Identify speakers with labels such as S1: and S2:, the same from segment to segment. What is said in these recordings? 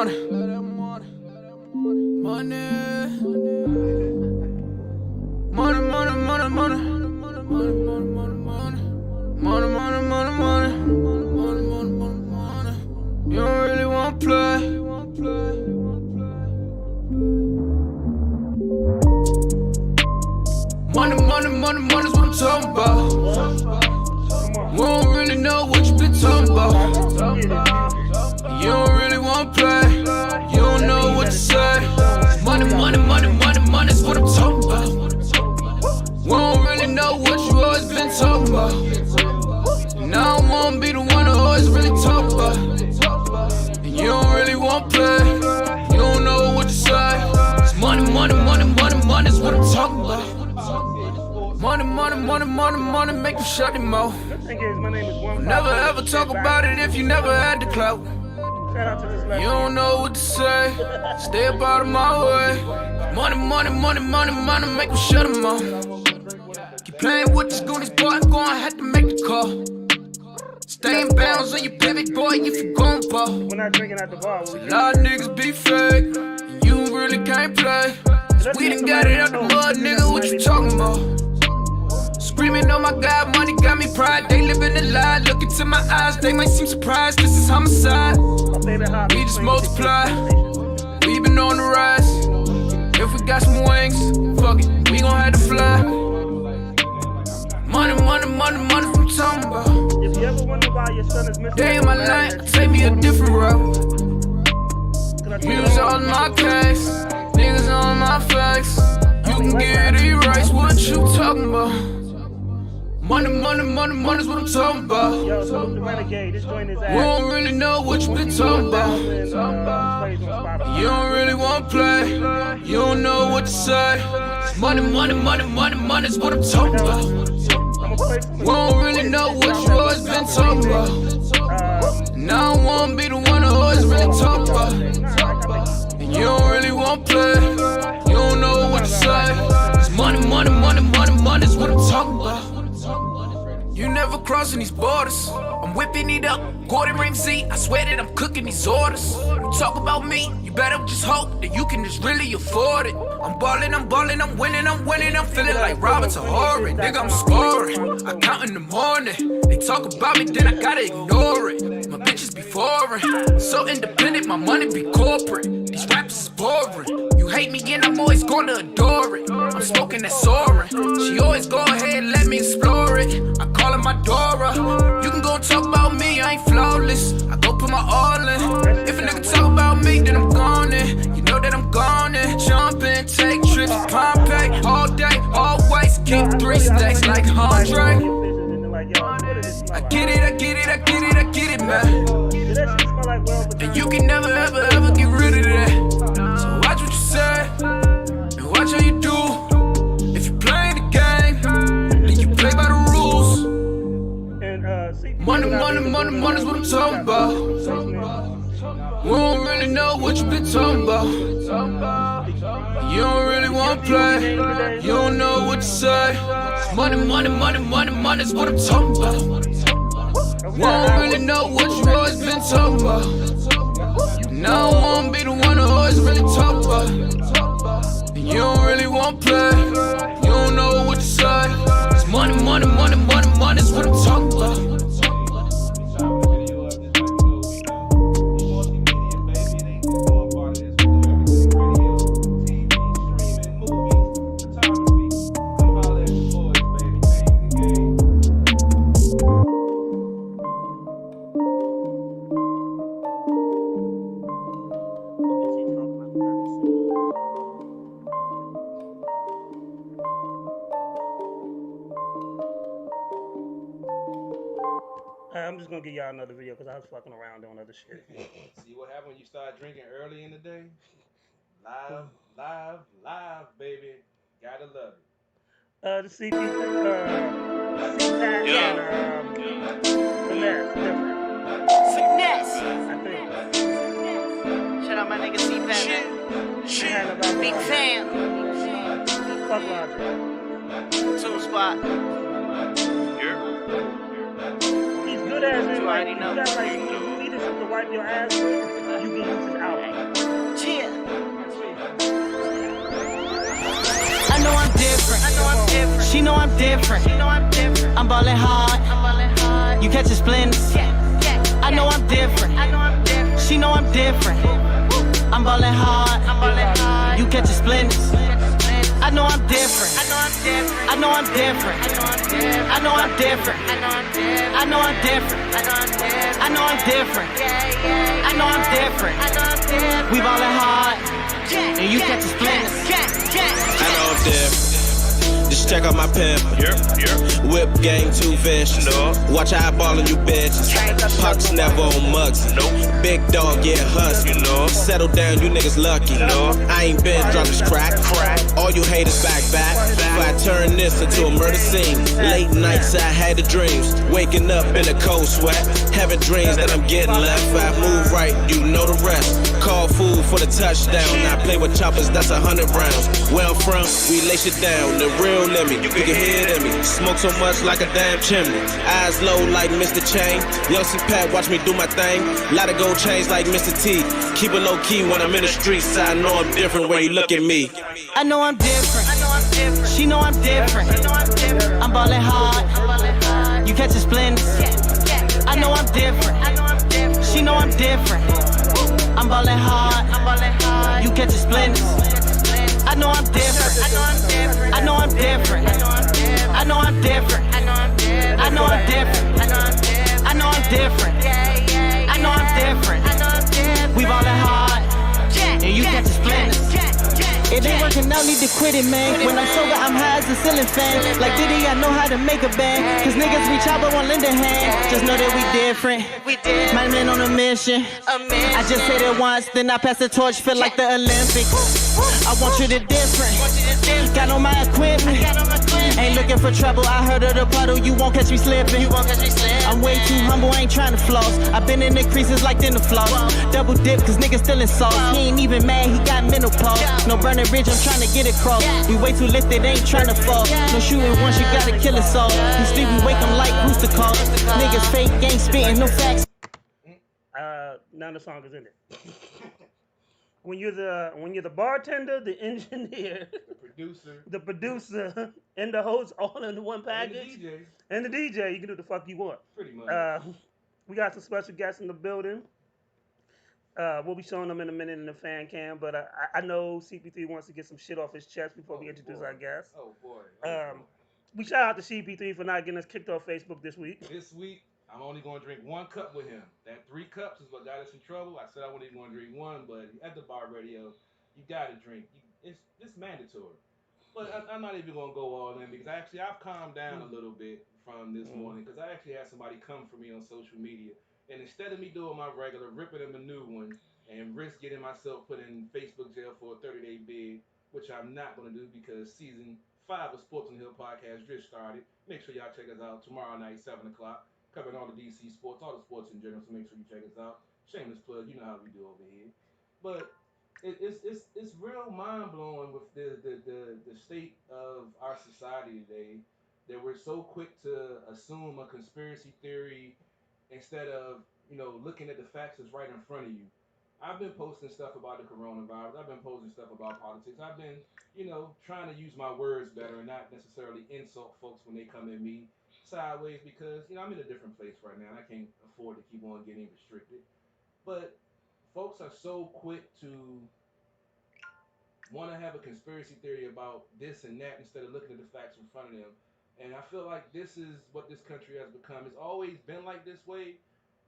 S1: money. Money. Money, money, money, money. Money, money, money, money. Money, money, money, money. Money, money, money, money. You don't really wanna play. Money, money, money, money's what I'm talking about. We don't really know what you been talking about. You don't really wanna play. You don't know what to say. Money, money, money, money, money's what I'm talking about. We don't really know what you always been talking about. And I don't wanna be the one who always really talk about. And you don't really wanna play. You don't know what to say. It's money, money, money, money, money's what I'm talking about. Money, money, money, money, money, make you shut him mouth. Never ever talk about it if you never had the clout. You don't know what to say, stay up out of my way. Money, money, money, money, money, make you shut him mouth. Keep playing with these goonies, boy, I'm gonna have to make the call. Stay in bounds on your pivot, boy, if you gon' ball.
S2: We're not drinking at the bar.
S1: A lot of niggas be fake, and you really can't play. We done got it out the mud, nigga, what you talking about? Screaming, oh my God, money got me pride. They living a lie, look into my eyes, they might seem surprised. This is homicide. We just multiply. We been on the rise. If we got some wings, fuck it, we gon' have to fly. Money, money, money, money, what I'm talking about.
S2: If you ever wonder why your son is missing,
S1: Day in my life, take me a different route. Music on my case, niggas on my face. You can get it right, what you talking about? Money, money, money, money's what I'm talking about.
S2: Yo, so the Renegade, this joint is
S1: We don't really know what you been talking about. You don't really wanna play. You don't know what to say. Money, money, money, money, money's what I'm talking about. We don't really know what you always been talking about. And I don't wanna be the one who always really talk about. And you don't really wanna play. You don't know what to say. It's money, money, money, money, money's what I'm talking about. You never crossing these borders. I'm whipping it up, Gordon Ramsay. I swear that I'm cooking these orders. You talk about me, you better just hope that you can just really afford it. I'm ballin', I'm ballin', I'm winning, I'm winning. I'm feeling like Robert Tahori. Nigga, I'm scoring. I count in the morning. They talk about me, then I gotta ignore it. My bitches be foreign. So independent, my money be corporate. These rappers is boring. You hate me and I'm always gonna adore it. I'm smoking that soaring. She always go ahead and let me explore it. I call her my Dora. You can go and talk about me, I ain't flawless. I go put my all in. If a nigga talk about me, then I'm gone in. You know that I'm gone in. Jump in, take trips, Pompeii, all day, always. Keep 3 stacks like Andre. I get it, I get it, I get it, I get it, man. And you can never, ever, ever get rid of that. So watch what you say, and watch how you do. If you play the game, then you play by the rules. Money, money, money, money's what I'm talking about. We don't really know what you been talking about. You don't really wanna play. You don't know what to say. Money, money, money, money, money's what I'm talking about. We don't really know what you always been talking about. And I don't wanna be the one who always really talk about. And you don't really wanna play. You don't know what to say. It's money, money, money, money, money's what I'm talking about.
S2: I'm just gonna give y'all another video because I was fucking around doing other shit.
S3: See what happened when you start drinking early in the day? Live, live, live, baby. Gotta love it.
S2: The CP, CPAC and Finesse, different.
S4: Finesse.
S2: I think.
S4: Shout out my nigga CPAC. Big fan.
S2: Fuck Logic.
S4: 2 spot.
S2: He's good as in,
S4: You
S2: like,
S4: already
S2: you
S4: know.
S2: got like, you needed something to wipe your ass with, you can use his album.
S4: I know I'm different.
S5: She know I'm different.
S4: She know I'm different.
S5: I'm ballin' hard.
S4: I'm ballin' hard.
S5: You catchin' splendors. I know I'm different.
S4: I know I'm different.
S5: She know I'm different. I'm ballin' hard.
S4: I'm ballin' hard.
S5: You catchin' splendors. I know I'm different.
S4: I know I'm different.
S5: I know I'm different.
S4: I know I'm different.
S5: I know I'm different.
S4: I know I'm different.
S5: I know I'm different.
S4: I know I'm
S5: I know I'm different.
S4: different. Yeah, yeah.
S5: I know I'm different.
S4: I know I'm different.
S5: We ballin' hard. And you catchin' splendors.
S6: I know I'm different. Just check out my pimp. Whip gang too vicious. Watch how I ballin' you bitches. Pucks never on mugs. Big dog, yeah, husky. Settle down, you niggas lucky. I ain't been dropping crack. All you haters back. If I turn this into a murder scene. Late nights I had the dreams. Waking up in a cold sweat. Having dreams that I'm getting left. I move right, you know the rest. Call food for the touchdown. I play with choppers, that's 100 rounds. Where I'm from, we lace it down. The real limit, you can hear it in me. Smoke so much like a damn chimney. Eyes low like Mr. Chain. Yo, see Pat, watch me do my thing. Lot of gold chains like Mr. T. Keep it low key when I'm in the streets. I know I'm different when you look at me.
S5: I know I'm different.
S4: I know I'm different.
S5: She know I'm different.
S4: I know I'm different.
S5: I'm ballin' hard.
S4: I'm ballin' hard.
S5: You catchin' splendors. I know I'm different.
S4: I know I'm different.
S5: She know I'm different. I'm ballin' hard.
S4: I'm ballin' hard.
S5: You catchin' splendors. I know I'm different.
S4: I know I'm different.
S5: I know I'm different.
S4: I know I'm different.
S5: I know I'm different.
S4: I know I'm different.
S5: I know I'm different.
S4: I know I'm different.
S5: I know I'm different.
S4: Yeah, yeah.
S5: I know I'm different.
S4: I know I'm different.
S5: We ballin' hard. And you catchin' splendors. It ain't working out, need to quit it, man. When I'm sober, I'm high as a ceiling fan. Like Diddy, I know how to make a band. Cause niggas reach out but won't lend a hand. Just know that we different.
S4: We did.
S5: My man on a mission. I just said it once, then I pass the torch, feel like the Olympics. I want you to different. Got on my equipment. Ain't looking for trouble, I heard of the puddle, you won't catch me slipping. I'm way too humble, ain't trying to floss. I've been in the creases like in the floss. Double dip, cause niggas still in sauce. He ain't even mad, he got menopause. No burning bridge, I'm trying to get across. We way too lifted, ain't trying to fall. No shooting once, you gotta kill us all. You sleep, we wake them like rooster calls. Niggas fake, ain't spitting, no facts.
S2: None of the song is in it. When you're the bartender, the engineer, the producer, and the host all in one package, and the DJ, you can do the fuck you want.
S3: Pretty much.
S2: We got some special guests in the building. We'll be showing them in a minute in the fan cam, but I know CP3 wants to get some shit off his chest before we introduce our guests.
S3: Oh boy.
S2: We shout out to CP3 for not getting us kicked off Facebook this week.
S3: This week, I'm only going to drink 1 cup with him. That 3 cups is what got us in trouble. I said I wasn't even going to drink 1, but at the bar radio, you got to drink. It's mandatory. But I'm not even going to go all in because I've calmed down a little bit from this morning because I actually had somebody come for me on social media. And instead of me doing my regular, ripping them a new one, and risk getting myself put in Facebook jail for a 30-day bid, which I'm not going to do because season 5 of Sports on the Hill podcast just started. Make sure y'all check us out tomorrow night, 7 o'clock. Covering all the DC sports, all the sports in general, so make sure you check us out. Shameless plug, you know how we do over here. But it's real mind blowing with the state of our society today that we're so quick to assume a conspiracy theory instead of looking at the facts that's right in front of you. I've been posting stuff about the coronavirus. I've been posting stuff about politics. I've been trying to use my words better and not necessarily insult folks when they come at me sideways because I'm in a different place right now and I can't afford to keep on getting restricted. But folks are so quick to want to have a conspiracy theory about this and that instead of looking at the facts in front of them. And I feel like this is what this country has become. It's always been like this way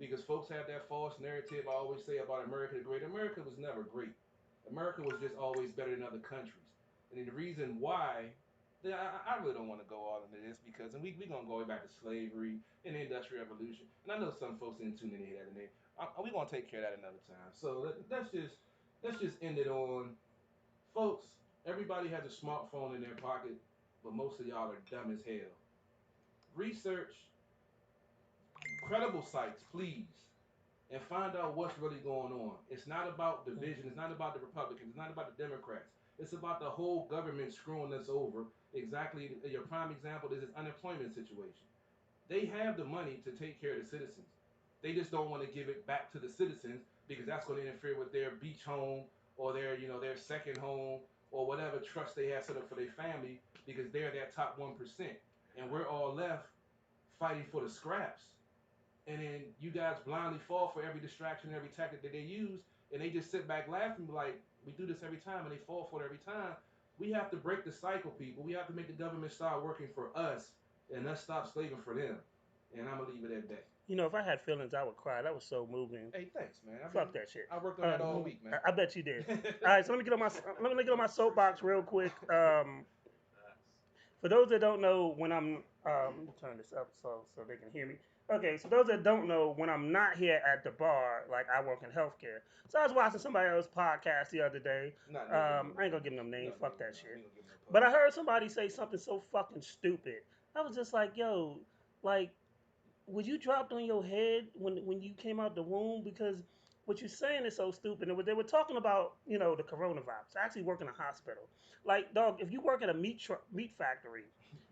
S3: because folks have that false narrative I always say about America the Great. America was never great. America was just always better than other countries. And the reason why I really don't want to go all into this because we're going to go back to slavery and the Industrial Revolution. And I know some folks didn't tune in to hear that today. We're going to take care of that another time. So let's just end it on, folks, everybody has a smartphone in their pocket, but most of y'all are dumb as hell. Research credible sites, please, and find out what's really going on. It's not about division. It's not about the Republicans. It's not about the Democrats. It's about the whole government screwing us over. Exactly, your prime example is this unemployment situation. They have the money to take care of the citizens. They just don't want to give it back to the citizens because that's going to interfere with their beach home or their second home or whatever trust they have set up for their family because they're that top 1%. And we're all left fighting for the scraps. And then you guys blindly fall for every distraction, every tactic that they use, and they just sit back laughing like, we do this every time, and they fall for it every time. We have to break the cycle, people. We have to make the government start working for us, and us stop slaving for them. And I'm going to leave it at that.
S2: You know, if I had feelings, I would cry. That was so moving.
S3: Hey, thanks, man.
S2: Fuck that shit.
S3: I worked on that all week, man.
S2: I bet you did. All right, so let me get on my soapbox real quick. For those that don't know, when I'm let me turn this up so they can hear me. Okay, so those that don't know, when I'm not here at the bar, like I work in healthcare. So I was watching somebody else's podcast the other day. I ain't gonna give them names. Fuck that shit. But I heard somebody say something so fucking stupid. I was just like, yo, like, was you dropped on your head when you came out the womb? Because what you're saying is so stupid. And they were talking about, you know, the coronavirus. I actually work in a hospital. Like, dog, if you work at a meat factory,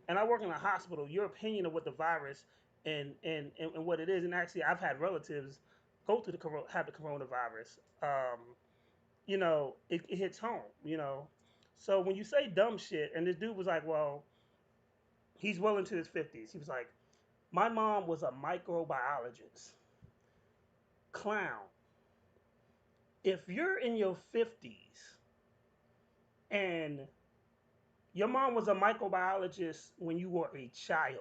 S2: and I work in a hospital, your opinion of what the virus and what it is, and actually I've had relatives go through have the coronavirus. You know, it hits home. You know, so when you say dumb shit, and this dude was like, well, he's well into his 50s. He was like, my mom was a microbiologist. Clown. If you're in your 50s and your mom was a microbiologist when you were a child,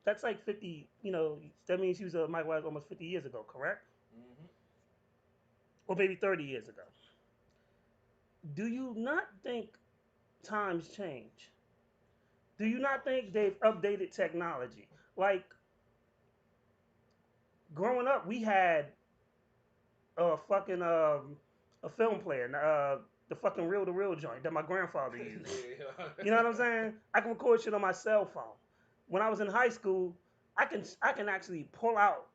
S2: that's like 50, you know, that means she was a microbiologist almost 50 years ago, correct?
S3: Mm-hmm.
S2: Or maybe 30 years ago. Do you not think times change? Do you not think they've updated technology? Like, growing up, we had a fucking a film player, the fucking reel-to-reel joint that my grandfather used. You know what I'm saying? I can record shit on my cell phone. When I was in high school, I can actually pull out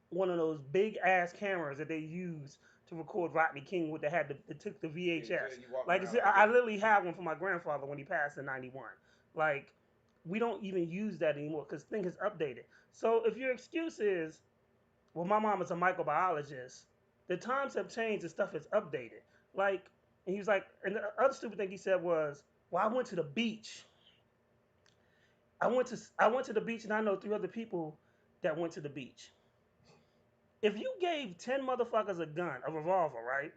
S2: one of those big ass cameras that they use to record Rodney King with that took the VHS. Like I literally have one for my grandfather when he passed in '91. Like, we don't even use that anymore because things has updated. So if your excuse is, well, my mom is a microbiologist, the times have changed and stuff is updated. Like, and he was like, and the other stupid thing he said was, well, I went to the beach. I went to the beach, and I know 3 other people that went to the beach. If you gave 10 motherfuckers a revolver, right,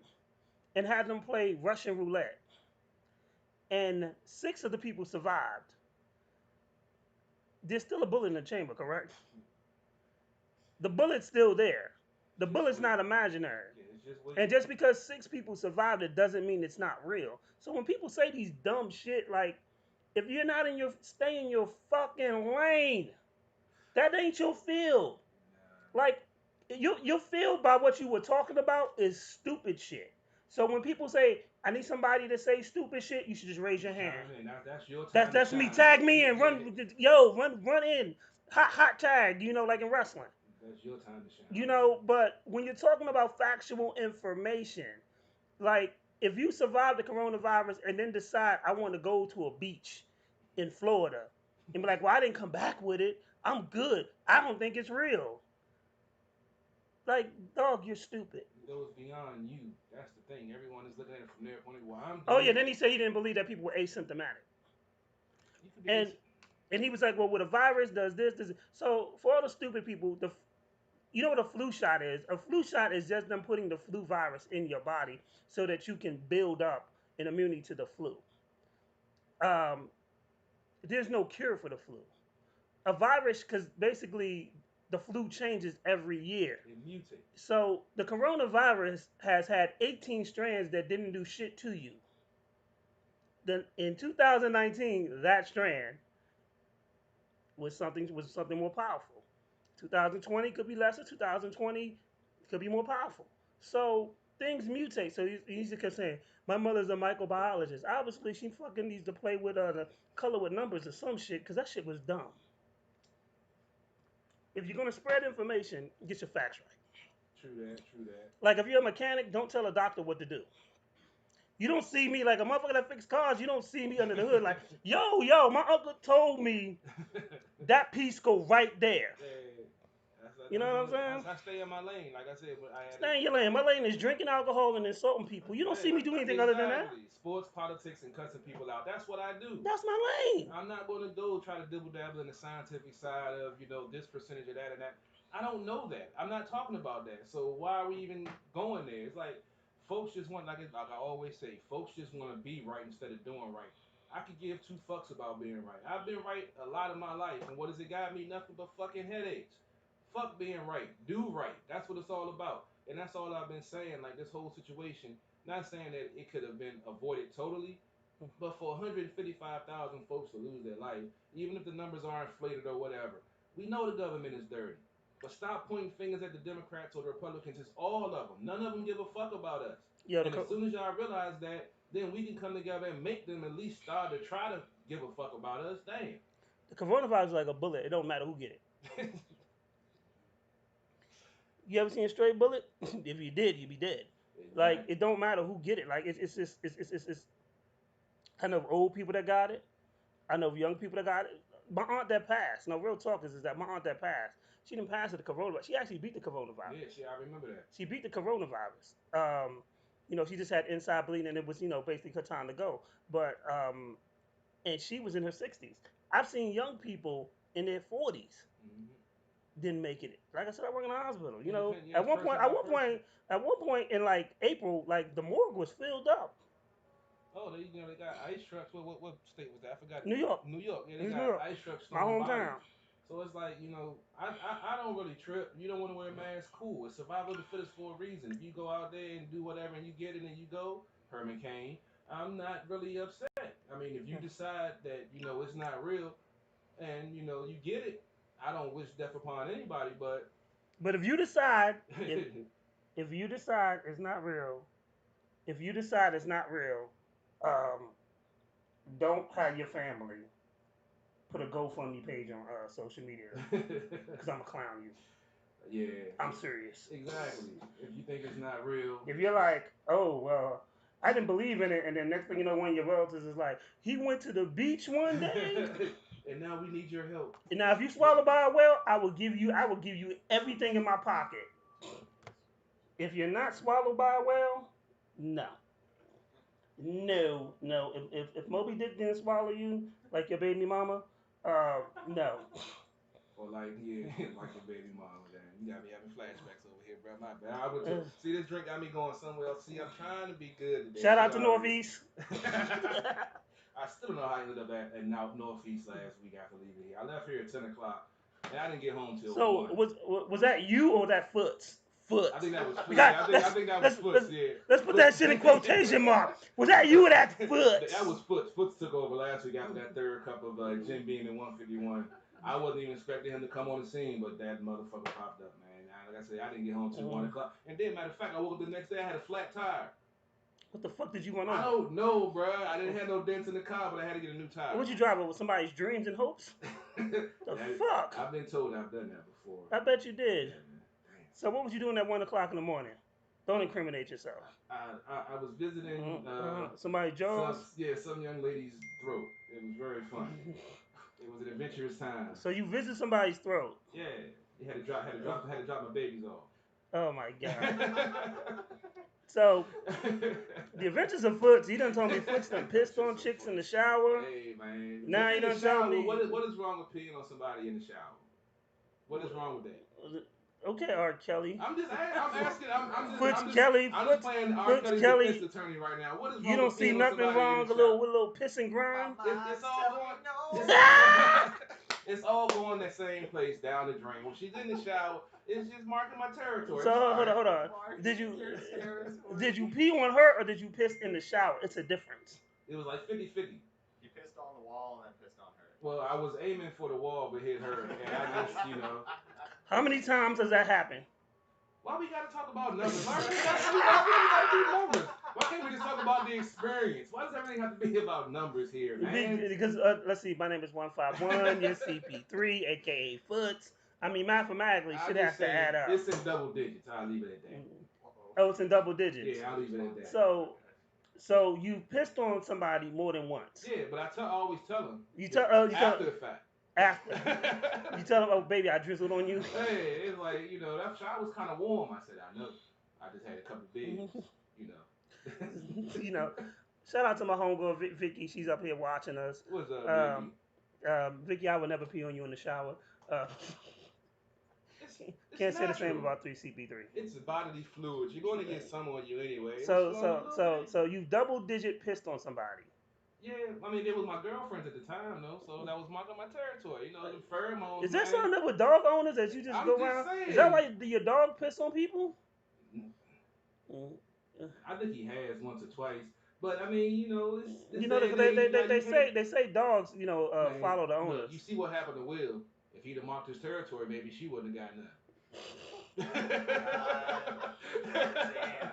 S2: and had them play Russian roulette, and 6 of the people survived, there's still a bullet in the chamber, correct? The bullet's still there. The bullet's not imaginary. And just because 6 people survived, it doesn't mean it's not real. So when people say these dumb shit, like, if you're not stay in your fucking lane. That ain't your field. Like, your field by what you were talking about is stupid shit. So when people say, I need somebody to say stupid shit, you should just raise your hand.
S3: That's your time.
S2: That's me. Tag me and run in. Hot tag, you know, like in wrestling.
S3: That's your time to shine.
S2: You know, but when you're talking about factual information, like, if you survive the coronavirus and then decide I want to go to a beach in Florida and be like, well, I didn't come back with it, I'm good, I don't think it's real. Like, dog, you're stupid.
S3: It goes beyond you. That's the thing. Everyone is looking at it from their point of view. Well, I'm
S2: oh, yeah, then he said he didn't believe that people were asymptomatic. And he was like, well, with a virus does this. So for all the stupid people, you know what a flu shot is? A flu shot is just them putting the flu virus in your body so that you can build up an immunity to the flu. There's no cure for the flu. A virus, because basically the flu changes every year.
S3: It mutates. So
S2: the coronavirus has had 18 strands that didn't do shit to you. Then in 2019, that strand was something more powerful. 2020 could be lesser. 2020 could be more powerful. So things mutate. So he kept saying, my mother's a microbiologist. Obviously, she fucking needs to play with the color with numbers or some shit, because that shit was dumb. If you're going to spread information, get your facts right.
S3: True that.
S2: Like, if you're a mechanic, don't tell a doctor what to do. You don't see me like a motherfucker that fix cars. You don't see me under the hood like, yo, my uncle told me that piece go right there.
S3: Hey,
S2: You know what I'm saying?
S3: I stay in my lane, like I said. But I had
S2: Stay in your lane. My lane is drinking alcohol and insulting people. You don't see me do anything other than that.
S3: Sports, politics, and cussing people out. That's what I do.
S2: That's my lane.
S3: I'm not going to go try to dibble dabble in the scientific side of this percentage of that and that. I don't know that. I'm not talking about that. So why are we even going there? It's like folks just want, like I always say, folks just want to be right instead of doing right. I could give two fucks about being right. I've been right a lot of my life, and what does it got me? Nothing but fucking headaches. Fuck being right. Do right. That's what it's all about. And that's all I've been saying, like this whole situation. Not saying that it could have been avoided totally, but for 155,000 folks to lose their life, even if the numbers are inflated or whatever, we know the government is dirty. But stop pointing fingers at the Democrats or the Republicans. It's all of them. None of them give a fuck about us.
S2: Yeah,
S3: and as soon as y'all realize that, then we can come together and make them at least start to try to give a fuck about us. Damn.
S2: the coronavirus is like a bullet. It don't matter who get it. You ever seen a straight bullet? If you did, you'd be dead. Like it don't matter who get it. Like it's just it's. I know old people that got it. I know young people that got it. My aunt that passed. No, real talk is that my aunt that passed. She didn't pass the coronavirus. She actually beat the coronavirus.
S3: Yeah, I remember that.
S2: She beat the coronavirus. She just had inside bleeding, and it was basically her time to go. But and she was in her 60s. I've seen young people in their 40s didn't make it. Like I said, I work in a hospital. At one point in like April, like the morgue was filled up.
S3: Oh, they got ice trucks. What state was that? I forgot.
S2: New York.
S3: New York. Yeah, they
S2: New
S3: got
S2: York.
S3: ice trucks.
S2: My hometown.
S3: So it's like, I don't really trip. You don't want to wear a mask, cool. It's survival of the fittest for a reason. If you go out there and do whatever and you get it and you go, Herman Cain, I'm not really upset. I mean, if you decide that, it's not real and, you get it, I don't wish death upon anybody, but
S2: if you decide, if you decide it's not real, don't have your family put a GoFundMe page on social media because I'm gonna clown you.
S3: Yeah,
S2: I'm serious.
S3: Exactly. If you think it's not real,
S2: if you're like, oh well, I didn't believe in it, and then next thing you know, one of your relatives is like, he went to the beach one day,
S3: and now we need your help.
S2: And now, if you swallow by a whale, I will give you everything in my pocket. If you're not swallowed by a whale, no. If Moby Dick didn't swallow you like your baby mama, no.
S3: Or like your baby mama. Damn, you got me having flashbacks over here, bro. My bad. See, this drink got me going somewhere else. See, I'm trying to be good today.
S2: Shout out to Northeast.
S3: I still don't know how I ended up at Northeast last week after leaving here. I left here at 10 o'clock, and I didn't get home till 1.
S2: Was that you or that Foots?
S3: I think that was Foots. I think that was Foots, yeah.
S2: Let's put that shit in quotation mark. Was that you or that Foots?
S3: That was Foots. Foots took over last week after that third cup of Jim Beam in 151. I wasn't even expecting him to come on the scene, but that motherfucker popped up, man. Like I said, I didn't get home till 1 o'clock. And then, matter of fact, I woke up the next day, I had a flat tire.
S2: What the fuck did you want on?
S3: I don't know, bro. I didn't have no dents in the car, but I had to get a new tire.
S2: What you driving with? Somebody's dreams and hopes? Fuck?
S3: I've been told I've done that before.
S2: I bet you did. Yeah, so what was you doing at 1 o'clock in the morning? Don't incriminate yourself.
S3: I was visiting
S2: somebody's jaws?
S3: Some young lady's throat. It was very fun. It was an adventurous time.
S2: So you visit somebody's throat?
S3: Yeah. You had to drop my babies off.
S2: Oh my god. So, the Adventures of Foots, he done told me Foots done pissed on chicks in the shower.
S3: Hey, man.
S2: Now he done told me.
S3: What is wrong with peeing on somebody in the shower? What is wrong with that?
S2: Okay, R. Kelly.
S3: I'm asking.
S2: I'm just
S3: playing R. Kelly's defense attorney right now. What is wrong
S2: you don't see nothing wrong with a little piss and grime?
S3: It's all going. It's all going that same place down the drain. When she's in the shower, it's just marking my territory.
S2: So hold on. Did you pee on her or did you piss in the shower? It's a difference.
S3: It was like 50-50.
S7: You pissed on the wall and then pissed on her.
S3: Well, I was aiming for the wall but hit her, and I just,
S2: How many times does that happen?
S3: Why we gotta talk about numbers? Why gotta do numbers? Why can't we just talk about the experience? Why does everything have to be about numbers here, man?
S2: Because let's see, my name is 151. You're CP3, aka Foots. I mean, mathematically, shit has to add up.
S3: It's in double digits. I'll leave it at that.
S2: Oh, it's in double digits.
S3: Yeah, I'll leave it at that.
S2: So you pissed on somebody more than once.
S3: Yeah, but I always tell them.
S2: After
S3: the fact.
S2: After you tell him, oh baby, I drizzled on you.
S3: Hey, it's like, that shower was kind of warm. I said, I know. I just had a couple of beers, you know.
S2: You know, shout out to my homegirl Vicky. She's up here watching us.
S3: What's up,
S2: Um,
S3: Vicky?
S2: Vicky, I would never pee on you in the shower.
S3: It's
S2: Can't say the same
S3: natural.
S2: about 3CP3.
S3: It's bodily fluids. You're going to get some on you anyway.
S2: So you double digit pissed on somebody.
S3: Yeah, I mean, it was my girlfriends at the time, though, so that was marking my territory. The pheromones.
S2: Is there
S3: man.
S2: something up with dog owners that you just
S3: I'm
S2: go
S3: just
S2: around?
S3: saying.
S2: Is that why your dog piss on people?
S3: I think he has once or twice, but I mean, it's
S2: You know, they say dogs,
S3: man,
S2: follow the
S3: look,
S2: owners.
S3: you see what happened to Will? If he'd have marked his territory, maybe she wouldn't have gotten none.
S7: Damn.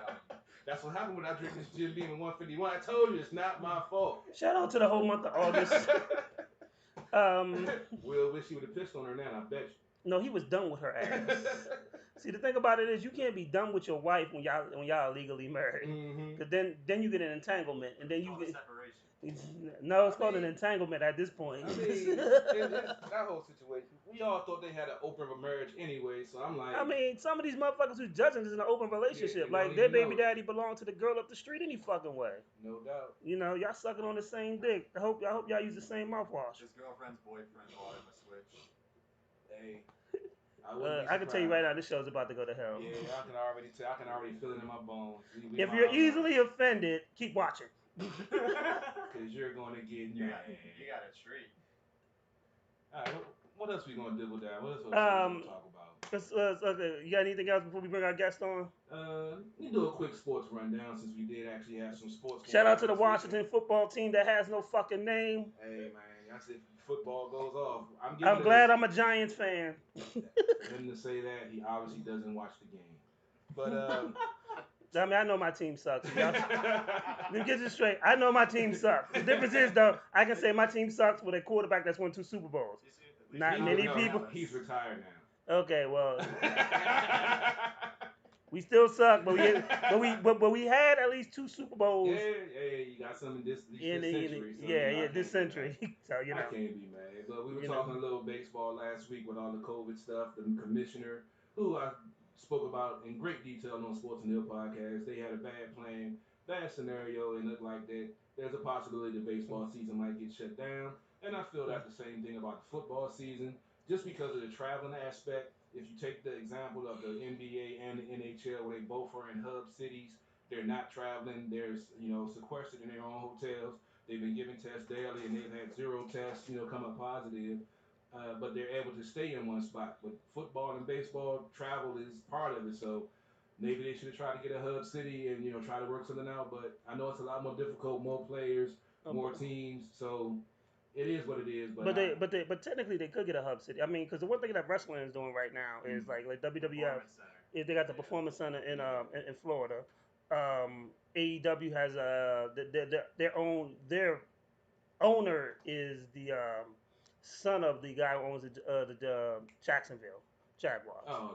S3: That's what happened when I drink this Jim Beam in 151. I told you it's not my fault.
S2: Shout out to the whole month of August.
S3: Will wish he would have pissed on her now. I bet you.
S2: No, he was done with her ass. See, the thing about it is, you can't be done with your wife when y'all are legally married.
S3: Mm-hmm.
S2: Cause then you get an entanglement, and then you
S7: Called a
S2: get
S7: separation.
S2: no, it's called an entanglement at this point.
S3: I mean, that whole situation. We all thought they had an open marriage anyway, so I'm like.
S2: I mean, some of these motherfuckers who's judging is in an open relationship.
S3: they
S2: Like
S3: don't
S2: their
S3: even
S2: baby
S3: know.
S2: daddy belonged to the girl up the street any fucking way.
S3: No doubt.
S2: Y'all sucking on the same dick. I hope y'all use the same mouthwash.
S7: His girlfriend's boyfriend bought him a Switch.
S3: Hey. wouldn't be
S2: I can tell you
S3: surprised.
S2: right now, this show's about to go to hell.
S3: Yeah, I can already tell. I can already feel it in my bones.
S2: If you're easily offended, keep watching.
S3: because you're going to get
S7: You
S3: mad.
S7: got a treat.
S3: All right, what else we gonna do with that? What else we gonna talk about?
S2: Okay, you got anything else before we bring our guest on?
S3: We do a quick sports rundown since we did actually have some sports.
S2: Shout out to the
S3: going on this
S2: Washington football team that has no fucking name.
S3: weekend. Hey man, I said football goes off.
S2: I'm glad I'm a Giants fan.
S3: Him to say that he obviously doesn't watch the game, but
S2: I mean, I know my team sucks. Let me get this straight. I know my team sucks. The difference is, though, I can say my team sucks with a quarterback that's won 2 Super Bowls. Not many people.
S3: He's retired now.
S2: Okay, well, we still suck, but we had at least 2 Super Bowls.
S3: Yeah, you got some in this century. So
S2: this century. So
S3: I can't be mad. But we were talking a little baseball last week with all the COVID stuff. The commissioner, who I spoke about in great detail on Sports and Hill podcast, they had a bad plan, bad scenario, and looked like that there's a possibility the baseball season might get shut down. And I feel that the same thing about the football season, just because of the traveling aspect. If you take the example of the NBA and the NHL, where they both are in hub cities, they're not traveling. They're sequestered in their own hotels. They've been given tests daily, and they've had 0 tests, come up positive. But they're able to stay in one spot. But football and baseball, travel is part of it. So maybe they should have tried to get a hub city and try to work something out. But I know it's a lot more difficult, more players, more teams. So it is what it is.
S2: But technically they could get a hub city. I mean, because the one thing that wrestling is doing right now is like WWF. Is they got the Performance Center in Florida. AEW has their owner is the son of the guy who owns the Jacksonville Jaguars.
S3: Oh,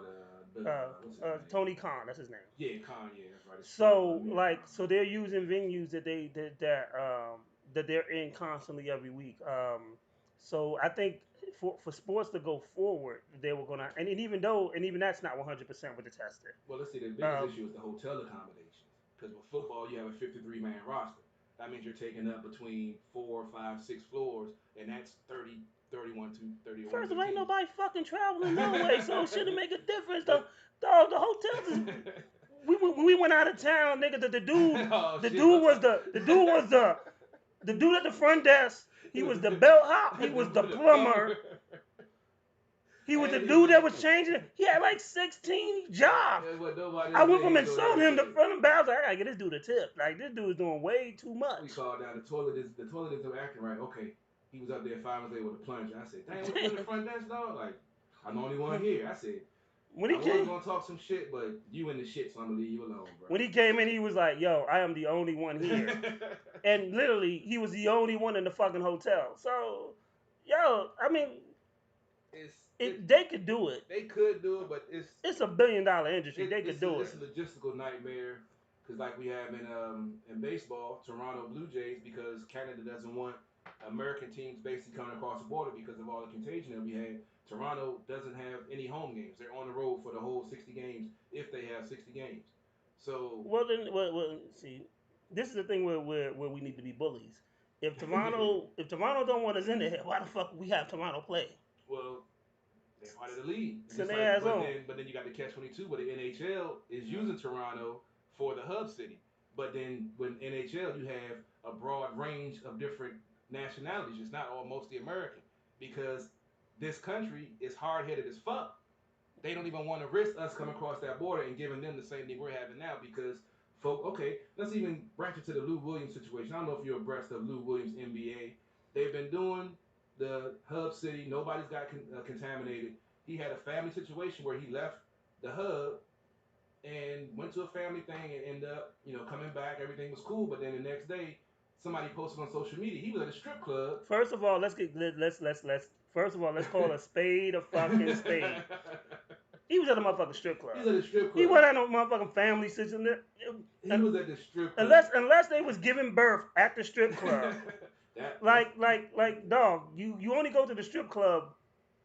S3: what's his name?
S2: Tony Khan, that's his name.
S3: Yeah, Khan. Yeah, that's right.
S2: So they're using venues that they're in constantly every week. So I think for sports to go forward, they were gonna, and even that's not 100% with the testing.
S3: Well, let's see. The biggest issue is the hotel accommodations. Because with football, you have a 53-man roster. That means you're taking up between 4, 5, 6 floors, and that's 31 to 31.
S2: First of all, ain't nobody fucking traveling no way, so it shouldn't make a difference. The hotels is. We went out of town, nigga. The dude at the front desk. He was the bellhop. He was the plumber. He was the dude that was changing. He had like 16 jobs. I went from insulting him to front and back. I was like, I gotta get this dude a tip. Like, this dude is doing way too much.
S3: We called down the toilet isn't acting right. Okay, he was up there 5 minutes later with a plunger. I said, damn, what's in the front desk, dog? Like, I'm the only one here. I said, I was gonna talk some shit, but you in the shit, so I'm gonna leave you alone, bro.
S2: When he came in, he was like, yo, I am the only one here. And literally, he was the only one in the fucking hotel. So, yo, I mean, they could do it.
S3: They could do it, but
S2: it's $1 billion industry. They could do it.
S3: It's a logistical nightmare because, like we have in baseball, Toronto Blue Jays, because Canada doesn't want American teams basically coming across the border because of all the contagion that we had. Toronto doesn't have any home games. They're on the road for the whole 60 games if they have 60 games. So
S2: Well, then, see, this is the thing where we need to be bullies. If Toronto don't want us in there, why the fuck we have Toronto play?
S3: well, they're part of the league.
S2: Send their ass on.
S3: But then you got the catch-22 where the NHL is using Toronto for the hub city. But then when NHL, you have a broad range of different nationalities. It's not all mostly American because this country is hard-headed as fuck. They don't even want to risk us coming across that border and giving them the same thing we're having now because folk, okay, let's even branch it to the Lou Williams situation. I don't know if you're abreast of Lou Williams NBA. They've been doing the hub city. Nobody's got contaminated. He had a family situation where he left the hub and went to a family thing and ended up, coming back. Everything was cool, but then the next day, somebody posted on social media he was at a strip club.
S2: First of all, let's call a spade a fucking spade. He was at a motherfucking strip club.
S3: He was at a strip club.
S2: He wasn't at no motherfucking family situation.
S3: He was at the strip club.
S2: Unless they was giving birth at the strip club. Like, dog, you only go to the strip club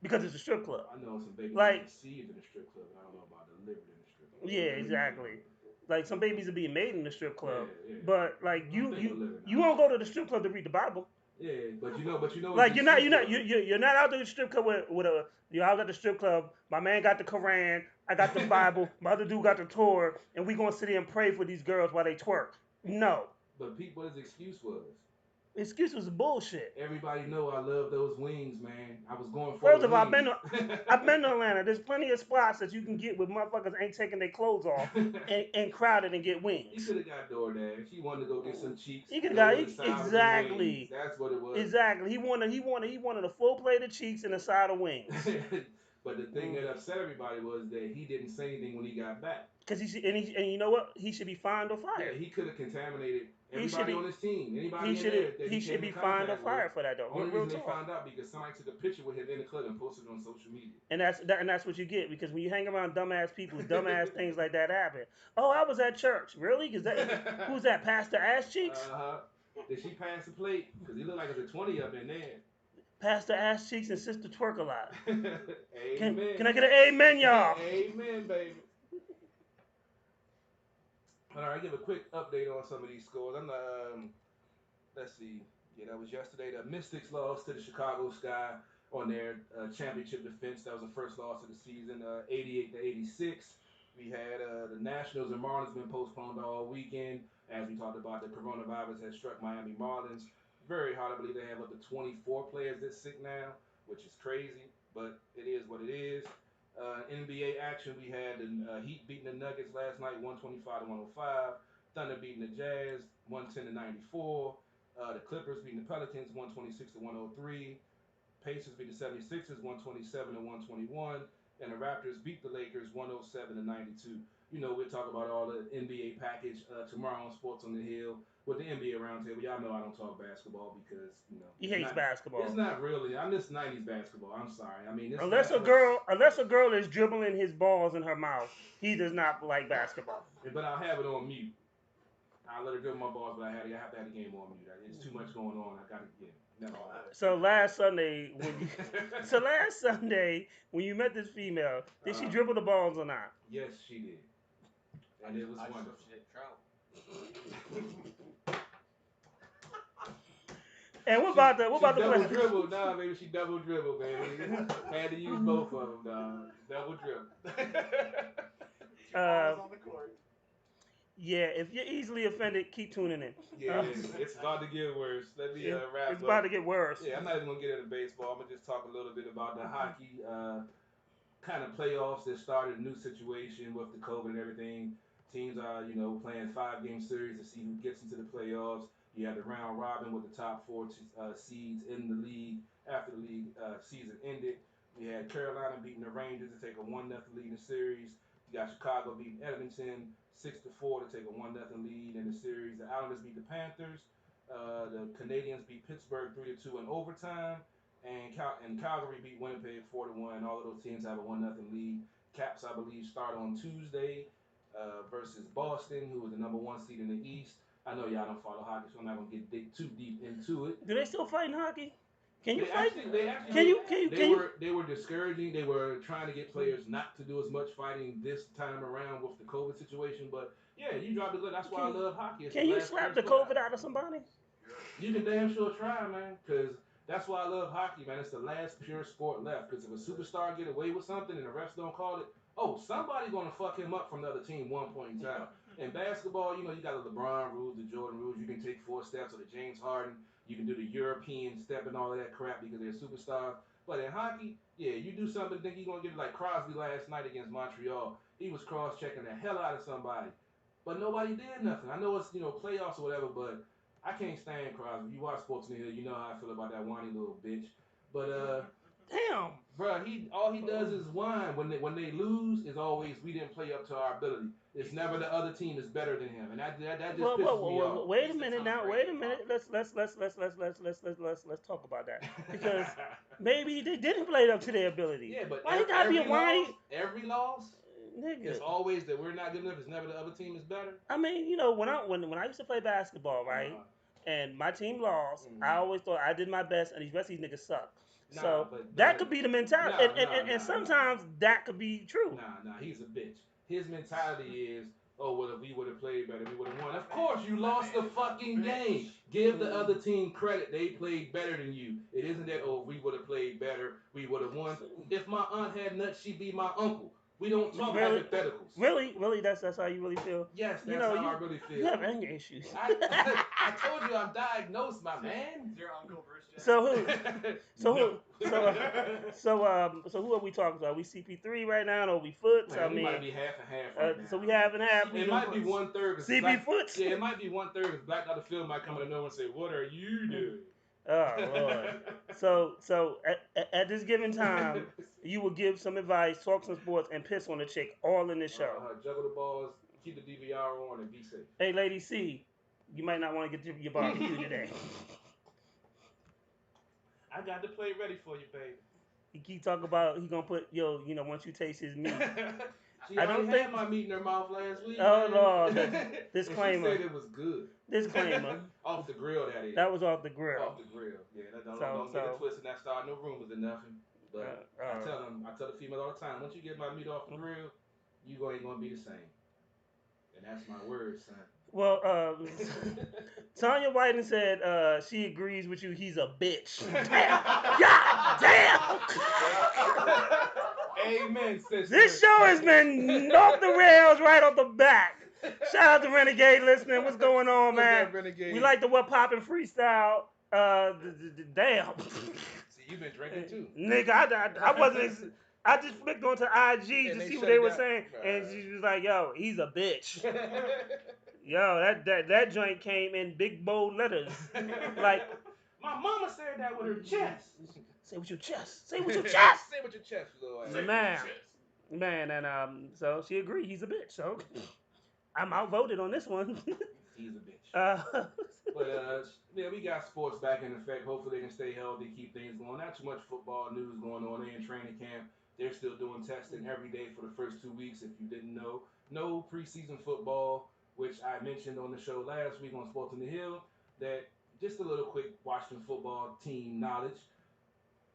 S2: because it's a strip club.
S3: I know some babies conceived in the strip club. I don't know about delivered in the strip club.
S2: Yeah, exactly. Like some babies are being made in the strip club,
S3: yeah.
S2: but like you won't go to the strip club to read the Bible.
S3: Yeah, but you know.
S2: Like you're not out to the strip club with a. You're out at the strip club. My man got the Quran. I got the Bible. My other dude got the Torah, and we gonna sit here and pray for these girls while they twerk. No.
S3: But Pete, what his excuse was?
S2: Excuse was bullshit.
S3: Everybody know I love those wings, man. I was going for.
S2: First of all, I've been to Atlanta. There's plenty of spots that you can get where motherfuckers ain't taking their clothes off and crowded and get wings.
S3: He could have got DoorDash. He wanted to go get some cheeks.
S2: He could have got
S3: exactly. That's what it was.
S2: Exactly. He wanted a full plate of cheeks and a side of wings.
S3: But the thing that upset everybody was that he didn't say anything when he got back.
S2: Because and you know what? He should be fined or fired.
S3: Yeah, he could have contaminated everybody on his team. Anybody
S2: he should be fined or fired for that though.
S3: Only reason they found out because somebody took a picture with him in the club and posted it on social media.
S2: And that's what you get because when you hang around dumbass people, dumbass things like that happen. Oh, I was at church. Really? Who's that? Pastor Ass Cheeks?
S3: Did she pass the plate? Because he looked like there's a 20 up in there.
S2: Pastor Ass Cheeks and Sister Twerk a lot.
S3: Amen.
S2: Can I get an amen, y'all?
S3: Amen, baby. All right, give a quick update on some of these scores. Let's see. Yeah, that was yesterday. The Mystics lost to the Chicago Sky on their championship defense. That was the first loss of the season, 88-86. We had the Nationals and Marlins been postponed all weekend. As we talked about, the coronavirus has struck Miami Marlins. Very hard to believe they have up to 24 players that's sick now, which is crazy, but it is what it is. NBA action, we had the Heat beating the Nuggets last night, 125-105. Thunder beating the Jazz, 110-94. The Clippers beating the Pelicans, 126-103. Pacers beat the 76ers, 127-121. And the Raptors beat the Lakers, 107-92. You know, we'll talk about all the NBA package tomorrow on Sports on the Hill with the NBA Roundtable. Y'all know I don't talk basketball because,
S2: he hates basketball.
S3: It's not really. I miss 90s basketball. I'm sorry. I mean,
S2: unless a girl is dribbling his balls in her mouth, he does not like basketball.
S3: But I'll have it on mute. I'll let her dribble my balls, but I have to have the game on mute. It's too much going on. I got to get it.
S2: So last Sunday, when you met this female, did she dribble the balls or not?
S3: Yes, she did. And it was wonderful.
S2: And what about the
S3: double dribble? Nah, baby, she double dribble, baby. Had to use both of them, dog. Double dribble.
S7: On the court.
S2: Yeah, if you're easily offended, keep tuning in.
S3: Yeah, it's about to get worse. Let me wrap up.
S2: It's about to get worse.
S3: Yeah, I'm not even gonna get into baseball. I'm gonna just talk a little bit about the hockey kind of playoffs that started a new situation with the COVID and everything. Teams are, playing 5-game series to see who gets into the playoffs. You have the round robin with the top 4 seeds in the league after the league season ended. We had Carolina beating the Rangers to take a 1-0 lead in the series. You got Chicago beating Edmonton 6-4 to take a 1-0 lead in the series. The Islanders beat the Panthers. The Canadians beat Pittsburgh 3-2 in overtime. And Calgary beat Winnipeg 4-1. All of those teams have a 1-0 lead. Caps, I believe, start on Tuesday versus Boston, who was the number 1 seed in the East. I know y'all don't follow hockey, so I'm not gonna get too deep into it.
S2: Do they still fight in hockey? Can you
S3: They
S2: fight?
S3: actually,
S2: Can you?
S3: they were discouraging. They were trying to get players not to do as much fighting this time around with the COVID situation. But yeah, you drop the glove. That's why I love hockey. It's
S2: Can
S3: the
S2: you
S3: last
S2: slap
S3: pure
S2: the
S3: sport.
S2: COVID out of somebody?
S3: You can damn sure try, man. Because that's why I love hockey, man. It's the last pure sport left. Because if a superstar get away with something and the refs don't call it, oh, somebody gonna fuck him up from the other team one point in time. In basketball, you know, you got the LeBron rules, the Jordan rules. You can take 4 steps, or the James Harden. You can do the European step and all of that crap because they're superstars. But in hockey, yeah, you do something, think you're gonna get it like Crosby last night against Montreal. He was cross-checking the hell out of somebody, but nobody did nothing. I know it's playoffs or whatever, but I can't stand Crosby. You watch Sports in the Hill, you know how I feel about that whiny little bitch. But
S2: Damn.
S3: bro, all he does is whine. When they lose, is always we didn't play up to our ability. It's never the other team is better than him, and that just pisses me off.
S2: Wait a minute now. Wait a minute. Let's talk about that because maybe they didn't play it up to their ability.
S3: Yeah, but
S2: why you gotta be a whiny
S3: every loss,
S2: nigga?
S3: It's always that we're not good enough. It's never the other team is better.
S2: I mean, when I used to play basketball, right, and my team lost, I always thought I did my best, and the rest of these niggas suck. So that could be the mentality, and sometimes that could be true.
S3: Nah, he's a bitch. His mentality is, oh, well, if we would have played better, we would have won. Of course, you lost the fucking game. Give the other team credit. They played better than you. It isn't that, oh, if we would have played better, we would have won. If my aunt had nuts, she'd be my uncle. We don't talk hypotheticals.
S2: Really, that's how you really feel.
S3: Yes, that's how I really feel.
S2: You have anger issues.
S3: I told you I'm diagnosed, my man.
S7: Is your uncle Bruce Jenner?
S2: So who are we talking about? Are we CP3 right now, or are we Foots?
S3: Man, we might be half and half right now.
S2: So we half and half.
S3: It might be 1/3.
S2: CP Foots.
S3: Yeah, it might be 1/3. Because Black Dr. Phil might come out of nowhere and say, "What are you doing?"
S2: Oh Lord. So at this given time, you will give some advice, talk some sports, and piss on a chick all in this show.
S3: Juggle the balls, keep the DVR on, and be safe.
S2: Hey, Lady C, you might not want to get your barbecue today.
S3: I got the plate ready for you, baby.
S2: He keep talking about he gonna put once you taste his meat.
S3: I don't think my meat in her mouth last week.
S2: Oh Lord, disclaimer.
S3: She said it was good.
S2: Disclaimer.
S3: Off the grill, that is.
S2: That was off the grill.
S3: Off the grill. Yeah, don't get it twisted. Not start no rumors or nothing. But I tell the female all the time, once you get my meat off the grill, you ain't gonna be the same. And that's my word, son.
S2: Well, Tanya Whiten said she agrees with you. He's a bitch. God damn!
S3: Amen, sister.
S2: This show has been off the rails right off the bat. Shout out to Renegade listening. What's going on, man? We like the What Poppin' freestyle. Damn.
S3: See, you've been drinking too.
S2: Nigga, I wasn't. I just flicked onto IG to see what they were saying, and she was like, "Yo, he's a bitch." Yo, that joint came in big bold letters, like
S3: my mama said that with her chest.
S2: Say with your chest. Say with your chest.
S3: Say with your chest, Lord.
S2: Man, and so she agreed. He's a bitch. So I'm outvoted on this one.
S3: He's a bitch. But we got sports back in effect. Hopefully they can stay healthy, keep things going. Not too much football news going on. They're in training camp. They're still doing testing every day for the first 2 weeks. If you didn't know, no preseason football, which I mentioned on the show last week on Sports in the Hill. That just a little quick Washington football team knowledge.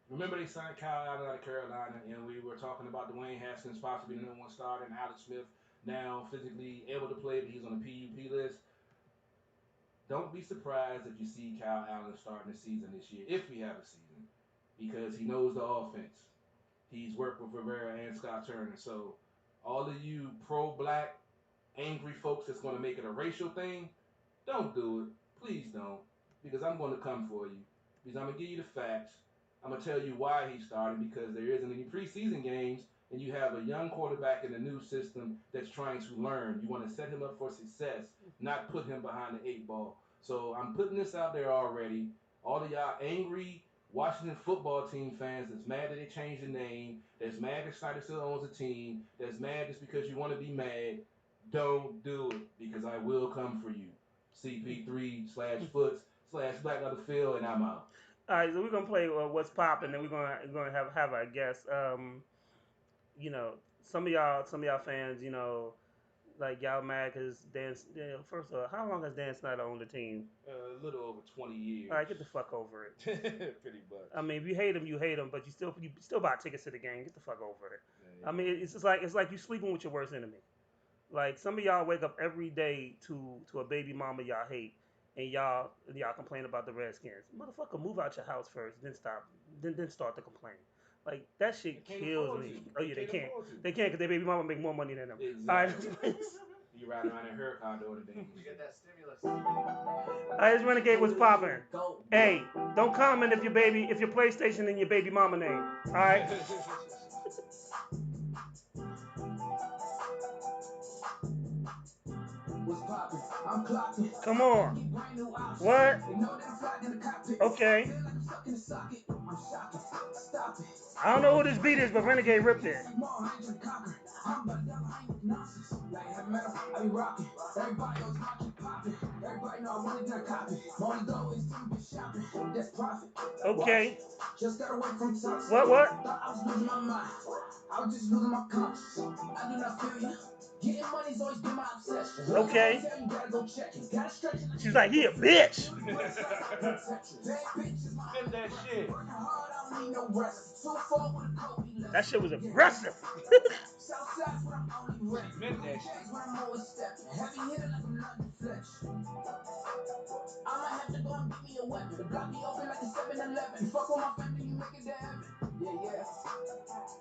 S3: Remember they signed Kyle Allen out of Carolina, and we were talking about Dwayne Haskins possibly the #1 starter, and Alex Smith now physically able to play, but he's on the PUP list. Don't be surprised if you see Kyle Allen starting the season this year, if we have a season, because he knows the offense. He's worked with Rivera and Scott Turner. So all of you pro-black, angry folks that's going to make it a racial thing, don't do it. Please don't, because I'm going to come for you. Because I'm going to give you the facts. I'm going to tell you why he started, because there isn't any preseason games, and you have a young quarterback in the new system that's trying to learn. You want to set him up for success, not put him behind the 8 ball. So I'm putting this out there already. All of y'all angry Washington football team fans that's mad that they changed the name, that's mad that Snyder still owns the team, that's mad just because you want to be mad, don't do it, because I will come for you. CP3/Foots/Black Dr. Phil, and I'm out.
S2: All right, so we're gonna play What's Poppin', and we're gonna have our guests. Some of y'all fans, Like y'all mad because Dan? Yeah, first of all, how long has Dan Snyder owned the team?
S3: A little over 20 years.
S2: All right, get the fuck over it.
S3: Pretty much.
S2: I mean, if you hate him, you hate him, but you still buy tickets to the game. Get the fuck over it.
S3: Yeah.
S2: I mean, it's like you sleeping with your worst enemy. Like some of y'all wake up every day to a baby mama y'all hate, and y'all complain about the Redskins. Motherfucker, move out your house first, then start to complain. Like that shit
S3: They can't
S2: kills
S3: afford
S2: me.
S3: to.
S2: Oh yeah, they can't.
S3: afford to.
S2: They can't because their baby mama make more money than them.
S3: Exactly.
S2: All right,
S3: You riding around in her condo today.
S7: You get that stimulus.
S2: this Renegade was popping. Hey, don't comment if your PlayStation and your baby mama name. All right. Come on. What? Okay. I don't know who this beat is, but Renegade ripped it. Okay. What? Okay. She's like, he a bitch.
S3: Spin that shit.
S2: That shit was aggressive.
S3: She meant that shit.
S1: I'ma have to go and get me a weapon. The block be open like a 7-Eleven. Fuck with my family, you make it to heaven. Yeah.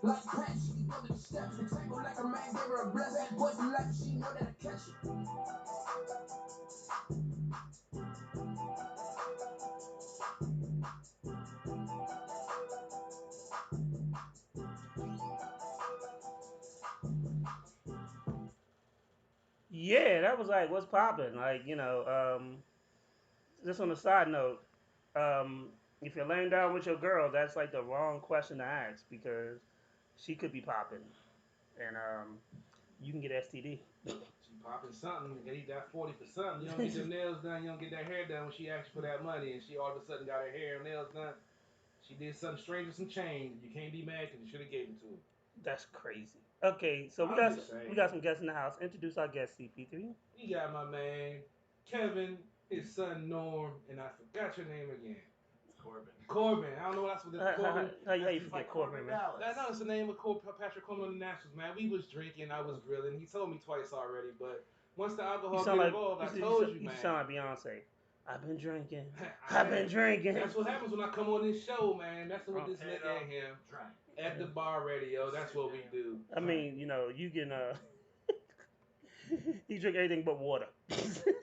S1: Like Pat, she be building steps. The tango like a man gave her a blessing. Bad boy for life, she know that I catch it. Yeah, that was like, what's poppin'? Like, just on a side note, if you're laying down with your girl, that's like the wrong question to ask because she could be popping, and you can get STD.
S3: She popping something. You need that 40 for something. You don't get your nails done. You don't get that hair done when she asks you for that money, and she all of a sudden got her hair and nails done. She did something strange with some change. You can't be mad because you should have gave it to her.
S2: That's crazy. Okay, so we got some guests in the house. Introduce our guest, CP3.
S3: You got my man Kevin, his son Norm, and I forgot your name again. Corbin. I don't know what that's what it's Corbin.
S2: How you forget Corbin, man?
S3: I know it's the name of Patrick Coleman on the Nationals, man. We was drinking, I was grilling. He told me twice already, but once the alcohol got involved, I told you, man.
S2: You sound like Beyonce. I've been drinking. I've been drinking.
S3: That's what happens when I come on this show, man. That's what this nigga and him at the bar radio. That's what we do.
S2: I mean, you can he drink anything but water.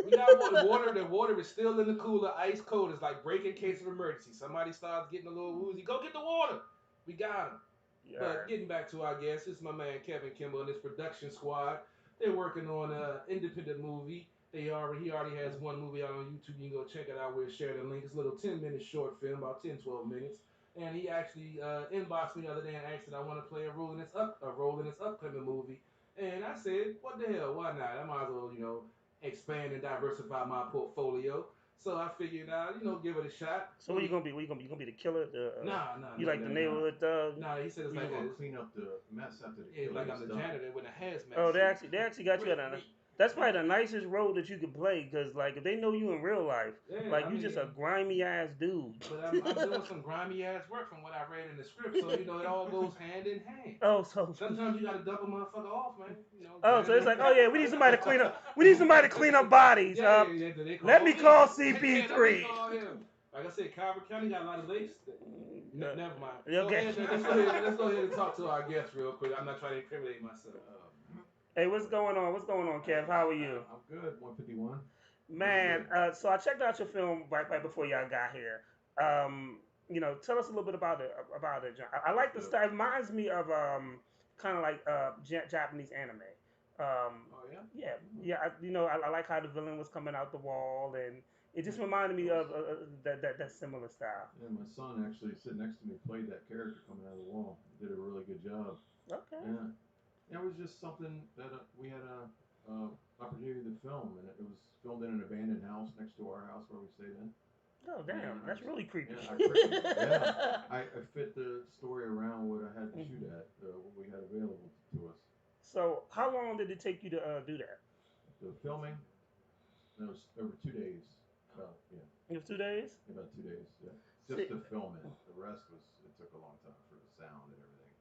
S3: We got water. The water is still in the cooler, ice cold. It's like break in case of emergency. Somebody starts getting a little woozy. Go get the water. We got him.
S2: Yeah.
S3: But getting back to our guest, this is my man Kevin Kimball and his production squad. They're working on an independent movie. He already has one movie out on YouTube. You can go check it out. We'll share the link. It's a little 10-minute short film, about 10-12 minutes. And he actually inboxed me the other day and asked that I want to play a role in this upcoming movie. And I said, what the hell? Why not? I might as well, expand and diversify my portfolio. So I figured, give it a shot.
S2: So what you gonna be? You gonna be the killer?
S3: Nah.
S2: You like the neighborhood thug?
S3: Nah, he said it's like
S7: gonna clean up the mess after the
S3: it's like I'm the janitor with a hazmat.
S2: Oh, they actually got you at a. That's probably the nicest role that you could play, because like if they know you in real life, you just a grimy ass dude.
S3: But I'm doing some grimy ass work from what I read in the script, so it all goes hand in hand.
S2: Oh, so
S3: sometimes you gotta dump a motherfucker off, man.
S2: So it's like, oh yeah, we need somebody to clean up. We need somebody to clean up bodies. Let me call CP3.
S3: Like I said, Calvert County got a lot of lakes. Never mind.
S2: Okay.
S3: Let's go ahead and talk to our guest real quick. I'm not trying to incriminate myself.
S2: Hey, what's going on? What's going on, Kev? How are you?
S7: I'm good. 151.
S2: Man, so I checked out your film right before y'all got here. Tell us a little bit about it. I like the style. It reminds me of kind of like Japanese anime.
S3: Oh yeah.
S2: Yeah. I like how the villain was coming out the wall, and it just reminded me of that similar style.
S7: Yeah, my son actually sitting next to me played that character coming out of the wall. Did a really good job.
S2: Okay.
S7: Yeah. It was just something that we had an opportunity to film, and it was filmed in an abandoned house next to our house where we stayed in.
S2: Oh damn, that's really creepy.
S7: Yeah, I fit the story around what I had to shoot at, what we had available to us.
S2: So how long did it take you to do that?
S7: the filming, it was over 2 days. About
S2: It was 2 days.
S7: about 2 days. Yeah,
S2: See-
S7: just the filming. The rest it took a long time for the sound and everything.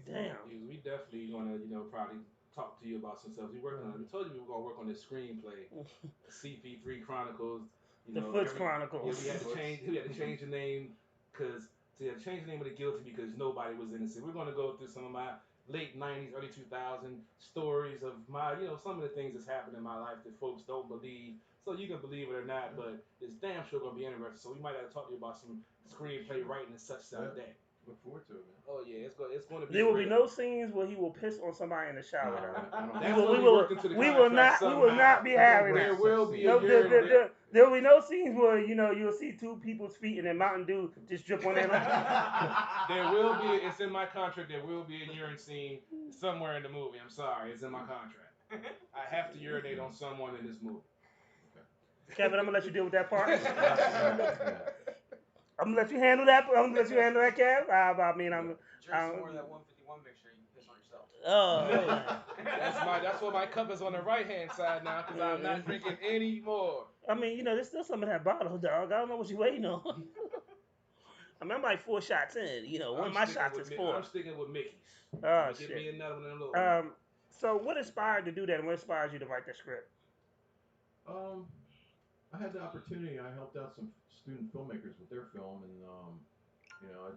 S2: Damn.
S3: We definitely gonna, probably talk to you about some stuff we working on. We told you we were gonna work on this screenplay, CP3 Chronicles.
S2: The Foots Chronicles.
S3: Yeah, we had to change the name because change the name of the guilty because nobody was innocent. We're gonna go through some of my late '90s, early 2000s stories of my, some of the things that's happened in my life that folks don't believe. So you can believe it or not, but it's damn sure gonna be interesting. So we might have to talk to you about some screenplay writing and such like that.
S7: Look forward to it, man.
S3: Oh yeah, it's going to be.
S2: There will be
S3: great.
S2: no scenes where he will piss on somebody in the shower.
S3: That's
S2: We
S3: what
S2: will
S3: worked into the
S2: we will
S3: contract
S2: not
S3: somehow.
S2: be having
S3: There
S2: that.
S3: will be
S2: No,
S3: a urine.
S2: there will be no scenes where you'll see two people's feet and then Mountain Dew just drip on them.
S3: There will be. It's in my contract. There will be a urine scene somewhere in the movie. I'm sorry, it's in my contract. I have to urinate on someone in this movie.
S2: Kevin, I'm gonna let you deal with that part.
S7: Yeah.
S2: I'm gonna let you handle that. Kev. I mean, I'm.
S8: Drink more of that 151 mixture. You piss on yourself.
S2: Oh.
S3: That's why my cup is on the right hand side now because I'm not drinking anymore.
S2: I mean, there's still some of that bottle, dog. I don't know what you're waiting on. I mean, I'm like 4 shots in. One of my shots is 4.
S3: I'm sticking with Mickey's.
S2: Oh,
S3: Give
S2: shit.
S3: me another one of them little.
S2: So what inspired to do that, and what inspired you to write the script?
S7: I had the opportunity. I helped out some student filmmakers with their film, and I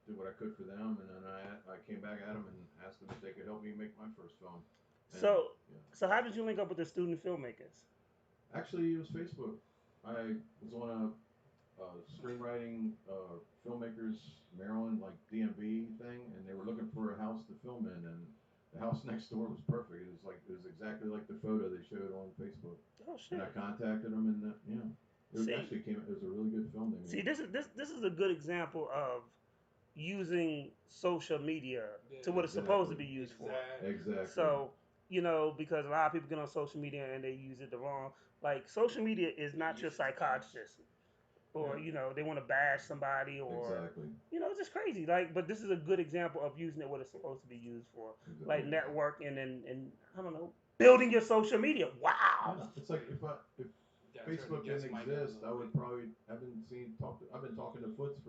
S7: did what I could for them, and then I came back at them and asked them if they could help me make my first film. And,
S2: So how did you link up with the student filmmakers?
S7: actually, it was Facebook. I was on a screenwriting filmmakers Maryland like DMV thing, and they were looking for a house to film in, and the house next door was perfect. It was exactly like the photo they showed on Facebook.
S2: Oh shit!
S7: And I contacted them, and it was a really good film. They made.
S2: See, this is a good example of using social media to what it's supposed to be used for.
S7: Exactly.
S2: So, because a lot of people get on social media and they use it the wrong. Like, social media is not your psychiatrist. Or, they want to bash somebody or,
S7: Exactly.
S2: It's just crazy. Like, but this is a good example of using it what it's supposed to be used for.
S7: Exactly.
S2: Like networking and I don't know, building your social media. Wow.
S7: Yeah. It's like if Facebook didn't exist, I would probably I've been talking to Foots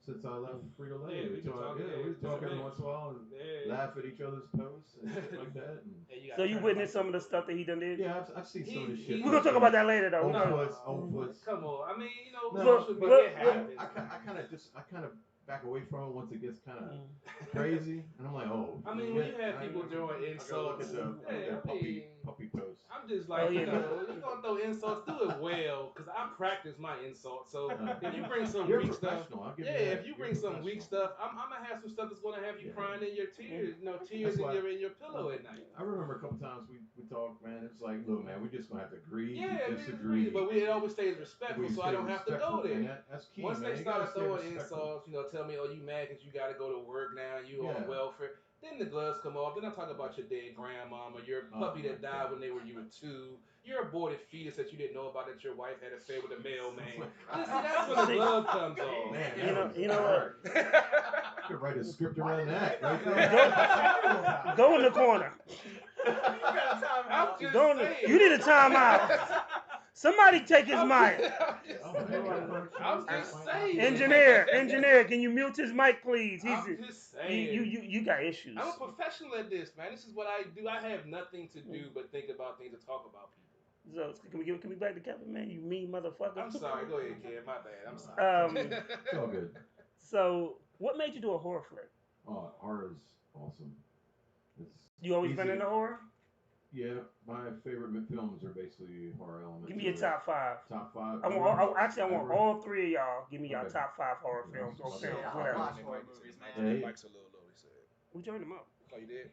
S7: since I left Frito Lay.
S3: Yeah, we
S7: talk every once in a while and laugh at each other's posts and shit like that. And
S2: So you witnessed some of the stuff that he done did?
S7: yeah, I've seen some of the shit.
S2: We're gonna talk about that later though.
S7: Old Foots.
S3: Come on, I mean,
S7: No,
S3: social
S7: but
S3: media happens.
S7: I kind of back away from it once it gets kind of crazy, and I'm like, oh.
S3: I mean, when you have people throwing insults,
S7: puppy posts.
S3: I'm just like, you're gonna throw insults, do it well, because I practice my insults. So if you bring some weak stuff, if you bring some weak stuff, I'm gonna have some stuff that's gonna have you crying in your tears, tears in your pillow at night.
S7: I remember a couple times we talked, man. It's like, look, man, we just gonna have to agree,
S3: disagree, but it always stays respectful, so I don't have to go there.
S7: That's key.
S3: Once
S7: man.
S3: they start throwing insults, tell me, oh, you mad because you got to go to work now, you on welfare. Then the gloves come off. Then I talk about your dead grandmama, your puppy that died when you were 2, your aborted fetus that you didn't know about that your wife had an affair with a mailman. That's when the glove comes off.
S7: Man,
S2: you know what?
S7: I could write a script around that right there.
S2: Go in the corner. You need a timeout. Somebody take his mic.
S3: I'm just saying.
S2: Engineer, can you mute his mic, please?
S3: I'm just saying.
S2: You got issues.
S3: I'm a professional at this, man. This is what I do. I have nothing to do but think about things and talk about people.
S2: So can we back to Kevin, man? You mean motherfucker.
S3: I'm sorry. Go ahead, kid. My bad. I'm sorry.
S7: It's all good.
S2: So, what made you do a horror flick?
S7: Oh, horror is awesome.
S2: You always been into horror?
S7: Yeah, my favorite films are basically horror elements.
S2: Give me your top 5.
S7: Top 5.
S2: I want all 3 of y'all. Give me y'all top 5 horror films or films, whatever.
S3: Mike's a little low, he said.
S2: We joined him up.
S3: Oh, you did?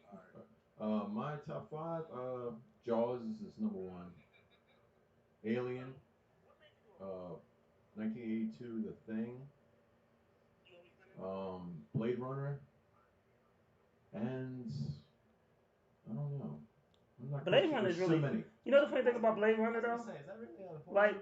S3: All right.
S7: My top 5, Jaws is number 1. Alien, 1982, The Thing, Blade Runner, and I don't know.
S2: Blade Runner is really.
S7: Many.
S2: You know the funny thing about Blade Runner though? Like,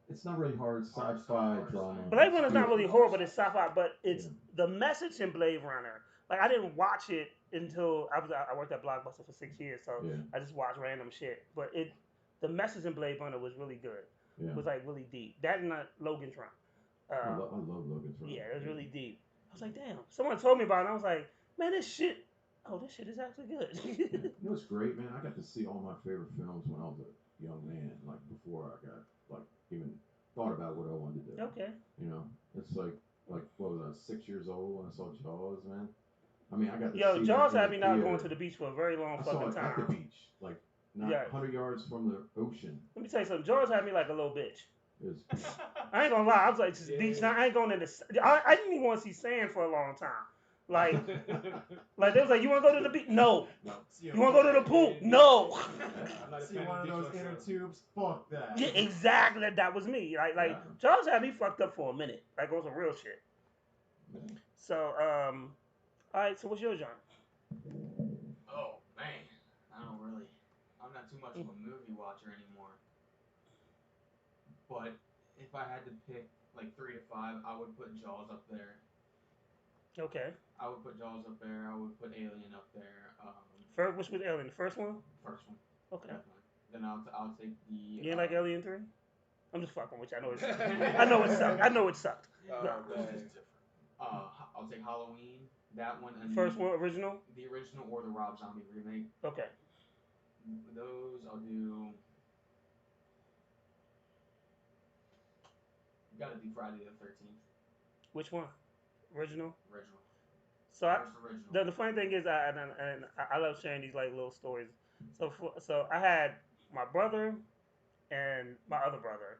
S7: it's not really hard sci-fi drama.
S2: Blade Runner's not really horror, but it's sci-fi. But it's the message in Blade Runner like I didn't watch it until I worked at Blockbuster for 6 years, so
S7: Yeah.
S2: I just watched random shit. But the message in Blade Runner was really good.
S7: Yeah.
S2: It was like really deep. That and Logan's Run.
S7: I love Logan's Run.
S2: Yeah, it was really deep. I was like, damn. Someone told me about it. And I was like, man, this shit. Oh, this shit is actually good.
S7: You know what's great, man? I got to see all my favorite films when I was a young man, like before I got like even thought about what I wanted to do.
S2: Okay.
S7: You know, it's like what was I, 6 years old when I saw Jaws, man? I mean, I got to
S2: Yo,
S7: see
S2: Jaws
S7: that
S2: had
S7: in
S2: me
S7: the
S2: not
S7: theater.
S2: going to the beach for a very long
S7: I saw
S2: fucking
S7: it at the
S2: time.
S7: beach, like not
S2: Yeah.
S7: 100 yards from the ocean.
S2: Let me tell you something. Jaws had me like a little bitch.
S7: It was,
S2: I ain't gonna lie. I was like, just beach. Now I ain't going in the. I didn't even want to see sand for a long time. Like they was like, you want to go to the beach? No. You want to go to the pool? No.
S3: I'm not a
S9: See
S3: fan
S9: one
S3: of
S9: of
S3: beach
S9: those inner
S3: myself.
S9: tubes? Fuck that.
S2: Yeah, exactly. That was me. Like
S7: Yeah.
S2: Jaws had me fucked up for a minute. Like on some real shit. So all right. So what's your genre?
S8: Oh man, I'm not too much of a movie watcher anymore. But if I had to pick like 3 to 5, I would put Jaws up there.
S2: Okay.
S8: I would put Jaws up there. I would put Alien up there.
S2: First, which was Alien? The first one?
S8: First one,
S2: Okay.
S8: definitely. Then I'll take the.
S2: You ain't like Alien 3? I'm just fucking with you. I know it sucked. I know it sucked. I know it sucked.
S3: Oh,
S2: No.
S3: man.
S8: I'll take Halloween. That one and
S2: First one, original?
S8: the original or the Rob Zombie remake.
S2: Okay.
S8: Those I'll do. Gotta do Friday the 13th.
S2: Which one? Original?
S8: Original.
S2: So
S8: First original.
S2: the funny thing is, I love sharing these like little stories. So I had my brother and my other brother,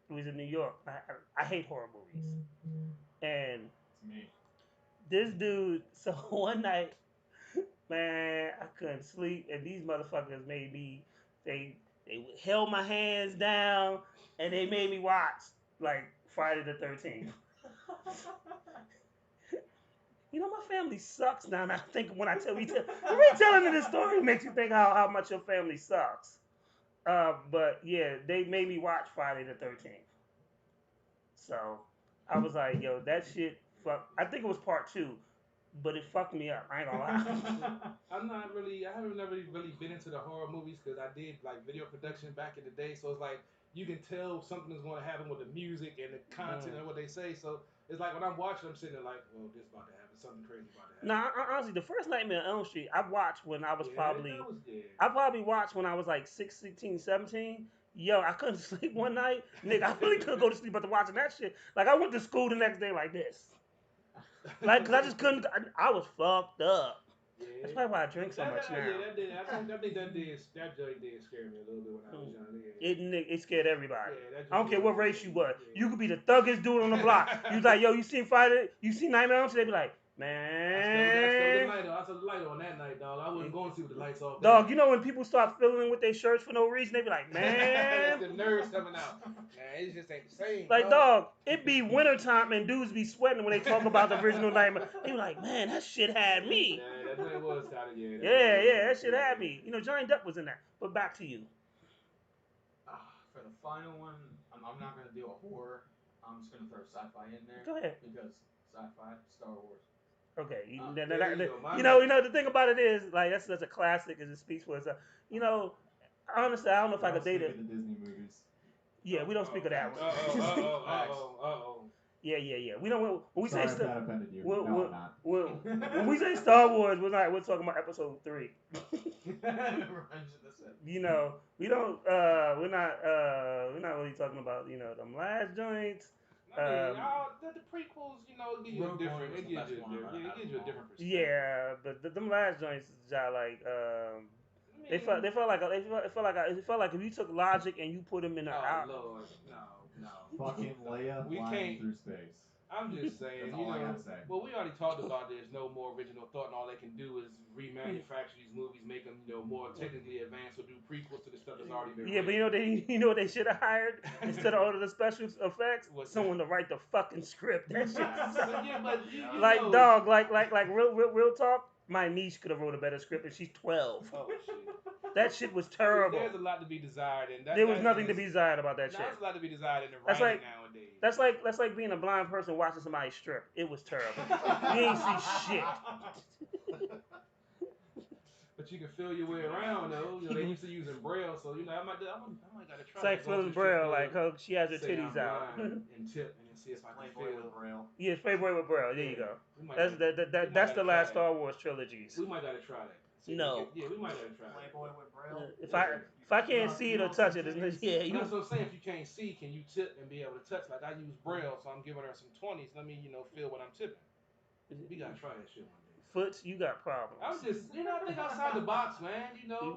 S2: who was in New York. I hate horror movies, and
S9: It's me.
S2: this dude. So one night, man, I couldn't sleep, and these motherfuckers made me. They held my hands down, and they made me watch like Friday the 13th. You know, my family sucks now, and I think when I tell retelling of this story makes you think how much your family sucks. But yeah, they made me watch Friday the 13th. So I was like, yo, that shit fuck. I think it was part 2, but it fucked me up. I ain't gonna lie.
S3: I haven't never really been into the horror movies because I did like video production back in the day. So it's like you can tell something is going to happen with the music and the content and what they say. So it's like when I'm watching, I'm sitting there like, well, this about to happen. Something crazy about to happen.
S2: Nah, honestly, the first Nightmare on Elm Street, I watched when I was
S3: Yeah.
S2: I probably watched when I was like 16, 17. Yo, I couldn't sleep one night. Nigga, I really couldn't go to sleep after watching that shit. Like, I went to school the next day like this. Like, because I just couldn't. I was fucked up.
S3: Yeah.
S2: That's probably why I drink so much now.
S3: Yeah, that did. I think that joint did scare me a little bit when I was young.
S2: It scared everybody.
S3: Yeah,
S2: I don't care what race you was.
S3: Yeah.
S2: You could be the thuggest dude on the block. You was like, yo, you seen Friday? You seen Nightmare on Elm Street? They be like,
S3: I
S2: man.
S3: saw the light on that night, dog. I wasn't going to see with the lights off.
S2: Dog, you know when people start fiddling with their shirts for no reason, they be like, man.
S3: That's the nerves coming out. Man, it just ain't the same.
S2: Like, dog, it be wintertime and dudes be sweating when they talk about the original Nightmare. They be like, man, that shit had me.
S3: Yeah, that joint was kind of,
S2: Yeah, that shit had me. You know, Johnny Depp was in that. But back to you.
S8: For the final one, I'm not gonna do a horror. I'm just gonna throw sci-fi in there.
S2: Go ahead.
S8: Because sci-fi, Star Wars.
S2: Okay,
S3: you
S2: you
S3: go.
S2: know, the thing about it is, like, that's a classic, as it speaks for itself. You know, honestly, I don't know if I could date it.
S9: The Disney movies.
S2: Yeah, we don't speak of that one.
S3: Uh-oh.
S2: Yeah. We don't. When we
S9: Sorry
S2: say
S9: if that offended you.
S2: When,
S9: No,
S2: when,
S9: I'm not.
S2: when we say Star Wars, we're talking about Episode 3.
S8: Revenge of the Sith.
S2: You know, we're not really talking about, you know, them last joints.
S3: I mean, the prequels, you know, give you a
S8: Rogue
S3: different.
S8: One was
S3: It
S8: the
S3: gives you
S8: best one out of
S3: a different perspective.
S2: Yeah, but them last joints is just like they felt like if you took Logic and you put him in a
S3: Oh Lord, no.
S9: Fucking Leia
S3: We
S9: flying
S3: can't-
S9: through space.
S3: I'm just saying,
S9: That's
S3: you
S9: all I
S3: know.
S9: gotta say.
S3: Well, we already talked about there's no more original thought, and all they can do is remanufacture these movies, make them, you know, more technically advanced, or do prequels to the stuff that's already been.
S2: Yeah, but
S3: written.
S2: you know what they should have hired instead of all of the special effects?
S3: What's
S2: Someone to write the fucking script. That shit.
S3: but you
S2: Like
S3: know,
S2: dog, like real talk. My niece could have wrote a better script, and she's 12.
S3: Oh shit.
S2: That shit was terrible.
S3: There's a lot to be desired, and
S2: There was nothing to be desired about that shit.
S3: There's a lot to be desired in the
S2: That's
S3: writing
S2: like-
S3: nowadays.
S2: That's like being a blind person watching somebody strip. It was terrible. You ain't see shit.
S3: But you can feel your way around though. You know, they used to using braille, so you know I might gotta try.
S2: It's like
S3: to go to
S2: feeling
S3: the
S2: braille,
S3: strip
S2: like
S3: club,
S2: her, she has her
S3: say
S2: titties
S3: I'm
S2: out.
S3: blind and tip and then see if I can
S9: Playboy
S3: feel.
S9: with Braille.
S2: Yeah, Playboy with braille. There you go.
S3: We might
S2: That's
S3: gotta-
S2: that's the
S3: gotta
S2: last
S3: try
S2: Star Wars trilogies.
S3: We might gotta try that. See if
S2: No.
S3: we we might gotta try that.
S9: Playboy with Braille.
S2: If I can't see it or touch it, yeah,
S3: You
S2: you.
S3: know what I'm saying? If you can't see, can you tip and be able to touch? Like I use braille, so I'm giving her some 20s. Let me, feel what I'm tipping. We gotta try that shit one day.
S2: Foots, you got problems.
S3: I'm just, I think outside the box, man.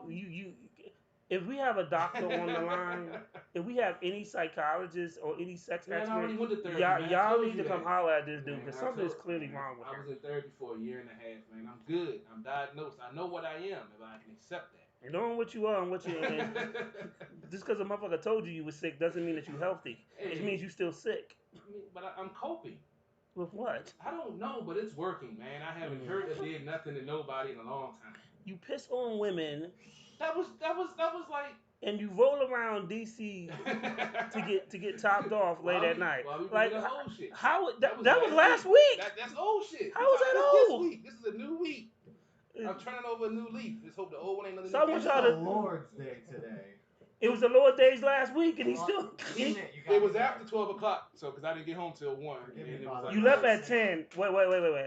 S2: You if we have a doctor on the line, if we have any psychologist or any sex
S3: Man, I
S2: expert,
S3: already went to therapy,
S2: y'all,
S3: man. I
S2: y'all
S3: told
S2: need
S3: you
S2: to come
S3: that.
S2: holler at this dude
S3: Man,
S2: because
S3: I
S2: something is
S3: told-
S2: clearly
S3: man,
S2: wrong with
S3: I
S2: him.
S3: was in therapy for a year and a half, man. I'm good. I'm diagnosed. I know what I am, if I can accept that.
S2: And knowing what you are and what you and just because a motherfucker told you was sick doesn't mean that you're healthy. It means you're still sick.
S3: But I'm coping.
S2: With what?
S3: I don't know, but it's working, man. I haven't hurt or did nothing to nobody in a long time.
S2: You piss on women
S3: That was like.
S2: and you roll around DC to get topped off late at night.
S3: While we
S2: Like
S3: doing the old shit.
S2: that was last week.
S3: That's old shit.
S2: How was that
S3: This
S2: old?
S3: week. This is a new week. I'm turning over a new leaf. Let's hope the old one ain't nothing.
S2: So I want
S9: It's
S2: y'all
S9: the
S2: to.
S9: Lord's Day today.
S2: It was the Lord days last week, and he still.
S3: It was after 12 o'clock, so because I didn't get home till 1.
S9: Forgive me,
S3: and it was
S9: Father.
S3: like-
S2: You left at 10. Wait.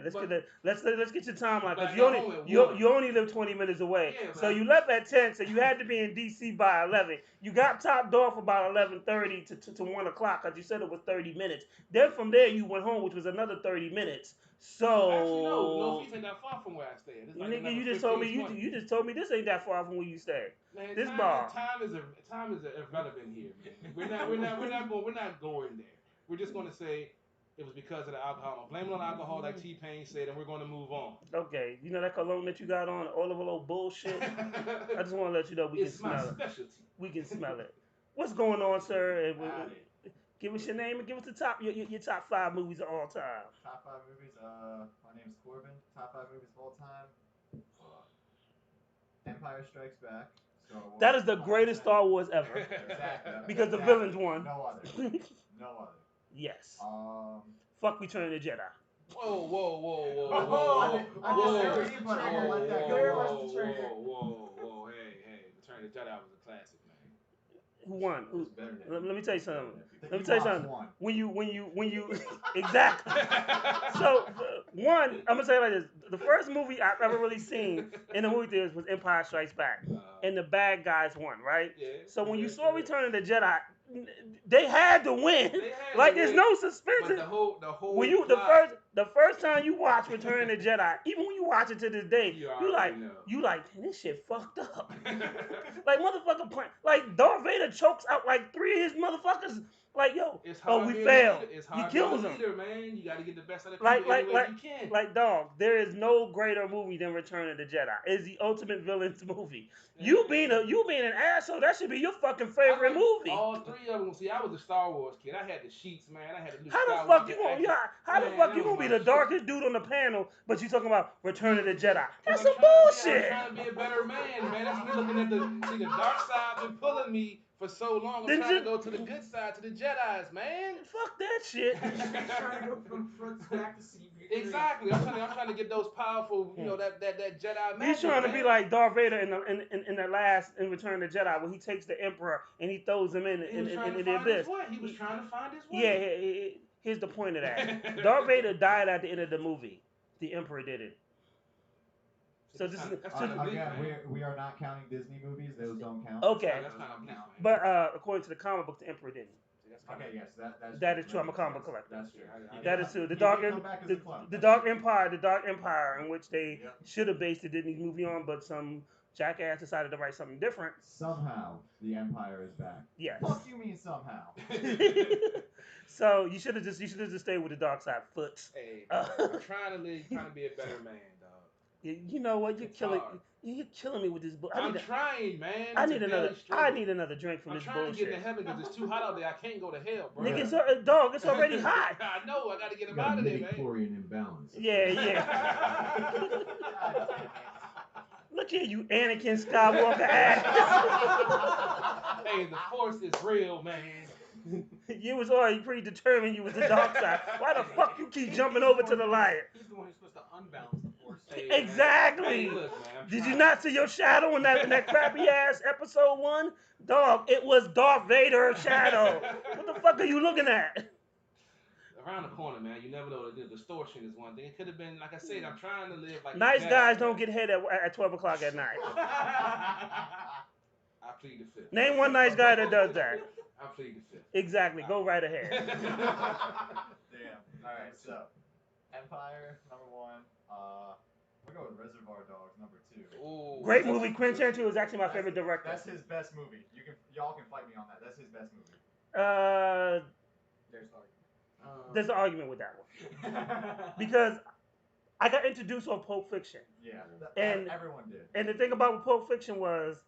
S2: Let's
S3: But-
S2: get your timeline
S3: But I
S2: because
S3: got home at 1.
S2: you only live 20 minutes away.
S3: Yeah,
S2: So
S3: but-
S2: you left at 10. So you had to be in DC by 11. You got topped off about 11:30 to 1 o'clock because you said it was 30 minutes. Then from there you went home, which was another 30 minutes. So
S3: Actually, no feet ain't that far from where I stay. It's like
S2: nigga,
S3: another
S2: you just told me
S3: 15, 20.
S2: you just told me this ain't that far from where you stay.
S3: Man,
S2: this
S3: time,
S2: bar.
S3: Time is irrelevant here, man. We're not going there. We're just gonna say it was because of the alcohol. Blame it on alcohol, like T-Pain said, and we're gonna move on.
S2: Okay, you know that cologne that you got on, all of a little bullshit. I just want to let you know we
S3: It's
S2: can
S3: my
S2: smell it.
S3: specialty.
S2: We can smell it. What's going on, sir? And
S9: Howdy.
S2: give us your name and give us the your top 5 movies of all time.
S9: Top 5 movies. My name's Corbin. Top 5 movies of all time. Empire Strikes Back. Star Wars.
S2: That is the greatest
S9: 100%.
S2: Star Wars ever.
S9: Exactly.
S2: Because the
S9: Exactly.
S2: villains won.
S9: No other. No other.
S2: Yes.
S9: Um.
S2: Fuck Return of the Jedi.
S3: Whoa.
S9: I disagree, but I'm gonna let that go.
S3: Whoa. Hey. Return of the Jedi was a classic, man.
S2: Who won? Who,
S7: It's better than
S2: let me tell you something.
S9: The
S2: Let me tell you
S9: Ewoks
S2: something.
S9: won.
S2: When you exactly. So one, I'm gonna say it like this: the first movie I've ever really seen in the movie theaters was Empire Strikes Back, and the bad guys won, right?
S3: Yeah,
S2: So when you
S3: yeah,
S2: saw
S3: yeah.
S2: Return of the Jedi, they had to win.
S3: They had
S2: Like
S3: to
S2: there's
S3: win.
S2: no
S3: But
S2: suspension.
S3: the whole
S2: When you
S3: plot,
S2: the first time you watch Return of the Jedi, even when you watch it to this day,
S3: You
S2: you like
S3: already know.
S2: damn, this shit fucked up. Like motherfucker, like Darth Vader chokes out like 3 of his motherfuckers. Like yo,
S3: It's hard
S2: we
S3: being
S2: failed.
S3: A leader. It's
S2: He
S3: hard
S2: kills
S3: being a
S2: him.
S3: leader, man. You got to get the best out of
S2: Like-
S3: people any way
S2: like-
S3: you can.
S2: Like dog, there is no greater movie than Return of the Jedi. It's the ultimate villain's movie. You being an asshole, that should be your fucking favorite
S3: I like
S2: movie.
S3: All 3 of them. See, I was a Star Wars kid. I had the sheets, man. I had the Luke
S2: How the
S3: Skywalker
S2: fuck you gonna
S3: action.
S2: how the
S3: Man,
S2: fuck
S3: that
S2: you
S3: was
S2: gonna be
S3: my
S2: the
S3: shit.
S2: darkest dude on the panel, but you talking about Return of the Jedi? That's
S3: 'Cause
S2: some
S3: I'm
S2: bullshit.
S3: trying to be a better man. That's me looking at the dark side been pulling me for so long. I'm
S2: Then
S3: trying to
S2: just-
S3: go to the good side, to the Jedi's, man.
S2: Fuck that shit.
S8: Trying to go from front to back to see victory.
S3: Exactly. I'm trying to get those powerful, that Jedi magic.
S2: He's trying to be
S3: man.
S2: like Darth Vader in the last in Return of the Jedi when he takes the Emperor and he throws him in
S3: He was trying to
S2: the
S3: find his
S2: abyss.
S3: way. He was trying to find his way.
S2: Yeah, here's the point of that. Darth Vader died at the end of the movie. The Emperor did it. So this is
S3: That's
S2: so-
S3: kinda bleak,
S9: Again,
S3: man.
S9: we are not counting Disney movies. Those don't count.
S2: okay,
S3: That's kind of bleak, man.
S2: but according to the comic book, the Emperor didn't.
S9: Okay, yes,
S2: That is true. I'm a comic book collector.
S9: That's true.
S2: That is true. The
S9: You
S2: Dark
S9: can come back as a club.
S2: the
S9: That's
S2: Dark
S9: true.
S2: Empire, in which they
S9: Yep.
S2: should have based the Disney movie on, but some jackass decided to write something different.
S9: Somehow the Empire is back.
S2: Yes.
S9: Fuck you mean somehow?
S2: So you should have just stayed with the dark side foot.
S3: Hey, I'm trying to be a better man, dog.
S2: You know what? You're
S3: It's
S2: killing.
S3: hard.
S2: You're killing me with this book.
S3: I'm trying, man.
S2: I
S3: It's a
S2: need
S3: daily
S2: another. I
S3: struggle.
S2: need another drink from
S3: I'm
S2: this
S3: trying to get
S2: bullshit.
S3: into heaven because it's too hot out there. I can't go to hell, bro.
S2: Nigga, dog, it's already hot.
S3: I know. I got to get him
S7: Got
S3: out
S7: a
S3: of there, man.
S7: midi-chlorian imbalance.
S2: Yeah. Look here, you Anakin Skywalker ass.
S3: Hey, the Force is real, man.
S2: You was already predetermined you was the dark side. Why the fuck you keep jumping over to the light?
S8: He's the one who's supposed to unbalance the force.
S3: Hey, man.
S2: Exactly.
S3: Hey, look, man, I'm
S2: Did you
S3: trying.
S2: not see your shadow in that crappy ass episode 1? Dog, it was Darth Vader's shadow. What the fuck are you looking at?
S3: Around the corner, man. You never know. The distortion is one thing. It could have been, like I said, I'm trying to live like
S2: Nice
S3: the
S2: guys
S3: Jedi,
S2: don't
S3: man.
S2: get hit at 12 o'clock at night.
S3: I plead the fifth.
S2: Name one nice guy that does that.
S3: I plead the fifth.
S2: Exactly. Go right ahead.
S9: Damn. Alright, so Empire, #1. We'll go with Reservoir Dogs, #2.
S3: Ooh,
S2: Great movie. Quentin Tarantino is actually my favorite director.
S9: That's his best movie. Y'all can fight me on that. That's his best movie.
S2: There's an argument with that one because I got introduced on Pulp Fiction,
S9: Yeah,
S2: And-
S9: everyone did.
S2: and the thing about Pulp Fiction was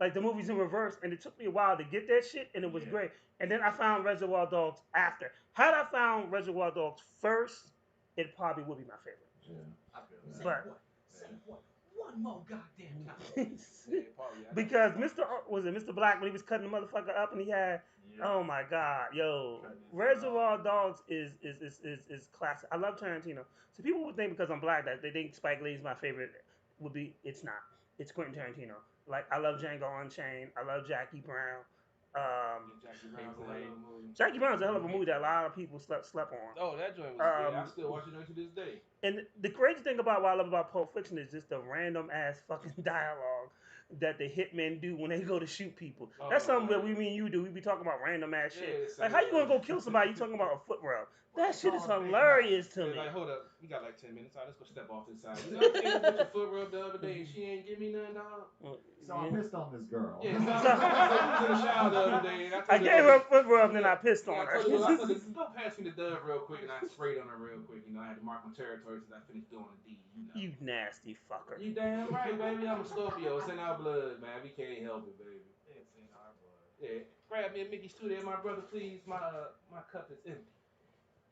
S2: like the movie's in reverse, and it took me a while to get that shit, and it was
S9: Yeah.
S2: great. And then I found Reservoir Dogs after. Had I found Reservoir Dogs first, it probably would be my favorite.
S7: Yeah.
S9: I feel that.
S2: But
S8: Say what? One more goddamn time.
S3: Yeah, probably.
S2: because Mr. Black when he was cutting the motherfucker up and he had
S9: Yeah.
S2: oh my god, yo,
S9: Cutting his
S2: Reservoir Dogs is classic. I love Tarantino. So people would think because I'm black that they think Spike Lee's my favorite. It's not. It's Quentin Tarantino. Like I love Django Unchained. I love Jackie Brown.
S3: Jackie Brown's a hell of a movie.
S2: Jackie Brown's a hell of a movie that a lot of people slept on.
S3: Oh, that joint was great. I
S2: Um,
S3: still watch it to this day.
S2: And the crazy thing about what I love about Pulp Fiction is just the random ass fucking dialogue that the hitmen do when they go to shoot people.
S3: Oh,
S2: That's something that
S3: man.
S2: me and you do. We be talking about random ass
S3: Yeah,
S2: shit.
S3: it's
S2: Like how you gonna go
S3: like-
S2: kill somebody? You talking about a foot rub? That shit is
S9: Oh, big
S2: hilarious to
S3: Yeah,
S2: me.
S3: like, hold up, we got like 10 minutes. All right, let's go step off this side. You know, I was with your foot rub the other day and she ain't give me none, dog.
S2: Well,
S9: So I pissed on this girl.
S3: Yeah, so I was in the shower the other day and I told
S2: I
S3: her,
S2: gave her a foot rub, then I pissed
S3: Yeah,
S2: on
S3: I
S2: her.
S3: told her, I told her, go pass me the dove real quick, and I sprayed on her real quick. You know, I had to mark my territory since I finished doing the deed. You know.
S2: You nasty fucker.
S3: You damn right, baby. I'm a Scorpio. It's in our blood, man. We can't help it, baby.
S9: It's in our blood.
S3: Yeah, grab me a Mickey's too there, my brother, please. My cup is empty.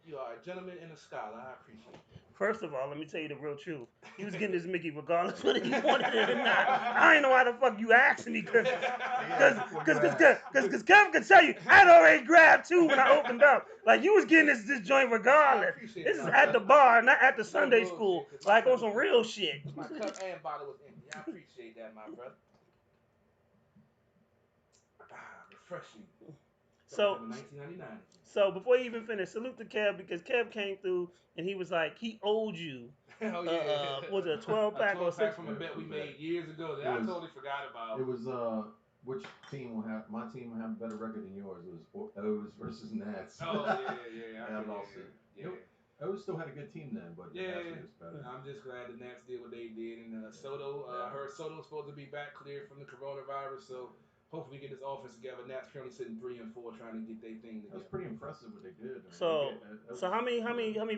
S3: You are a gentleman and a scholar. I appreciate it.
S2: First of all, let me tell you the real truth. He was getting this Mickey regardless whether he wanted it or not. I ain't know why the fuck you asked me, cause Kevin could tell you I'd already grabbed two when I opened up. Like you was getting this joint regardless. This is at the bar, not at the Sunday school. Like on some real shit.
S3: My cup and bottle was empty. I appreciate that, my brother. Refreshing.
S2: So
S3: 1999.
S2: So before you even finish, salute to Kev because Kev came through and he was like he owed you.
S3: Oh yeah.
S2: Was it a 12-pack or 6?
S3: From a bet we made years ago that
S7: It
S3: I
S7: was-
S3: totally forgot about.
S7: It was which team will have my team will have a better record than yours. It was O's versus Nats.
S3: Oh yeah.
S7: I lost it.
S3: Yeah.
S7: O's still had a good team then, but the
S3: Yeah.
S7: Nats was better.
S3: I'm just glad the Nats did what they did, and Soto. I heard Soto's supposed to be back cleared from the coronavirus, so hopefully we get this offense together. Nats currently sitting 3-4, trying to get their thing
S7: That
S3: together.
S7: was pretty impressive what they did. I mean,
S2: So-
S7: they get-
S2: So how many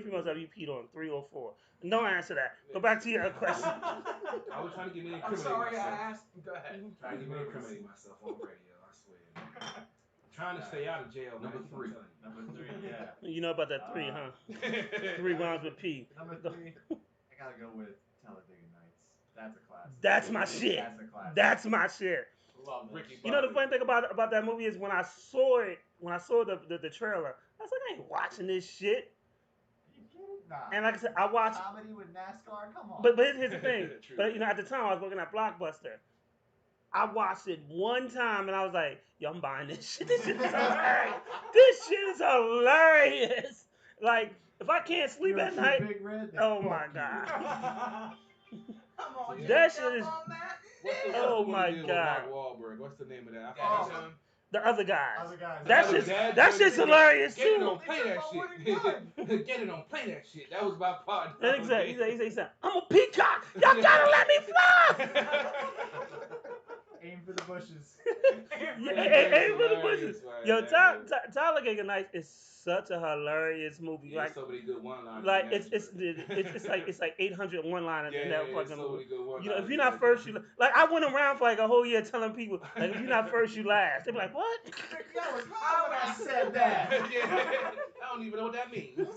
S2: females have you peed on? 3 or 4? Don't answer that. Go back to your question.
S3: I was trying to get me
S8: I'm
S3: incriminate
S8: sorry I
S3: myself.
S8: asked. Go ahead.
S3: Trying to get me incriminate myself on radio. I swear. I'm trying to stay out of jail.
S7: Number
S3: man,
S7: 3.
S3: I'm telling
S9: Number 3, yeah.
S2: You know about that 3, huh?
S3: you.
S2: 3 rounds with P.
S9: Number 3, I gotta go with Talladega Nights. That's a classic.
S2: That's my shit.
S9: That's a classic.
S2: That's my shit.
S9: Love that
S3: Ricky
S9: shit.
S2: You know the funny thing about that movie is when I saw the trailer, I was like, I ain't watching this shit.
S9: You kidding? Nah.
S2: And like I said, I watched.
S9: Comedy with NASCAR? Come on.
S2: But here's the thing.
S3: True.
S2: But at the time I was working at Blockbuster. I watched it one time and I was like, yo, I'm buying this shit. This shit is hilarious. This shit is hilarious. Like, if I can't sleep
S9: You
S2: at
S9: know,
S2: night,
S9: Big Red, then
S2: oh
S9: fuck
S2: my
S9: you.
S2: God.
S8: Come on,
S2: That
S8: Jake,
S2: shit is-
S8: come on, man.
S2: Oh
S3: one
S2: my
S3: he did with
S2: God.
S3: Mark Wahlberg? What's the name of that? I
S8: Oh.
S3: forgot him.
S2: The other guys.
S9: Other guys.
S2: That
S3: Other
S2: shit's
S3: dad
S2: that
S3: jokes.
S2: shit's hilarious
S3: Get it
S2: too.
S3: on, play that shit. Get it on, play that shit. That was my partner.
S2: And he said, I'm a peacock. Y'all gotta let me fly.
S9: Aim for the bushes.
S2: Yeah,
S3: That's
S2: hey, for the
S3: hilarious,
S2: bushes.
S3: man.
S2: Yo,
S3: That
S2: Tyler Giga Nights is such a hilarious movie.
S3: Yeah,
S2: Like,
S3: so many good one-liners.
S2: like
S3: in that
S2: it's
S3: joint.
S2: like 800 one-liners in that fucking
S3: so
S2: movie.
S3: many good one-liners
S2: You know, if
S3: in
S2: you're not
S3: that
S2: first,
S3: joint.
S2: you like. I went around for like a whole year telling people, like, if you're not first, you last. They be like, what?
S9: That was high when I said that.
S3: Yeah, I don't even know what that means.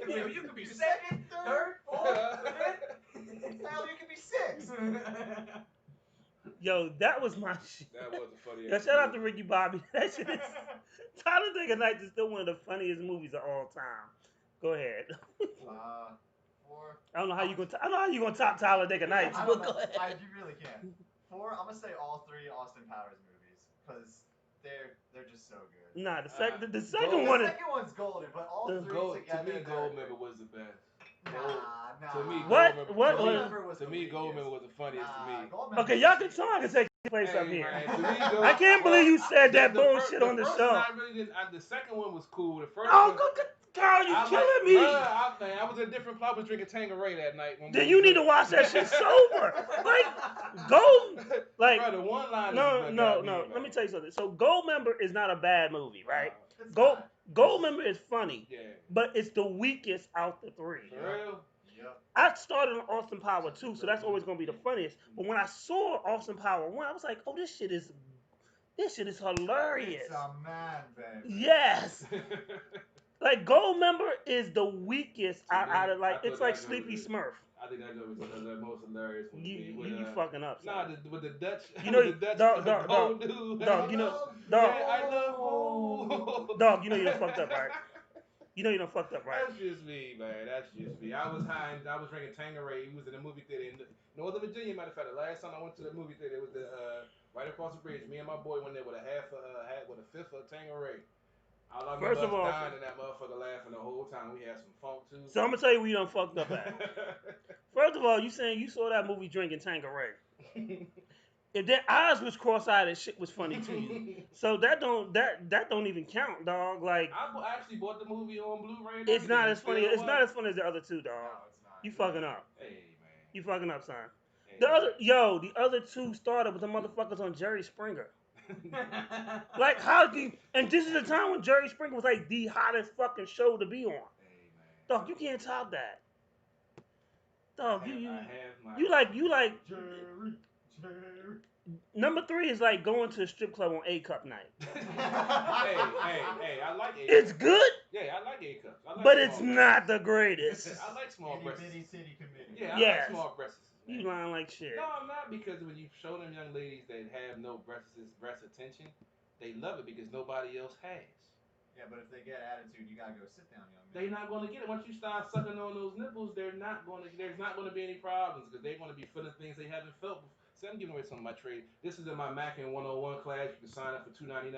S8: Yeah, you could be second, third, fourth, fifth.
S9: Hell, you could be 6.
S2: Yo, that was my shit.
S3: That was a funny.
S2: Yo, shout out to Ricky Bobby. That shit is. Talladega Nights is still one of the funniest movies of all time. Go ahead.
S9: 4.
S2: I don't know how you gonna. I don't know how you gonna top Talladega Nights.
S9: I
S2: But
S9: don't
S2: go
S9: know.
S2: ahead.
S9: You really can't. 4. I'm gonna say all 3 Austin Powers movies because they're just so good.
S2: Nah, the second
S9: The
S2: one is.
S9: second one's golden, but all 3
S3: To
S9: together.
S3: me, Goldmember was the best.
S9: Nah.
S3: To me,
S2: What?
S3: Goldmember,
S2: What
S3: to
S2: was-
S3: me,
S9: was
S3: to
S9: the
S3: me,
S9: weakest.
S3: Goldmember was the funniest to me.
S2: Okay, y'all can take place up
S3: Hey,
S2: here.
S3: man, to me,
S2: I can't believe you said that
S3: the
S2: bullshit
S3: the
S2: on the
S3: first
S2: show.
S3: one I really didn't. The second one was cool. The first
S2: Oh,
S3: one.
S2: Carl, you
S3: I
S2: killing me.
S3: I was in a different club. I was drinking Tanqueray that night.
S2: Then you need to watch that shit sober. Like, Gold, like,
S3: Bro, the one line.
S2: no. Let me tell you something. So, Goldmember is not a bad movie, right?
S9: It's
S2: Gold,
S9: not.
S2: Goldmember is funny,
S3: Yeah.
S2: but it's the weakest out the 3.
S3: For real.
S9: Yep.
S2: I started on Austin Power 2, so that's always gonna be the funniest. But when I saw Austin Power 1, I was like, oh, this shit is hilarious.
S9: It's a man, baby.
S2: Yes. Like, Goldmember is the weakest
S3: To me,
S2: out of,
S3: I
S2: like,
S3: thought
S2: it's like
S3: that
S2: Sleepy
S3: was-
S2: Smurf.
S3: I think that was the most hilarious one.
S2: You fucking up.
S3: Nah,
S2: Son.
S3: with the Dutch.
S2: You know,
S3: with the Dutch.
S2: dog,
S3: old dude.
S2: dog, you know,
S3: Yeah,
S2: dog,
S3: I love.
S2: dog, you know you done fucked up, right? You know you done fucked up, right?
S3: That's just me, man. That's just me. I was high. I was drinking Tanqueray. We was in a movie theater in Northern Virginia. Matter of fact, the last time I went to the movie theater, it was the right across the bridge. Me and my boy went there with a fifth of Tanqueray. All I
S2: First
S3: remember
S2: of all-
S3: us dying and that motherfucker laughing the whole time. We had some funk too.
S2: So I'm gonna tell you where you done fucked up at. First of all, you saying you saw that movie drinking Tanqueray. If their eyes was cross-eyed and shit was funny to you, so that don't even count, dog. Like,
S3: I actually bought the movie on Blu-ray. and
S2: it's not
S3: everything.
S2: as funny.
S3: Still
S2: It's not as funny as the other two, dog.
S9: No, it's not.
S2: You fucking up.
S3: Hey man.
S2: You fucking up, son.
S3: Hey,
S2: The other two started with the motherfuckers on Jerry Springer. Like, how do you, and this is the time when Jerry Springer was like the hottest fucking show to be on.
S3: Hey man.
S2: Dog, you can't top that. Dog,
S3: I have
S2: you like
S9: Jerry.
S2: number 3 is like going to a strip club on A Cup night.
S3: hey, I like A.
S2: It's good,
S3: Yeah, I like A cups.
S2: but it's not the greatest.
S3: I like small
S9: Itty
S3: breasts.
S9: bitty city committee.
S3: Yeah, I
S2: Yes.
S3: like small breasts.
S2: You lying like shit.
S3: No, I'm not, because when you show them young ladies that have no breast attention, they love it because nobody else has.
S9: Yeah, but if they get attitude, you gotta go sit down, young man.
S3: They're not going to get it. Once you start sucking on those nipples, there's not going to be any problems because they're going to be feeling things they haven't felt before. See, I'm giving away some of my trade. This is in my Mackin 101 class. You can sign up for $2.99.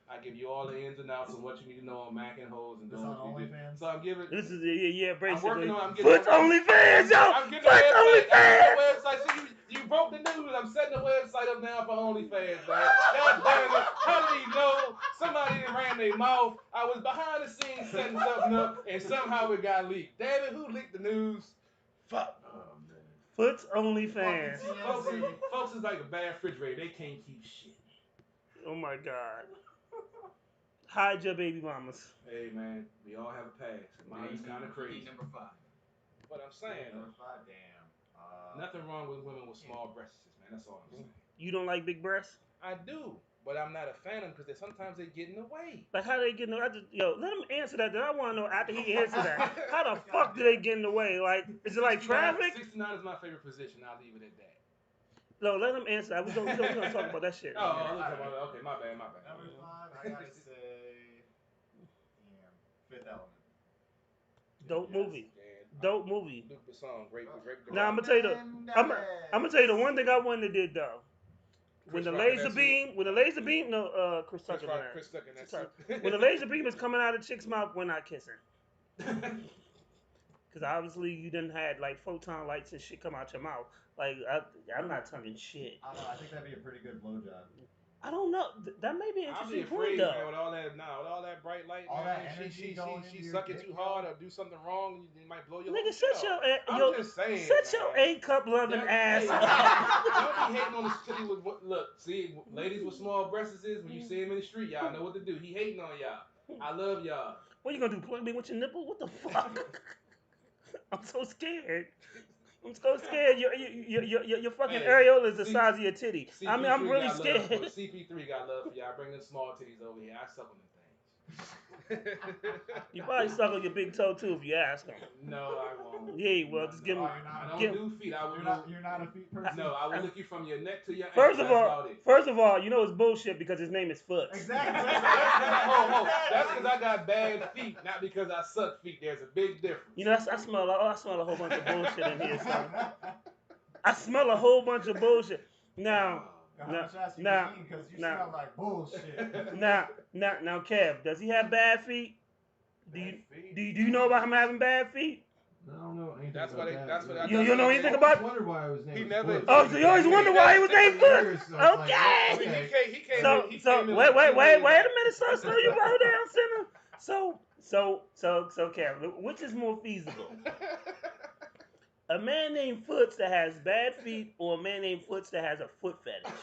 S3: I give you all the ins and outs of what you need to know on Mackin hoes and
S9: This
S3: doing
S9: on
S3: what you do.
S9: OnlyFans?
S3: So I'm giving.
S2: This is yeah, basically.
S3: I'm getting
S2: Foot's OnlyFans, yo.
S3: I'm getting
S2: Foot's
S3: the
S2: OnlyFans.
S3: website. So you broke the news. I'm setting the website up now for OnlyFans, man. God damn it. How did he know? Somebody ran their mouth. I was behind the scenes setting something up, and somehow it got leaked. Damn it, who leaked the news? Fuck.
S7: Oh man.
S2: Foot's OnlyFans.
S3: Folks is like a bad refrigerator. They can't keep shit.
S2: Oh my God. Hide your baby mamas.
S3: Hey, man, we all have a past. Mine is kind of crazy.
S8: Number 5.
S3: But I'm saying,
S9: Number 5, damn.
S3: nothing wrong with women with small breasts, man. That's all I'm saying.
S2: You don't like big breasts?
S3: I do, but I'm not a fan of them because sometimes they get in the way.
S2: Like, how they get in the way? Yo, let him answer that. Then I want to know after he answers that. How the fuck do they get in the way? Like, is it like
S3: 69
S2: traffic?
S3: 69 is my favorite position. I'll leave it at that.
S2: No, let him answer that. We're going to talk about that shit.
S3: Oh, okay, my bad.
S9: Number 5, I gotta say, damn, Fifth Element.
S2: Dope movie. Dope movie.
S3: Luke Besson, great.
S2: Now, I'm gonna tell you the one thing I wouldn't have did though. When the laser beam, no, Chris Tucker.
S3: Chris Tucker, that's
S2: When the laser beam is coming out of chick's mouth, we're not kissing. Because obviously you didn't had like photon lights and shit come out your mouth. Like I'm not talking shit.
S9: I don't know, I think that'd be a pretty good blowjob.
S2: I don't know. That may be an
S3: I'll be
S2: interesting point
S3: afraid,
S2: though.
S3: man, with all that bright light,
S9: All
S3: man.
S9: that energy
S3: She
S9: going into your
S3: suck it
S9: dick,
S3: too
S9: yo.
S3: hard or do something wrong, you might blow your
S2: Nigga,
S3: whole
S2: shut
S3: shit off.
S2: your
S3: I'm just saying,
S2: shut your
S3: man.
S2: A-cup loving ass
S3: Hey,
S2: up.
S3: don't be hating on this titty with look, see, ladies with small breasts is when you see him in the street, y'all know what to do. He hating on y'all. I love y'all.
S2: What you gonna do? Plug me with your nipple? What the fuck? I'm so scared. I'm so scared. Your fucking
S3: Hey,
S2: areola is the size of your titty. I mean, I'm
S3: CP3
S2: really
S3: got love
S2: scared.
S3: for- CP3 got love for y'all. Bring them small titties over here. I suck on them things.
S2: You probably suck on your big toe too if you ask him.
S3: No, I won't.
S2: Yeah, well, just give him.
S3: I don't
S2: give-
S3: do feet. I will
S9: You're not a feet person.
S3: No, I will lick you from your neck to your ankle.
S2: First of
S3: That's
S2: all,
S3: about it.
S2: you know it's bullshit because his name is Foots.
S9: Exactly.
S3: That's because I got bad feet, not because I suck feet. There's a big difference.
S2: You know, I smell a whole bunch of bullshit in here, son. I smell a whole bunch of bullshit. Now,
S9: Because you
S2: now,
S9: smell like bullshit.
S2: now, Kev, does he have bad feet? Do you know about him having bad feet?
S7: I don't know anything
S3: That's
S7: about
S3: what
S7: that.
S3: that's what I.
S2: You know anything
S7: I
S2: about?
S7: always wondered why I was named
S3: He never-
S7: Foots.
S2: Oh, so you always wonder why he was named Foots?
S7: So I was like,
S2: Okay.
S7: okay.
S3: He came
S2: So
S3: in.
S2: wait a minute, sir. Slow your roll down, sinner. So, Kev, which is more feasible? A man named Foots that has bad feet, or a man named Foots that has a foot fetish?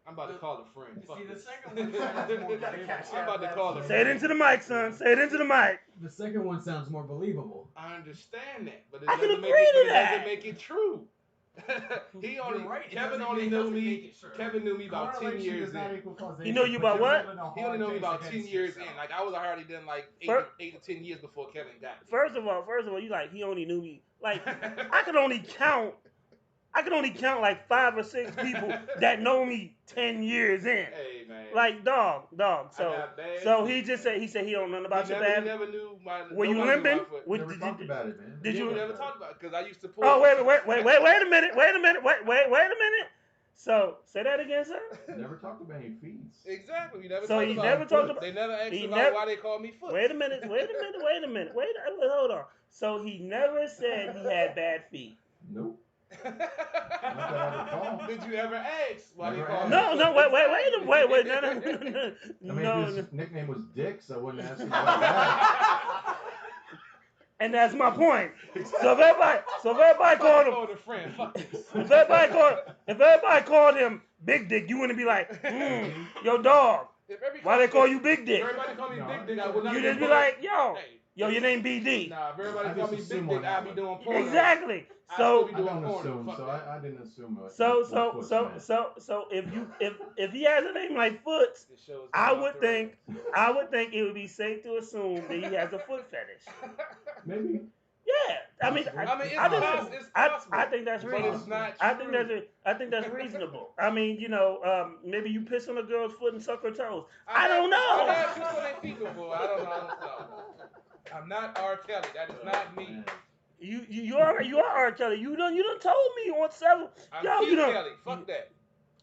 S3: I'm about to call a friend. Fuck
S8: See, the
S3: this.
S8: second one sounds more believable.
S3: I'm about to call a
S2: Say it
S3: friend.
S2: into the mic, son. Say it into the mic.
S10: The second one sounds more believable.
S3: I understand that, but it
S2: I can
S3: doesn't make
S2: agree
S3: it,
S2: to
S3: but it
S2: that.
S3: doesn't make it true. He only
S8: You're right, it
S3: Kevin
S8: doesn't-
S3: only
S8: it
S3: knew
S8: doesn't
S3: me.
S8: make it true.
S3: Kevin knew me about 10
S9: Correlation
S3: years
S9: does not
S3: in.
S9: equal causation,
S2: He know you
S9: but
S2: about
S9: you're
S2: what?
S9: building a
S3: He only
S9: hard
S3: knew me
S9: case
S3: about 10
S9: against
S3: years in.
S9: yourself.
S3: Like I was already done like 8
S2: Fir-
S3: to 10 years before Kevin got there.
S2: First of all, you like he only knew me. Like I could only count like 5 or 6 people that know me 10 years in.
S3: Hey man.
S2: Like dog.
S3: I
S2: So
S3: got bad
S2: so
S3: feet,
S2: he just
S3: man.
S2: said he don't know nothing about
S3: He
S2: your
S3: never,
S2: bad.
S3: He never knew my.
S2: Were you
S3: nobody knew my
S2: limping?
S3: foot.
S2: What,
S7: Never talked about it, man.
S2: did you-
S3: We never talked about it because I used to pull.
S2: Oh wait a minute. Wait a minute. So say that again, sir.
S7: Never talked about any feeds.
S3: Exactly. We never
S2: So
S3: talked
S2: he
S3: about
S2: never
S3: it.
S2: talked about.
S3: They never asked
S2: he
S3: about
S2: never-
S3: why they call me foot.
S2: Wait a minute. Hold on. So he never said he had bad feet.
S7: Nope.
S3: Did
S7: recall.
S3: you ever ask why
S7: Never
S3: they call
S7: asked.
S3: me
S2: No,
S3: foot?
S2: no, wait, no.
S7: I mean,
S2: No,
S7: if his
S2: no.
S7: nickname was Dix, I wouldn't ask him about that.
S2: And that's my point. So if everybody called him,
S3: Call a friend. Fuck this.
S2: if everybody called him Big Dick, you wouldn't be like, yo, dog.
S3: If every
S2: Why they call you Big Dick?
S3: If everybody call me
S7: No.
S3: Big Dick, I would not.
S2: You
S3: be
S2: just be
S3: doing-
S2: like, yo,
S3: Hey,
S2: your name BD.
S3: Nah, if everybody
S7: I
S3: call
S7: just
S3: me Big
S7: assume
S3: Dick,
S7: on
S3: I'll
S7: that
S3: be
S7: one.
S3: doing porn.
S2: Exactly.
S3: I'll
S2: So
S3: still be
S7: I
S3: doing
S7: don't
S3: porn.
S7: assume,
S3: Fuck
S7: so
S3: that.
S7: I didn't assume it.
S2: so if he has a name like Foots,
S3: This show is
S2: I
S3: going
S2: would
S3: off the
S2: think it would be safe to assume that he has a foot fetish.
S7: Maybe.
S2: Yeah, I mean,
S3: I mean, it's
S2: I think
S3: possible. It's
S2: I
S3: possible.
S2: think that's
S3: But
S2: reasonable.
S3: it's not
S2: I think
S3: true.
S2: that's reasonable. I mean, maybe you piss on a girl's foot and suck her toes. I
S3: have-
S2: don't know.
S3: I have pissed on their feet before. I don't know. I'm not R. Kelly. That is not me.
S7: Man.
S2: You are R. Kelly. You done told me on several.
S3: I'm
S2: Yo,
S3: Keith
S2: you done
S3: Kelly. Fuck that.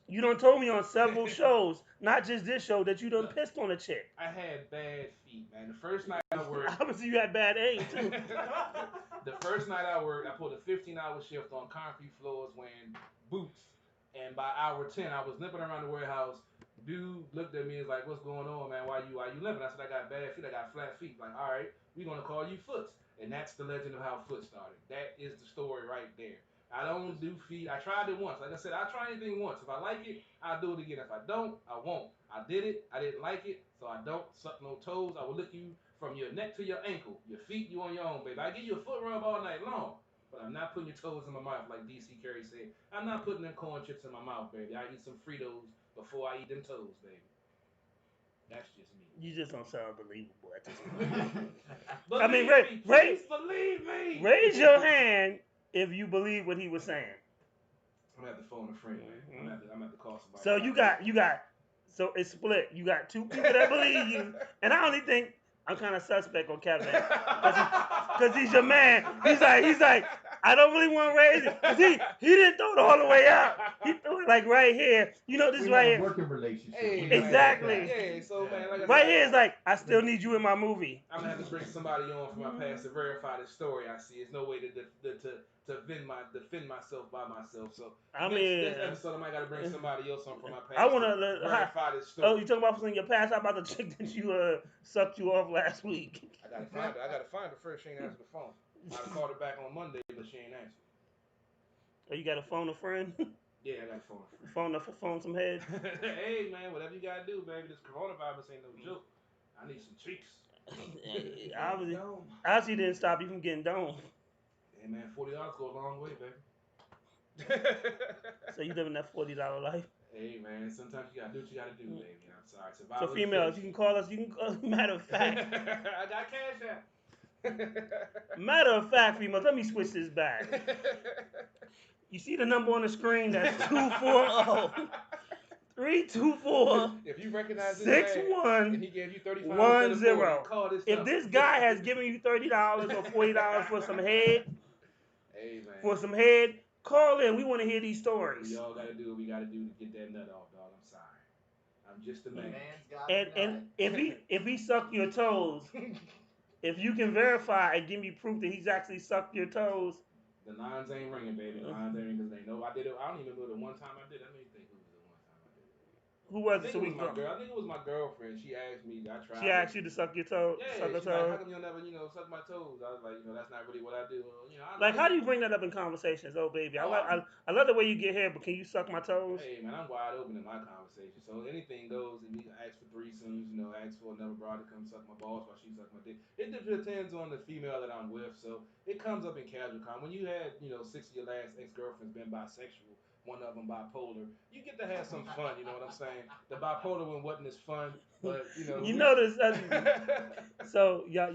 S2: you done told me on several shows, not just this show, that you done
S3: Look.
S2: pissed on a chick.
S3: I had bad feet, man. The first night I worked.
S2: Obviously, you had bad aim too.
S3: The first night I worked, I pulled a 15-hour shift on concrete floors wearing boots. And by hour 10, I was limping around the warehouse. Dude looked at me and was like, what's going on, man? Why you limping? I said, I got bad feet. I got flat feet. Like, all right, we're going to call you Foots. And that's the legend of how Foot started. That is the story right there. I don't do feet. I tried it once. Like I said, I'll try anything once. If I like it, I'll do it again. If I don't, I won't. I did it. I didn't like it. So I don't suck no toes. I will lick you from your neck to your ankle. Your feet, you on your own, baby. I give you a foot rub all night long. But I'm not putting your toes in my mouth like DC Curry said. I'm not putting them corn chips in my mouth, baby. I eat some Fritos before I eat them toes, baby. That's just me.
S2: You just don't sound believable at this point.
S3: Believe
S2: I mean,
S3: me,
S2: Ray-
S3: please believe me.
S2: Raise your hand if you believe what he was saying.
S3: I'm gonna have to phone a friend, man. I'm gonna have to call somebody.
S2: So you got, so it's split. You got 2 people that believe you, and I only think I'm kind of suspect on Kevin, cause he's your man. He's like, I don't really want to raise it, cause he didn't throw it all the way out. He threw it like right here. You know this
S7: We
S2: right
S7: have a
S2: here.
S7: working relationship.
S3: Hey,
S7: We know
S2: Exactly.
S7: that.
S3: Yeah, so man, like I
S2: Right
S3: said,
S2: here is like, I still need you in my movie.
S3: I'm gonna have to bring somebody on from my past to verify this story. I see. There's no way to defend myself by myself. So
S2: I mean,
S3: next episode I might gotta bring somebody else on from my past.
S2: I wanna
S3: to verify this story.
S2: Oh, you talking about from your past? How about the chick that you sucked you off last week?
S3: I gotta find her first. She ain't answered the phone. I called her back on Monday, but she ain't answered.
S2: Oh, you got to phone a friend?
S3: Yeah, I got a phone.
S2: phone some head.
S3: Hey man, whatever you gotta do, baby. This coronavirus ain't no joke. I need some cheeks.
S2: Obviously didn't stop you from getting domed.
S3: Hey man, $40 go a long way, baby.
S2: So you living that $40 life?
S3: Hey man, sometimes you gotta do what you gotta do, baby. I'm sorry.
S2: So
S3: Survival
S2: females, you can call us. You can call, matter of fact.
S3: I got cash out.
S2: Matter of fact, females. Let me switch this back. You see the number on the screen? That's 240 324
S3: If you recognize this
S2: 61
S3: man and he gave you 35
S2: 10.
S3: call this
S2: If
S3: number.
S2: this guy has given you $30 or $40 for some head,
S3: hey man,
S2: for some head, call in. We want to hear these stories.
S3: we all gotta do what we gotta do to get that nut off, dog. I'm sorry. I'm just a man.
S9: Man's got
S2: And if he sucked your toes, if you can verify and give me proof that he's actually sucked your toes.
S3: The lines ain't ringing, baby. The lines ain't ringing because they know I did it. I don't even remember the one time I did it. Let me think who was the one time I did it.
S2: Who was
S3: I
S2: it?
S3: think
S2: So
S3: it
S2: we
S3: was my girl. I think it was my girlfriend. She asked me. I tried.
S2: She asked you to suck your toe.
S3: Yeah,
S2: suck her
S3: she's like,
S2: toe.
S3: how come you'll never, suck my toes? I was like, that's not really what I do.
S2: Like, how do you bring that up in conversations? Oh, baby, I love the way you get here, but can you suck my toes?
S3: Hey, man, I'm wide open in my conversation. So anything goes. And you can ask for threesomes, ask for another broad to come suck my balls while she sucks my dick. It depends on the female that I'm with. So it comes up in casual con. When you had, 6 of your last ex-girlfriends been bisexual, one of them bipolar, you get to have some fun, you know what I'm saying? The bipolar one wasn't as fun, but,
S2: You notice, so, yeah.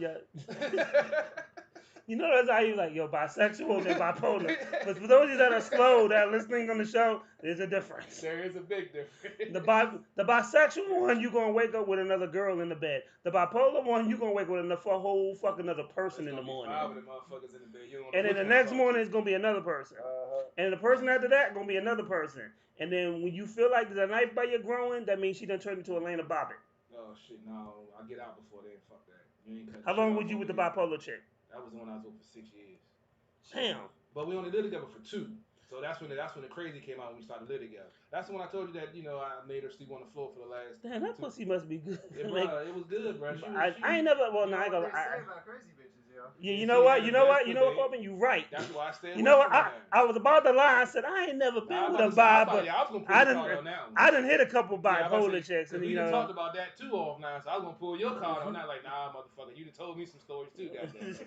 S2: You notice how you like, bisexual and bipolar. But for those of you that are slow, that are listening on the show, there's a difference.
S3: There is a big difference.
S2: The bisexual one, you're going to wake up with another girl in the bed. The bipolar one, you're going to wake up with a whole fucking other person in the morning.
S3: Five of them motherfuckers in the bed.
S2: And then the next morning, it's going to be another person. And the person after that, going to be another person. And then when you feel like there's a knife by your groin, that means she done turned into Elena Bobbitt.
S3: Oh, shit, no. I get out before then. Fuck that. You ain't
S2: How long was you with the bipolar chick?
S3: That was the one I was with for 6 years.
S2: Damn.
S3: But we only lived together for 2. So that's when the crazy came out when we started living together. That's when I told you that, I made her sleep on the floor for the last.
S2: Damn, that pussy must be good.
S3: Yeah, bro, it was good, bro.
S2: I ain't never. Well, no, I ain't gonna.
S9: What they say about crazy bitches, yo.
S2: Yeah, you know what, Corbin, you right.
S3: That's why I stayed.
S2: You know what? I was about to lie. I said I ain't never been with a bi, but I done hit a couple bipolar chicks, and
S3: we talked about that too off now. So I was gonna pull your card on that. Like, nah, motherfucker, you done told me some stories too, goddamn.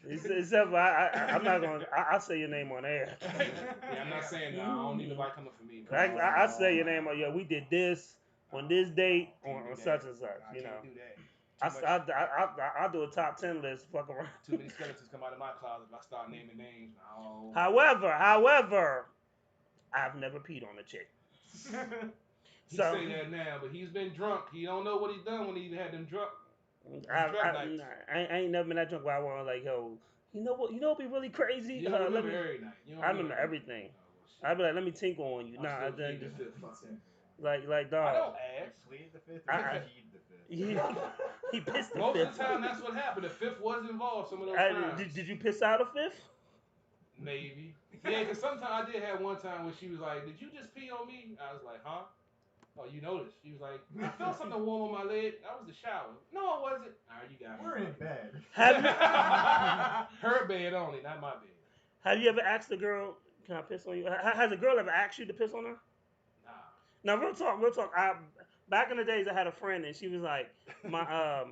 S2: Except I'm not gonna. I'll say your name on air.
S3: Yeah, I'm not saying no. I don't need nobody coming for me.
S2: I say your name on. Yeah, we did this on this date on such and such.
S3: I can't do that.
S2: I'll do a top 10 list. Fuck around.
S3: Too many skeletons come out of my closet if I start naming names. No.
S2: However, I've never peed on a chick.
S3: He say that now, but he's been drunk. He don't know what he's done when he had them drunk.
S2: I ain't never been that drunk where I want like, yo, you know what? You know what'd be really crazy?
S3: You don't remember every night.
S2: I remember everything. I'd be like, let me tinkle on you. Nah, then like dog.
S3: I don't ask.
S9: Plead the fifth or heed the fifth?
S2: He pissed the
S3: Most
S2: fifth.
S3: of the time, that's what happened. The fifth was involved some of those times.
S2: Did you piss out a fifth?
S3: Maybe. Yeah, because sometimes I did have one time where she was like, did you just pee on me? I was like, huh? Oh, you noticed. She was like, I felt something warm on my leg. That was the shower. No, it wasn't. All right, you got it.
S9: We're in bed.
S3: Her bed only, not my bed.
S2: Have you ever asked a girl, can I piss on you? Has a girl ever asked you to piss on her?
S3: Nah.
S2: Now, real talk. Back in the days, I had a friend, and she was like, my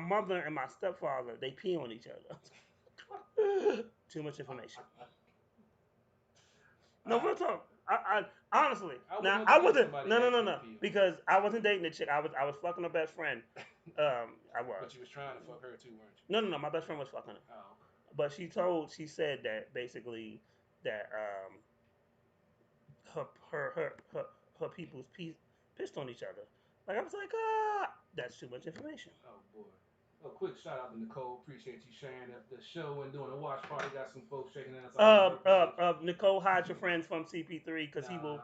S2: mother and my stepfather, they pee on each other. Too much information. No, real talk. I honestly, I wasn't. No. Because I wasn't dating the chick. I was fucking her best friend. I was.
S3: But you was trying to fuck her too, weren't you?
S2: No. My best friend was fucking her.
S3: Oh.
S2: But she said that basically that her people's pissed on each other. Like I was like, that's too much information.
S3: Oh boy. A quick shout out to Nicole. Appreciate you sharing the show and doing a watch party. Got some folks shaking hands.
S2: Nicole, hide your friends from CP3 because he will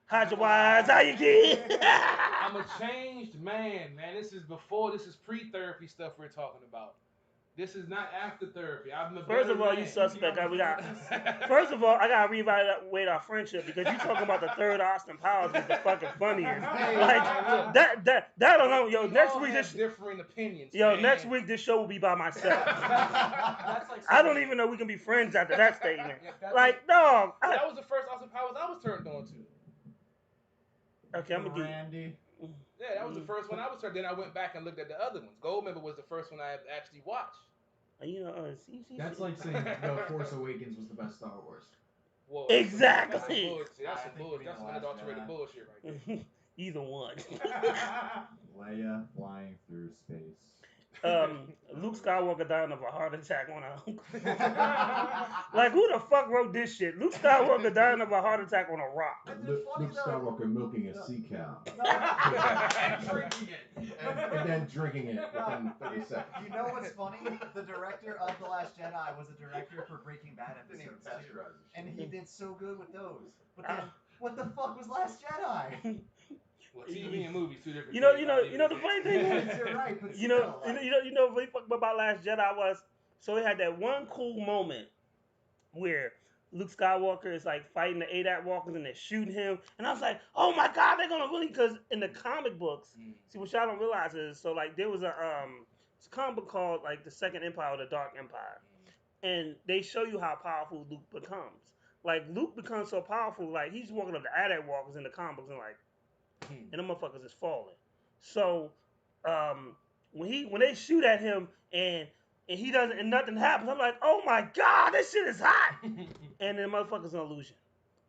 S2: hide your wives. How you kid?
S3: I'm a changed man. This is pre-therapy stuff we're talking about. This is not after therapy.
S2: First of all, you suspect. First of all, I gotta reevaluate our friendship because you talking about the third Austin Powers is the fucking funniest. Like that alone, yo. Next week this
S3: differing opinions.
S2: Yo, next week this show will be by myself. I don't even know we can be friends after that statement. Like, dog.
S3: That was the first Austin Powers I was turned on to.
S2: Okay, I'm gonna get
S9: Randy.
S3: Yeah, that was the first one I was turned. Then I went back and looked at the other ones. Goldmember was the first one I actually watched.
S2: You know,
S10: that's like saying The Force Awakens was the best Star Wars.
S3: Whoa,
S2: Exactly.
S3: That's some bullshit. That's some unadulterated bullshit right there.
S2: Either one.
S7: Leia flying through space.
S2: Luke Skywalker dying of a heart attack on a like who the fuck wrote this shit? Luke Skywalker dying of a heart attack on a rock.
S7: Luke Skywalker milking a sea cow.
S8: And drinking it.
S7: And then drinking it within 30 seconds.
S9: You know what's funny? The director of The Last Jedi was a director for Breaking Bad episodes too. And he did so good with those. But then, what the fuck was Last Jedi?
S3: Well, TV and movies, two different
S2: You know,
S3: things.
S2: the funny thing is,
S9: You're right, but
S2: you know,
S9: still, like,
S2: you know, what fucked about Last Jedi was, so it had that one cool moment where Luke Skywalker is like fighting the AT-AT walkers and they're shooting him, and I was like, oh my god, they're gonna really, because in the comic books, see what y'all don't realize is, so like there was a comic book called like the Second Empire or the Dark Empire, and they show you how powerful Luke becomes. Like Luke becomes so powerful, like he's walking up the AT-AT walkers in the comic books and like. And the motherfuckers is falling. So when they shoot at him and he doesn't and nothing happens, I'm like, oh my god, this shit is hot. And the motherfucker's an illusion.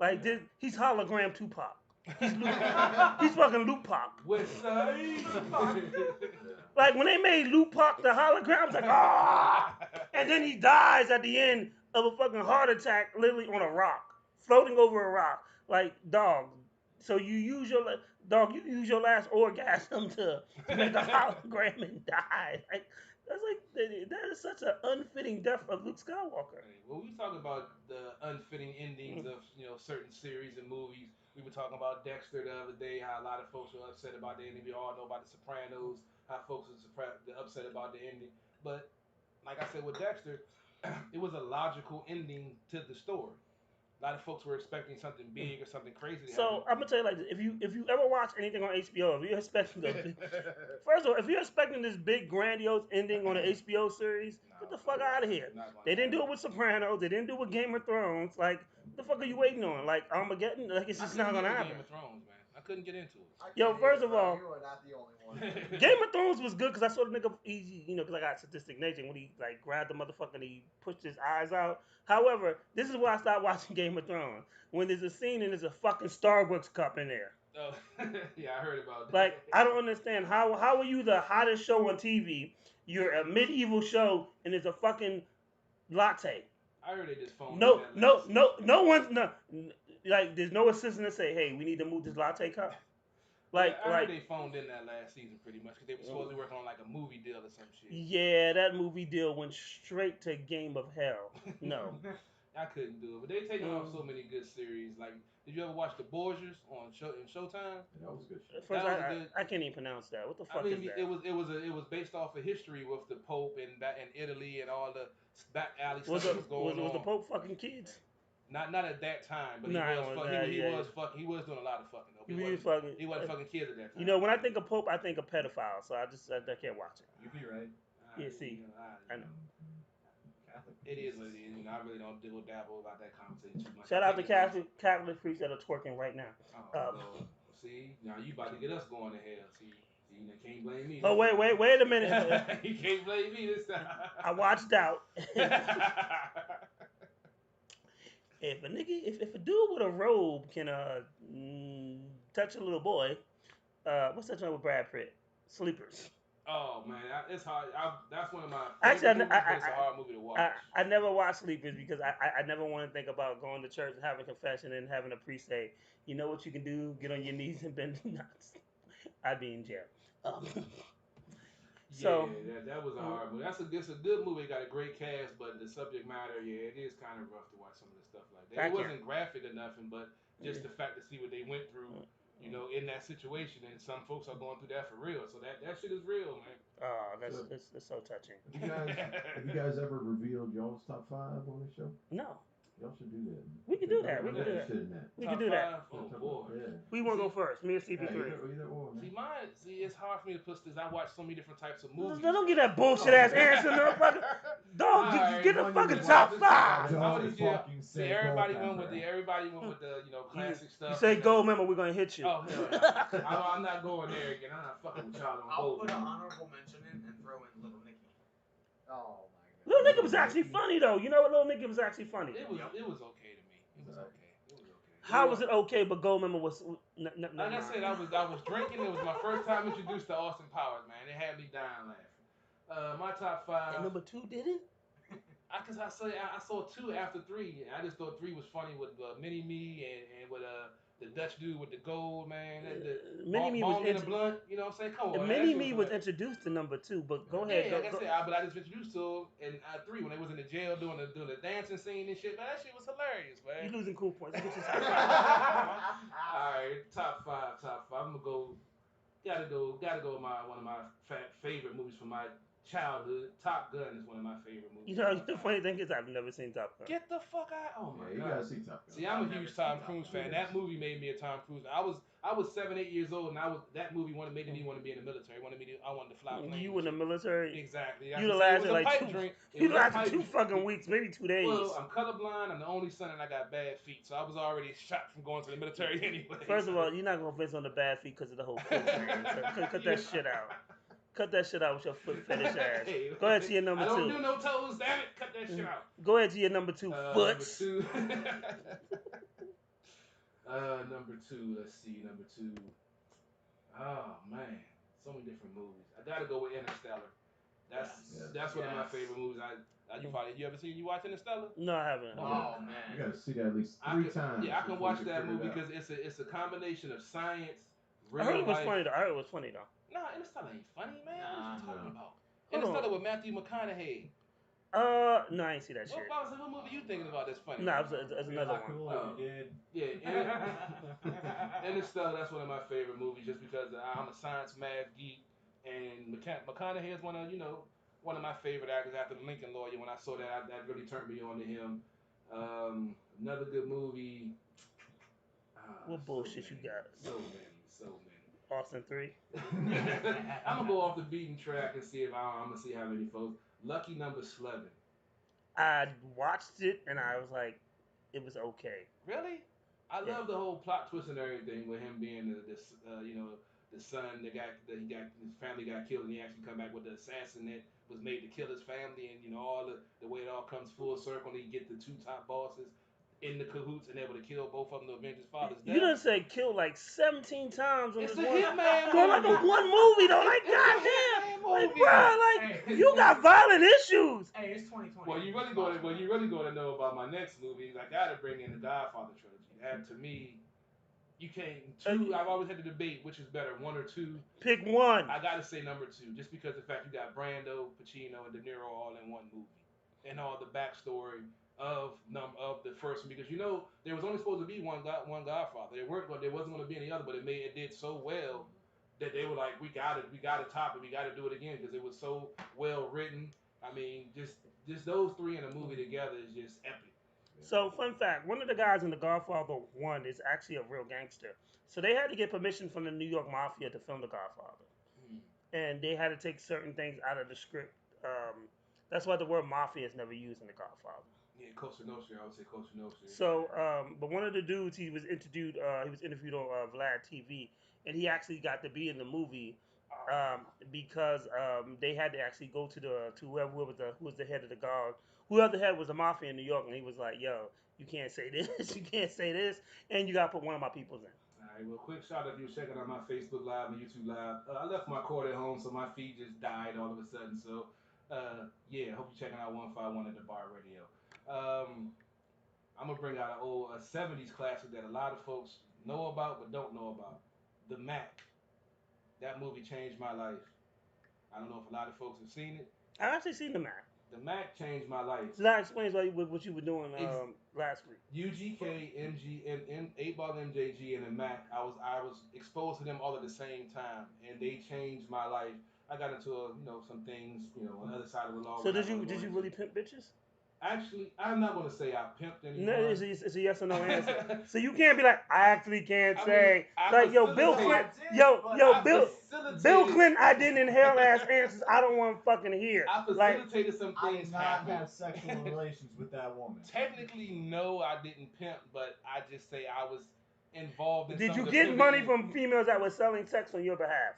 S2: Like this, he's hologram Tupac. He's fucking Luke Pac. Like when they made Luke Pac the hologram, I was like, ah. And then he dies at the end of a fucking heart attack, literally on a rock, floating over a rock. Like dog. So you use your last orgasm to make a hologram and die. Like that is such an unfitting death of Luke Skywalker.
S3: Well, we talk about the unfitting endings of certain series and movies. We were talking about Dexter the other day. How a lot of folks were upset about the ending. We all know about The Sopranos. How folks were upset about the ending. But like I said with Dexter, it was a logical ending to the story. A lot of folks were expecting something big or something crazy to happen.
S2: So I'm gonna tell you like this: if you ever watch anything on HBO, if you're expecting first of all, if you're expecting this big grandiose ending on an HBO series, get the fuck out of here. They didn't do it with Sopranos. They didn't do it with Game of Thrones. Like, what the fuck are you waiting on? Like Armageddon? Like it's just not gonna happen.
S3: Game of Thrones, man. I couldn't get into it.
S2: Yo, first of all,
S9: you are not the only one.
S2: Game of Thrones was good because I saw the nigga easy, because I got sadistic nature when he like grabbed the motherfucker and he pushed his eyes out. However, this is why I stopped watching Game of Thrones. When there's a scene and there's a fucking Starbucks cup in there.
S3: Oh, yeah, I heard about that.
S2: Like, I don't understand how are you the hottest show on TV? You're a medieval show and there's a fucking latte.
S3: I heard they just phoned.
S2: No one's like there's no assistant to say, hey, we need to move this latte cup. Like,
S3: I heard they phoned in that last season pretty much because they were supposed to be working on like a movie deal or some shit.
S2: Yeah, that movie deal went straight to Game of Hell. No.
S3: I couldn't do it, but they taking off so many good series. Like, did you ever watch The Borgias on Showtime?
S7: That was good.
S2: First, I can't even pronounce that. What the fuck is that?
S3: It was based off of history with the Pope and Italy and all the back alley stuff that was going on.
S2: Was the Pope fucking kids?
S3: Not at that time, but he was doing a lot of fucking. Though. He wasn't fucking kids at that time.
S2: When I think of Pope, I think of pedophile, so I can't watch it.
S7: You'd be right.
S2: Yeah, see, I know.
S3: It is what it is. I really don't dabble about that conversation too much.
S2: Shout out to Catholic priests that are twerking right now.
S3: Lord. See, now you about to get us going to hell. See, you can't blame me.
S2: Oh wait a minute.
S3: You can't blame me this time.
S2: I watched out. If a dude with a robe can touch a little boy, what's that one with Brad Pitt? Sleepers.
S3: Oh man, it's hard. That's one of my
S2: favorite
S3: movies, but it's a hard movie to watch.
S2: I never watched Sleepers because I never want to think about going to church and having confession and having a priest say, you know what you can do? Get on your knees and bend nuts. I'd be in jail.
S3: So that was a hard movie. It's a good movie. It got a great cast, but the subject matter, it is kind of rough to watch some of the stuff like that. It wasn't graphic or nothing, but just the fact to see what they went through, in that situation, and some folks are going through that for real. So that shit is real, man.
S2: Oh, that's so touching.
S7: Have you guys ever revealed y'all's top 5 on this show?
S2: No.
S7: Y'all should do that.
S2: We can do that. We can do that.
S3: Oh boy.
S7: Yeah.
S2: We want to go first. Me or CP3.
S7: Either or, man.
S3: It's hard for me to put this. I watch so many different types of movies.
S2: Don't get that bullshit ass answer, motherfucker. Dog, get the fucking top 5.
S3: Everybody went with the classic stuff.
S2: You say go, remember we're gonna hit you.
S3: Oh hell no. I'm not going there again. I'm not fucking with y'all on
S8: I'll
S3: gold.
S8: put an honorable mention in and throw in Little Nicky.
S9: Oh my god.
S2: Little Nicky was actually funny though. You know what? Little Nicky was actually funny.
S3: It was okay to me. It was okay. It was okay.
S2: How was it okay? But Goldmember was.
S3: Like I said, I was drinking. It was my first time introduced to Austin Powers, man. It had me dying laughing. My top five.
S2: And number 2 didn't.
S3: I saw 2 after 3. And I just thought 3 was funny with Mini Me and with the Dutch dude with the gold, man.
S2: Mini Me was
S3: in the blunt. You know what I'm saying? Come on,
S2: Mini Me was introduced to number 2, but go ahead.
S3: Yeah, like I said, but I just introduced to him in 3 when they was in the jail doing the dancing scene and shit. Man, that shit was hilarious, man.
S2: You losing cool points. Get your
S3: All right, top five. I'm gonna go. Gotta go. With one of my favorite movies from my childhood. Top Gun is one of my favorite movies.
S2: You know, the funny thing is I've never seen Top Gun.
S3: Get the fuck out! Oh my god!
S7: You gotta see Top Gun.
S3: See, I'm a huge Tom Cruise fan. That movie made me a Tom Cruise. I was 7, 8 years old, and that movie made me want to be in the military. I wanted to fly planes.
S2: You in the military?
S3: Exactly.
S2: You lasted like 2 fucking weeks, maybe 2 days.
S3: Well, I'm colorblind. I'm the only son, and I got bad feet, so I was already shot from going to the military anyway.
S2: First of all, you're not gonna focus on the bad feet because of the whole foot thing. So cut that shit out. Cut that shit out with your foot fetish ass. Go ahead to your number 2.
S3: I don't do no toes, damn it. Cut that shit out.
S2: Go ahead to your number 2, foots.
S3: Number 2, let's see, number 2. Oh man, so many different movies. I gotta go with Interstellar. That's one of my favorite movies. You ever seen? You watch Interstellar?
S2: No, I haven't.
S3: Oh man,
S7: you gotta see that at least 3 times.
S3: Yeah, I can watch that movie because it's a combination of science.
S2: I heard it was funny though.
S3: Nah, Interstellar ain't funny, man. What are you talking about? Interstellar with Matthew McConaughey.
S2: No, I ain't see that shit.
S3: What movie you thinking about that's funny?
S2: No, it's another one.
S3: Yeah, Interstellar, that's one of my favorite movies just because I'm a science math geek, and McConaughey is one of my favorite actors after the Lincoln Lawyer. When I saw that, that really turned me on to him. Another good movie.
S2: What bullshit you got?
S3: So many.
S2: Austin 3.
S3: I'm gonna go off the beaten track and see I'm gonna see how many folks. Lucky Number 11.
S2: I watched it and I was like, it was okay.
S3: Really? I love the whole plot twist and everything with him being the son his family got killed and he actually come back with the assassin that was made to kill his family and all the way it all comes full circle and he get the 2 top bosses in the cahoots and able to kill both of them to avenge his father's death.
S2: You done said kill like 17 times on
S3: it's
S2: this
S3: the
S2: one.
S3: Hitman
S2: Bro, like a one movie though. Like goddamn, like bro, like you got violent issues.
S8: Hey, it's 2020.
S3: Well, you really going to know about my next movie. I gotta bring in the Godfather trilogy. And to me, you can't. 2. I've always had the debate which is better, 1 or 2.
S2: Pick one.
S3: I gotta say number 2, just because the fact you got Brando, Pacino, and De Niro all in one movie, and all the backstory of the first one, because there was only supposed to be one Godfather. There wasn't going to be any other, but it did so well that they were like, we got to top it, we got to do it again because it was so well written. I mean, just those 3 in a movie together is just epic.
S2: So, fun fact: one of the guys in The Godfather 1 is actually a real gangster. So they had to get permission from the New York Mafia to film The Godfather, and they had to take certain things out of the script. That's why the word mafia is never used in The Godfather.
S3: Yeah, Cosa Nostra. I would say Cosa Nostra.
S2: So, but one of the dudes he was interviewed on Vlad TV, and he actually got to be in the movie because they had to actually go to whoever was the head of the guard. Whoever the head was the mafia in New York, and he was like, "Yo, you can't say this, you can't say this, and you got to put one of my peoples in."
S3: All right, well, quick shout out if you're checking out my Facebook Live and YouTube Live. I left my cord at home, so my feed just died all of a sudden. So, yeah, hope you're checking out 151 at the Bar Radio. I'm gonna bring out a 70s classic that a lot of folks know about but don't know about. The Mac. That movie changed my life. I don't know if a lot of folks have seen it.
S2: I actually seen The Mac.
S3: The Mac changed my life.
S2: So that explains what you were doing last week.
S3: UGK, MG, and 8-Ball MJG, and the Mac. I was exposed to them all at the same time, and they changed my life. I got into some things on the other side of the law.
S2: So did you really pimp bitches?
S3: Actually, I'm not gonna say I pimped anyone.
S2: No, it's a yes or no answer. So you can't be like, I actually can't say. Like, yo, Bill Clinton, Bill Clinton, I didn't inhale ass answers I don't want to fucking hear.
S3: I facilitated some
S9: I
S3: things
S9: did not
S3: happen.
S9: have sexual relations with that woman.
S3: Technically, no, I didn't pimp, but I just say I was involved in.
S2: Did
S3: some
S2: you
S3: of the
S2: get money
S3: pimping.
S2: from females that were selling sex on your behalf?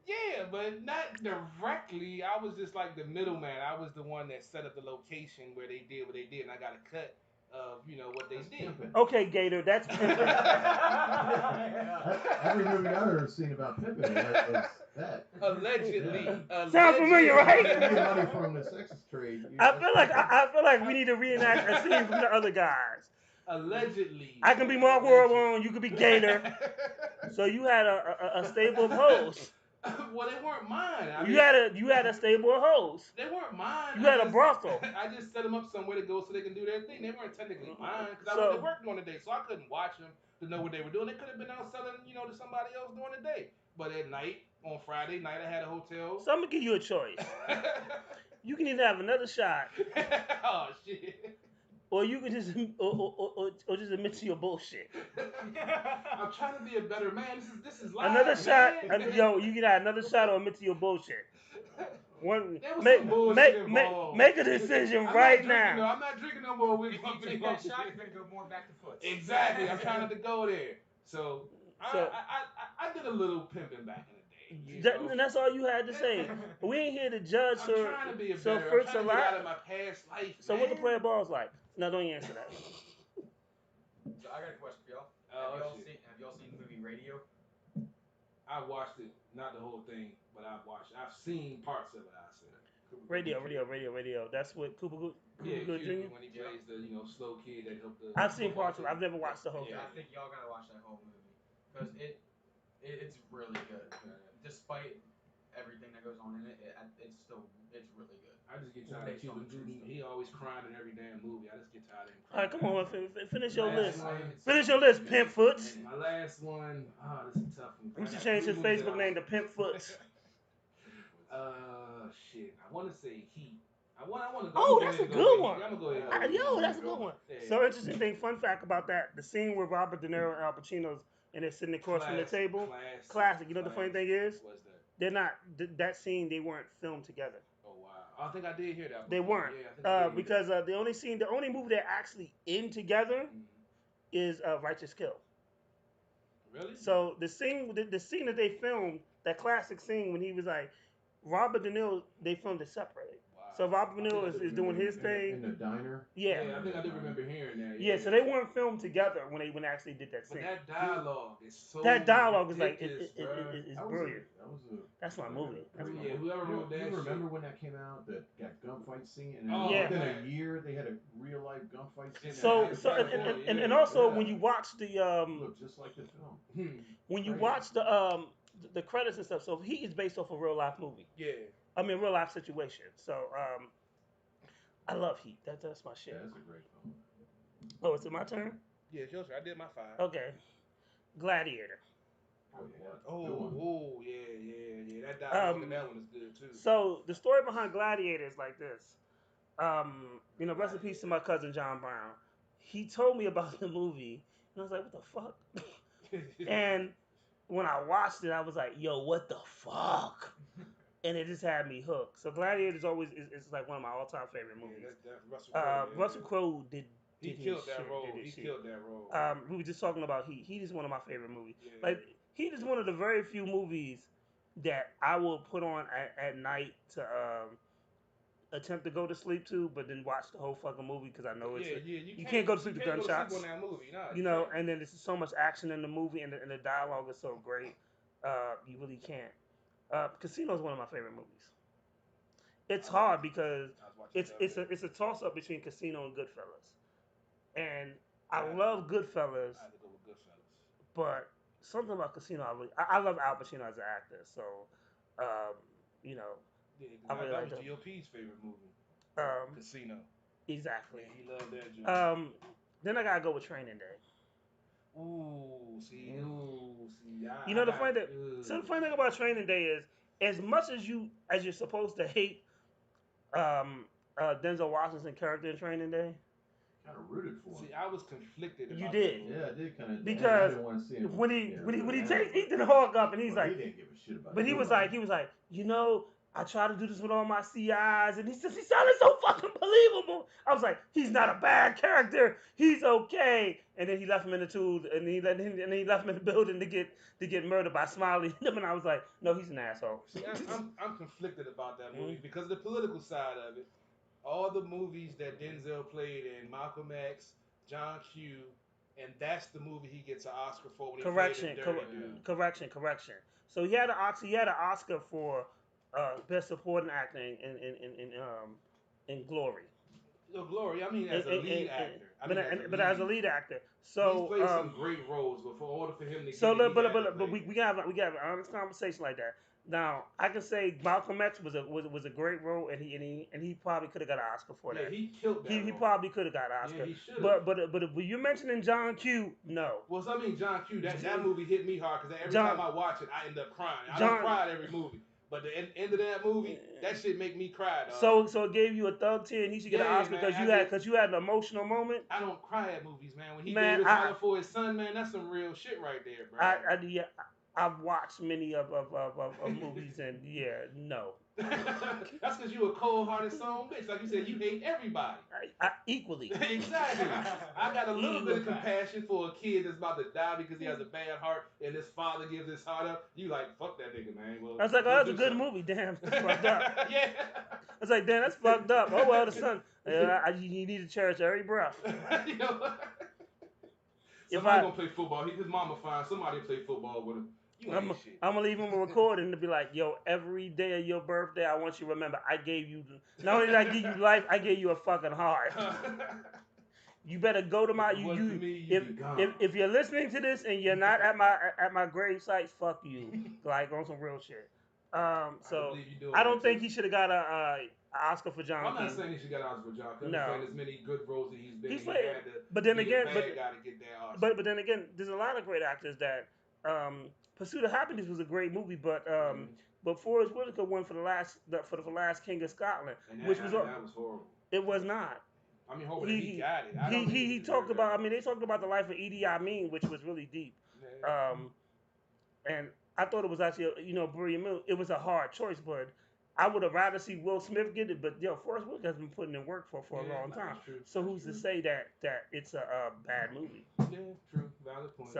S3: Yeah, but not directly. I was just like the middleman. I was the one that set up the location where they did what they did, and I got a cut of what they did.
S2: Okay, Gator, that's pimping.
S7: Every movie I've ever seen about pimping was that.
S3: Allegedly.
S2: Sounds familiar, right?
S7: You get money from the sex trade.
S2: I feel like we need to reenact a scene from the other guys.
S3: Allegedly.
S2: I can be Mark Warburton, you could be Gator. So you had a stable of hoes.
S3: Well, they weren't mine.
S2: You had a stable of hoes.
S3: They weren't mine.
S2: You had a brothel.
S3: I just set them up somewhere to go so they can do their thing. They weren't technically mine because I
S2: So-
S3: went to work during the day, so I couldn't watch them to know what they were doing. They could have been out selling, to somebody else during the day. But at night, on Friday night, I had a hotel.
S2: So I'm gonna give you a choice. You can either have another shot,
S3: Oh shit!
S2: or you can just or just admit to your bullshit.
S3: I'm trying to be a better man. This is live.
S2: Another shot,
S3: man.
S2: you can have another shot or admit to your bullshit. One,
S3: There was
S2: make,
S3: some bullshit
S2: make,
S3: involved.
S2: make a decision
S3: I'm
S2: right
S3: not drinking,
S2: now.
S3: I'm not drinking no more with
S8: If you take that shot, you're gonna go more back to foot.
S3: Exactly. I'm trying not to go there. So I did a little pimping back in the day.
S2: And that's all you had to say. We ain't here to judge.
S3: I'm
S2: So,
S3: trying to be a
S2: so
S3: better.
S2: first
S3: I'm
S2: a
S3: trying to get out
S2: lot.
S3: of my past life.
S2: So what the
S3: man.
S2: player balls like? No, don't answer that.
S8: So I got a question for y'all.
S3: Oh,
S8: Have
S3: shit.
S8: y'all seen the movie Radio?
S3: I watched it, not the whole thing, but I've seen parts of it. I said.
S2: Radio. That's what Cooper Good
S3: Yeah,
S2: Jr.
S3: when he plays the slow kid that helped the.
S2: I've seen parts of it. I've never watched the whole
S8: Yeah, I
S2: thing.
S8: think y'all gotta watch that whole movie because it's really good. Despite everything that goes on in it, it's really good.
S3: I just get tired of Cuban Gooding. He always crying in every damn movie. I just get tired of him
S2: All right,
S3: crying.
S2: come on, finish your
S3: Last
S2: list.
S3: one.
S2: Finish your list, Pimp Foots.
S3: My last one. Oh, this is a tough one.
S2: We should change his Facebook name to Pimp Foots.
S3: Shit. I want to say Heat. I want to go.
S2: Oh,
S3: I'm
S2: that's
S3: gonna
S2: a
S3: go
S2: good
S3: with
S2: one.
S3: Heat. I'm gonna go ahead.
S2: Yo, that's a good one.
S3: Yeah.
S2: So interesting thing, fun fact about that: the scene where Robert De Niro and Al Pacino's and they're sitting across from the table. Classic. You know what the funny thing is?
S3: What's that?
S2: They're not that scene. They weren't filmed together.
S3: Oh wow. I think I did hear that.
S2: They
S3: before.
S2: weren't
S3: Yeah, I think I did hear
S2: because the only movie they're actually in together
S3: that.
S2: is Righteous Kill.
S3: Really?
S2: So the scene that they filmed, that classic scene when he was like Robert De Niro, they filmed it separately.
S3: Wow.
S2: So Robert De Niro is doing his thing.
S7: In the diner.
S2: Yeah.
S3: I think I do remember hearing that.
S2: Yeah, so they weren't filmed together when they actually did that
S3: But
S2: scene.
S3: that dialogue is so.
S2: That dialogue is like
S3: ridiculous, bruh.
S2: it's brilliant. That's my movie.
S3: Yeah, whoever wrote that.
S7: You remember
S3: shit.
S7: when that came out? That gunfight scene, and
S3: Oh,
S2: Yeah.
S7: within
S3: man.
S7: a year they had a real life gunfight scene.
S2: So
S7: that
S2: and also
S7: Yeah.
S2: when you watch the
S7: looked just like the film.
S2: when you
S7: Right.
S2: watch the credits and stuff, so he is based off a real life movie.
S3: Yeah.
S2: I mean real life situation. So I love Heat. That's my shit.
S7: Yeah, that's a great film.
S2: Oh, is it my turn?
S3: Yeah, it's your turn. I did my 5.
S2: Okay. Gladiator.
S7: Oh yeah.
S3: Oh,
S7: Good one.
S3: oh, yeah. That dialogue in that one is good too.
S2: So the story behind Gladiator is like this. Rest in peace to my cousin John Brown. He told me about the movie, and I was like, "What the fuck?" And when I watched it, I was like, "Yo, what the fuck?" And it just had me hooked. So Gladiator is always is like one of my all time favorite movies.
S3: Russell Crowe.
S2: Russell Crowe did
S3: He
S2: his
S3: killed that
S2: shit,
S3: role.
S2: did his
S3: He
S2: shit.
S3: killed that role.
S2: We were just talking about Heat. Heat is one of my favorite movies.
S3: Yeah.
S2: Like Heat is one of the very few movies that I will put on at night to attempt to go to sleep to, but then watch the whole fucking movie because I know it's you can't go to sleep to
S3: can't go
S2: gunshots.
S3: on that movie. No,
S2: You know, and then there's so much action in the movie, and the dialogue is so great. You really can't. Casino is one of my favorite movies. It's hard because it's a toss up between Casino and Goodfellas, and I love Goodfellas,
S3: I had to go with Goodfellas.
S2: but something about Casino I love Al Pacino as an actor. So,
S3: Yeah,
S2: I
S3: that
S2: really like
S3: was
S2: that.
S3: GOP's favorite movie. Casino.
S2: Exactly.
S3: Yeah, he loved that joint.
S2: Then I gotta go with Training Day.
S3: Ooh, see.
S2: You know the funny thing. So the funny thing about Training Day is, as much as you're supposed to hate Denzel Washington's character in Training Day,
S7: Kind of rooted for him.
S3: See, I was conflicted.
S2: You
S3: about
S2: did.
S3: that movie.
S7: Yeah, I did kind of.
S2: Because
S7: I didn't want to see him.
S2: when he takes Ethan Hawke up and he's
S7: Well,
S2: like,
S7: he didn't give a shit about.
S2: but he was like,
S7: nobody.
S2: I try to do this with all my CIs, and he sounded so fucking believable. I was like, he's not a bad character. He's okay. And then he left him in the tube, and he left him in the building to get murdered by Smiley. And I was like, no, he's an asshole.
S3: See, I'm conflicted about that movie because of the political side of it. All the movies that Denzel played in, Malcolm X, John Q, and that's the movie he gets an Oscar for when he
S2: Correction,
S3: played the dirty dude.
S2: correction. So he had an Oscar for best supporting acting in Glory.
S3: No, Glory, I mean as a lead actor.
S2: But as a lead actor. So
S3: he's played some great roles, but for order for him to
S2: so
S3: get it,
S2: but we got an honest conversation like that. Now I can say Malcolm X was a great role, and he probably could have got an Oscar for that.
S3: He killed that.
S2: He
S3: role.
S2: probably could have got an Oscar.
S3: Yeah, he should.
S2: But if you mentioning John Q, no.
S3: Well, so I mean John Q. That movie hit me hard because every time I watch it, I end up crying. I don't cry at every movie. But the end of that movie, that shit make me cry, dog.
S2: So it gave you a thug tear, and he should get an Oscar because you had an emotional moment.
S3: I don't cry at movies, man. When he gave his all for his son, man, that's some real shit right there, bro.
S2: I've watched many of movies, and no.
S3: That's because you a cold-hearted son bitch. Like you said, you hate everybody.
S2: Equally.
S3: Exactly. I got a little bit of compassion for a kid that's about to die because he has a bad heart, and his father gives his heart up. You like, fuck that nigga, man. Well,
S2: I was like, oh, that's a good movie. Damn, that's fucked up.
S3: Yeah.
S2: I was like, damn, that's fucked up. Oh well, the son. You need to cherish every breath.
S3: You know? Somebody gonna play football. His mama find somebody to play football with him.
S2: I'm gonna leave him a recording to be like, yo, every day of your birthday, I want you to remember, I gave you, not only did I give you life, I gave you a fucking heart. You better go to my, if you're listening to this and you're not at my grave site, fuck you, like on some real shit. So I don't think he should have got a Oscar for John.
S3: I'm not saying he should get an Oscar for John. Because
S2: no.
S3: he's played as many good roles that he's been.
S2: He had to, but then again,
S3: but
S2: then again, there's a lot of great actors that. Pursuit of Happiness was a great movie, but Forrest Whitaker won for the last King of Scotland, which was
S3: horrible.
S2: It was not.
S3: I mean, hopefully he got it.
S2: He talked about. I mean, they talked about the life of Idi Amin, which was really deep. Yeah. And I thought it was actually, brilliant. It was a hard choice, but I would have rather see Will Smith get it. But Forrest Whitaker has been putting in work for a long time. So who's to say that it's a bad movie?
S3: Yeah, true. Valid point.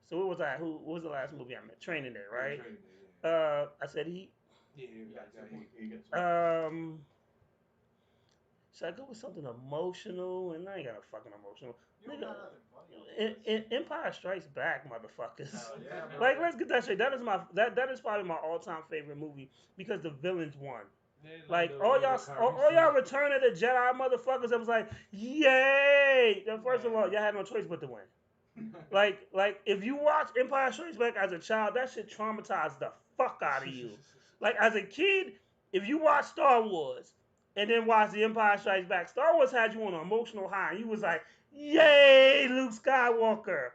S2: So what was I? What was the last movie I met? Training Day, right? Training Day, yeah. I said he.
S3: Yeah, he gets.
S2: Should I go with something emotional? And I ain't got a fucking emotional. Nigga, Empire Strikes Back, motherfuckers. Yeah, like, let's get that straight. That is probably my all-time favorite movie because the villains won. Like all y'all Return of the Jedi motherfuckers. I was like, yay! First of all, y'all had no choice but to win. like if you watch Empire Strikes Back as a child, that shit traumatized the fuck out of you. Like as a kid, if you watch Star Wars and then watch The Empire Strikes Back, Star Wars had you on an emotional high, and you was like, yay, Luke Skywalker.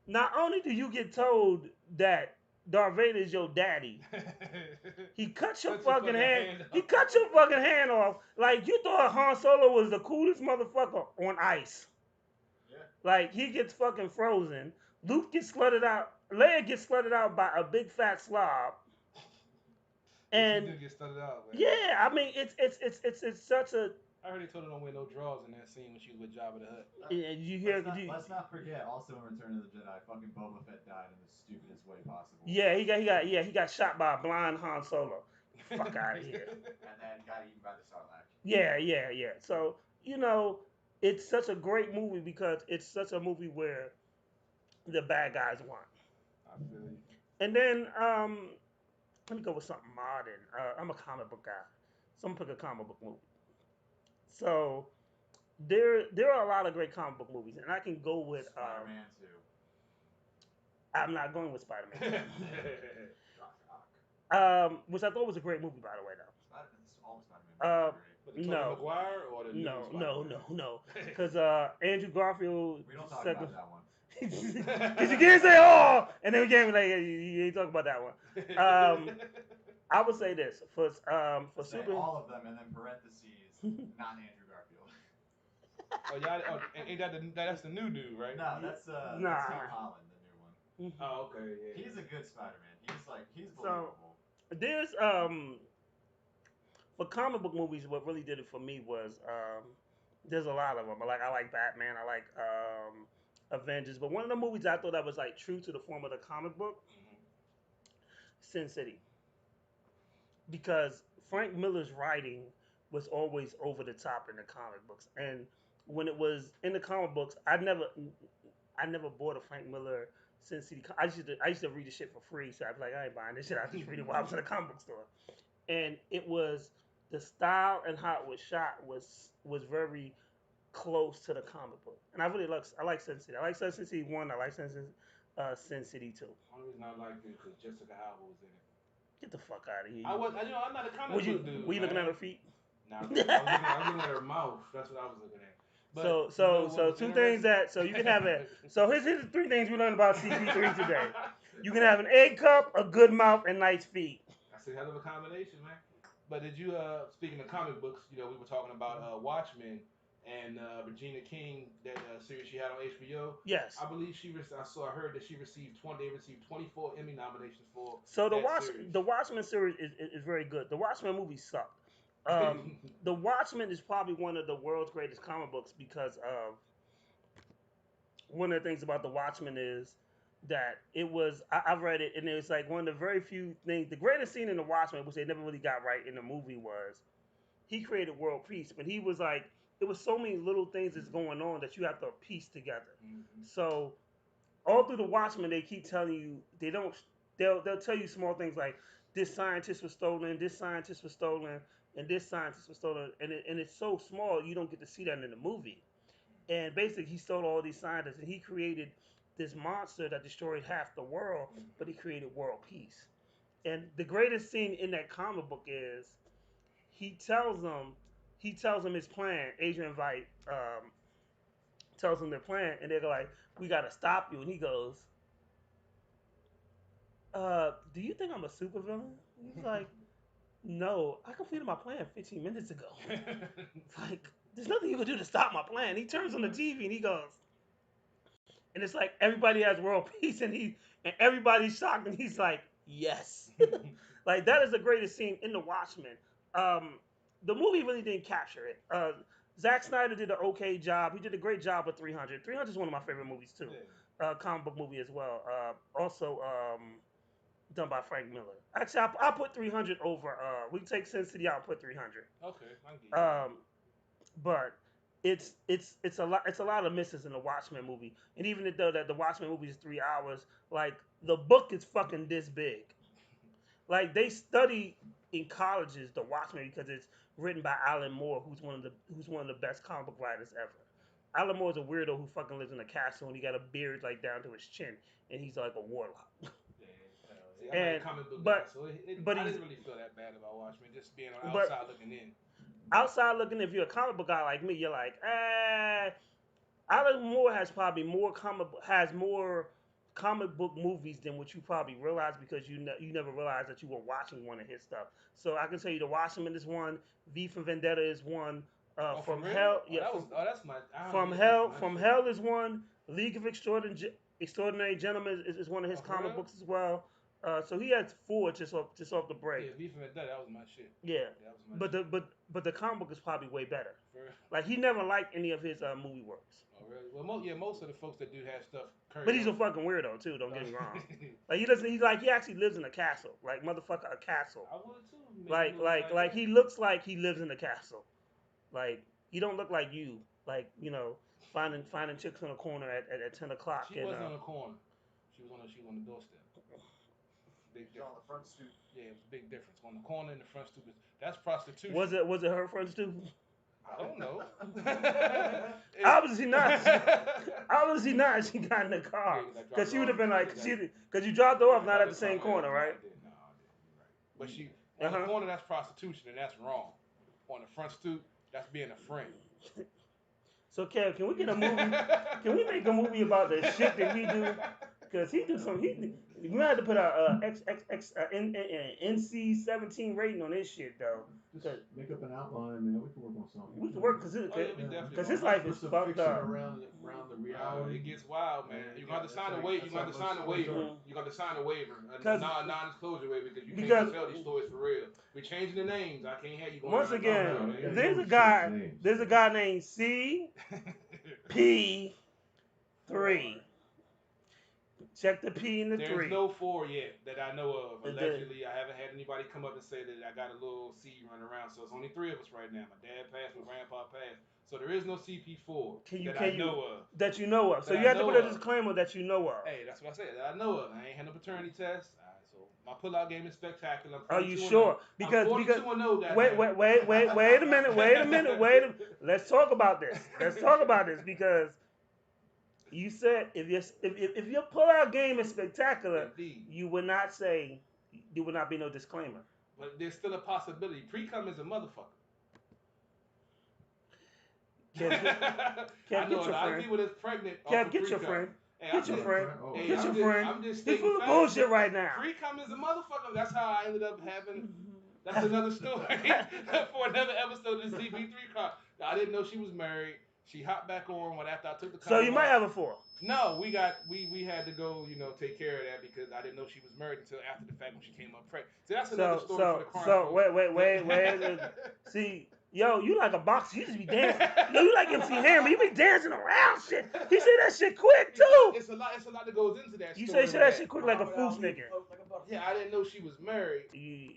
S2: Not only do you get told that Darth Vader is your daddy, he cut your fucking hand. He cut your fucking hand off. Like you thought Han Solo was the coolest motherfucker on ice. Like, he gets fucking frozen. Luke gets slutted out. Leia gets slutted out by a big fat slob. And
S3: she did get slutted out, man.
S2: Yeah, I mean, it's such a.
S3: I heard they told her don't wear no drawers in that scene when she was with Jabba the Hutt.
S9: Let's not forget. Also, in Return of the Jedi, fucking Boba Fett died in the stupidest way possible.
S2: Yeah, he got shot by a blind Han Solo. Fuck out of here.
S9: And then got eaten by the Sarlacc.
S2: Yeah. So it's such a great movie because it's such a movie where the bad guys won.
S3: I feel you.
S2: And then let me go with something modern. I'm a comic book guy, so I'm gonna pick a comic book movie. So there are a lot of great comic book movies, and I can go with
S9: Spider-Man 2.
S2: I'm not going with Spider-Man 2. Which I thought was a great movie, by the way, though.
S9: All Spider-Man movies
S2: No.
S3: Maguire or the
S2: No. Because Andrew Garfield.
S9: We don't talk about that one.
S2: Because you can't say oh, and then we can't be like you ain't talk about that one. I would say this for
S9: Super. All of them, and then parentheses, not Andrew Garfield.
S3: That's the new dude, right?
S9: No, that's Tom Holland, the new one.
S3: Oh, okay, yeah.
S9: He's a good Spider-Man. He's believable.
S2: So there's for comic book movies, what really did it for me was there's a lot of them. I like Batman. I like Avengers. But one of the movies I thought that was like true to the form of the comic book, Sin City, because Frank Miller's writing was always over the top in the comic books, and when it was in the comic books, I never bought a Frank Miller Sin City. I used to read the shit for free, so I was like, I ain't buying this shit. I just read it while I was in the comic book store, and it was the style and how it was shot was very close to the comic book, and I like Sin City. I like Sin City 1. I like Sin City 2.
S3: Only reason I liked it because Jessica Alba was in it.
S2: Get the fuck out of here.
S3: I'm not a comic book dude.
S2: Were you looking
S3: man.
S2: at her feet?
S3: Nah, I was looking at her mouth. That's what I was looking at. But,
S2: So two things that you can have it. So here's the 3 things we learned about CP3 today. You can have an egg cup, a good mouth, and nice feet.
S3: That's a hell of a combination, man. But did you speaking of comic books, we were talking about Watchmen and Regina King, that series she had on HBO.
S2: Yes.
S3: I believe I heard that they received 24 Emmy nominations for.
S2: So the Watchmen series is very good. The Watchmen movie sucked. The Watchmen is probably one of the world's greatest comic books because of one of the things about the Watchmen is that it was I've read it and it was like one of the very few things. The greatest scene in the Watchmen, which they never really got right in the movie, was he created world peace, but he was like it was so many little things that's going on that you have to piece together.
S3: Mm-hmm.
S2: So all through the Watchmen, they keep telling you they'll tell you small things like this scientist was stolen, this scientist was stolen, and this scientist was stolen, and it's so small you don't get to see that in the movie. And basically, he stole all these scientists, and he created this monster that destroyed half the world, but he created world peace. And the greatest scene in that comic book is he tells them his plan. Adrian Veidt tells them their plan, and they're like, "We gotta stop you." And he goes, "Do you think I'm a supervillain?" He's like, "No, I completed my plan 15 minutes ago. Like, there's nothing you can do to stop my plan." He turns on the TV and he goes, and it's like everybody has world peace, and everybody's shocked, and he's like, "Yes." Like that is the greatest scene in the Watchmen. The movie really didn't capture it. Zack Snyder did an okay job. He did a great job with 300. 300 is one of my favorite movies too. Comic book movie as well. Also done by Frank Miller. Actually, I'll put 300 over. We take Sin City out and put 300.
S3: Okay, I get you.
S2: But it's a lot of misses in the Watchmen movie. And even though that the Watchmen movie is 3 hours, like the book is fucking this big. Like they study in colleges the Watchmen because it's written by Alan Moore, who's one of the best comic book writers ever. Alan Moore's a weirdo who fucking lives in a castle and he got a beard like down to his chin and he's like a warlock.
S3: I'm not a comic book guy, so I didn't really feel that bad about Watchmen, just being on outside looking in.
S2: Outside looking, if you're a comic book guy like me, you're like, Alan Moore has probably more comic book movies than what you probably realize because you never realized that you were watching one of his stuff. So I can tell you, The Watchmen is one, V for Vendetta is one, From Hell, From Hell is one, League of Extraordinary Gentlemen is one of his comic books as well. So he has 4 just off the break.
S3: Yeah, V for Vendetta, that was my shit.
S2: Yeah, but the comic book is probably way better. Like he never liked any of his movie works.
S3: Oh really? Well, most of the folks that do have stuff.
S2: But he's a fucking weirdo too. Don't get me wrong. Like he actually lives in a castle. Like motherfucker, a castle.
S3: I would too.
S2: Like he looks like he lives in a castle. Like he don't look like you. Like finding chicks on the corner at 10 o'clock.
S3: She wasn't on the corner. She was on the doorstep. Big difference.
S9: On the front stoop.
S3: Yeah, it was a big difference. On the corner and the front stoop, that's prostitution.
S2: Was it her front stoop?
S3: I don't know.
S2: Obviously not. Obviously not. She got in the car because she would have been like, because you dropped her off not at the same corner, right?
S3: No, I didn't. Right. But she on the corner, that's prostitution, and that's wrong. On the front stoop, that's being a friend.
S2: So, Kev, can we get a movie? Can we make a movie about the shit that he do? Because he do some. We might have to put a NC-17 rating on this shit though.
S7: Just make up an outline, man. We can work on something.
S2: We can work because his life is fucked up.
S7: Around the reality.
S3: It gets wild, man. You got to sign a waiver. You got to sign a waiver. You got to sign a waiver, a non-disclosure waiver, because you can't tell these stories for real. We're changing the names. I can't have you going.
S2: Once again, there's a guy named CP3. Check the P in the 3.
S3: There's no 4 yet that I know of. Allegedly, I haven't had anybody come up and say that I got a little C running around. So it's only 3 of us right now. My dad passed, my grandpa passed. So there is no CP4
S2: Can
S3: I
S2: you
S3: know of.
S2: that you know of? So
S3: That
S2: you
S3: I
S2: have to
S3: know
S2: put a
S3: of.
S2: disclaimer that you know of.
S3: Hey, that's what I said. That I know of. I ain't had no paternity test. So my pullout game is spectacular.
S2: Are you sure? Because
S3: I'm 42 and 0,
S2: wait a minute. Let's talk about this. Because you said if your pullout game is spectacular,
S3: Indeed.
S2: you would not be no disclaimer.
S3: But there's still a possibility. Pre-cum is a motherfucker.
S2: Kev,
S3: I know
S2: get
S3: a
S2: your
S3: lot of
S2: friend.
S3: people that's pregnant.
S2: Kev, get your friend.
S3: Hey,
S2: Get your friend.
S3: Hey,
S2: Get your friend.
S3: I'm just
S2: He's
S3: stating
S2: full of
S3: facts.
S2: bullshit right now.
S3: Pre-cum is a motherfucker. That's how I ended up having. That's another story for another episode of the CP3 car. I didn't know she was married. She hopped back on when after I took the car.
S2: So you might have a 4.
S3: No, we had to go, take care of that because I didn't know she was married until after the fact when she came up pregnant. So that's another story for the Chronicles.
S2: So wait. See, yo, you like a boxer. You just be dancing. Yo, you like MC Hammer. You be dancing around shit. He said that shit quick too.
S3: It's a lot that goes into that.
S2: You
S3: story
S2: say that shit quick like a fool nigga.
S3: Yeah, I didn't know she was married.
S2: Yeah.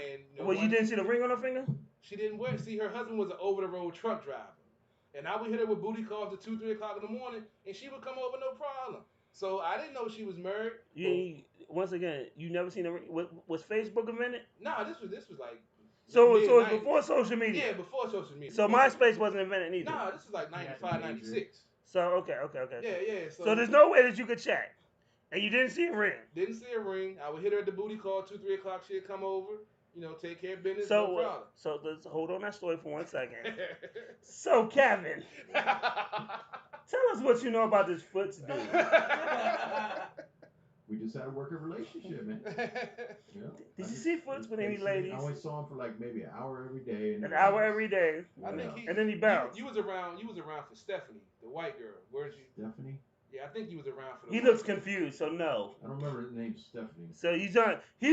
S3: And
S2: Well, you didn't see the ring on her finger?
S3: She didn't wear. See, her husband was an over-the-road truck driver. And I would hit her with booty calls at 2, 3 o'clock in the morning, and she would come over no problem. So I didn't know she was married.
S2: Once again, you never seen a ring. Was Facebook invented?
S3: Nah, this was like.
S2: So it's before social media.
S3: Yeah, before social media.
S2: So MySpace wasn't invented either.
S3: Nah, this was like 95, 96.
S2: So okay.
S3: Yeah.
S2: So there's no way that you could chat, and you didn't see a ring.
S3: Didn't see a ring. I would hit her at the booty call 2, 3 o'clock. She'd come over. Take care of business. No problem.
S2: So let's hold on that story for 1 second. So Kevin, tell us what you know about this Foots dude.
S7: We just had a working relationship, man.
S2: Did you see Foots with any ladies?
S7: I only saw him for like maybe an hour every day.
S2: An hour every day. And then he bounced.
S3: You was around for Stephanie, the white girl. Where's you?
S7: Stephanie?
S3: Yeah, I think he was around for the
S2: He looks confused, so no.
S7: I don't remember his name, Stephanie.
S2: So he's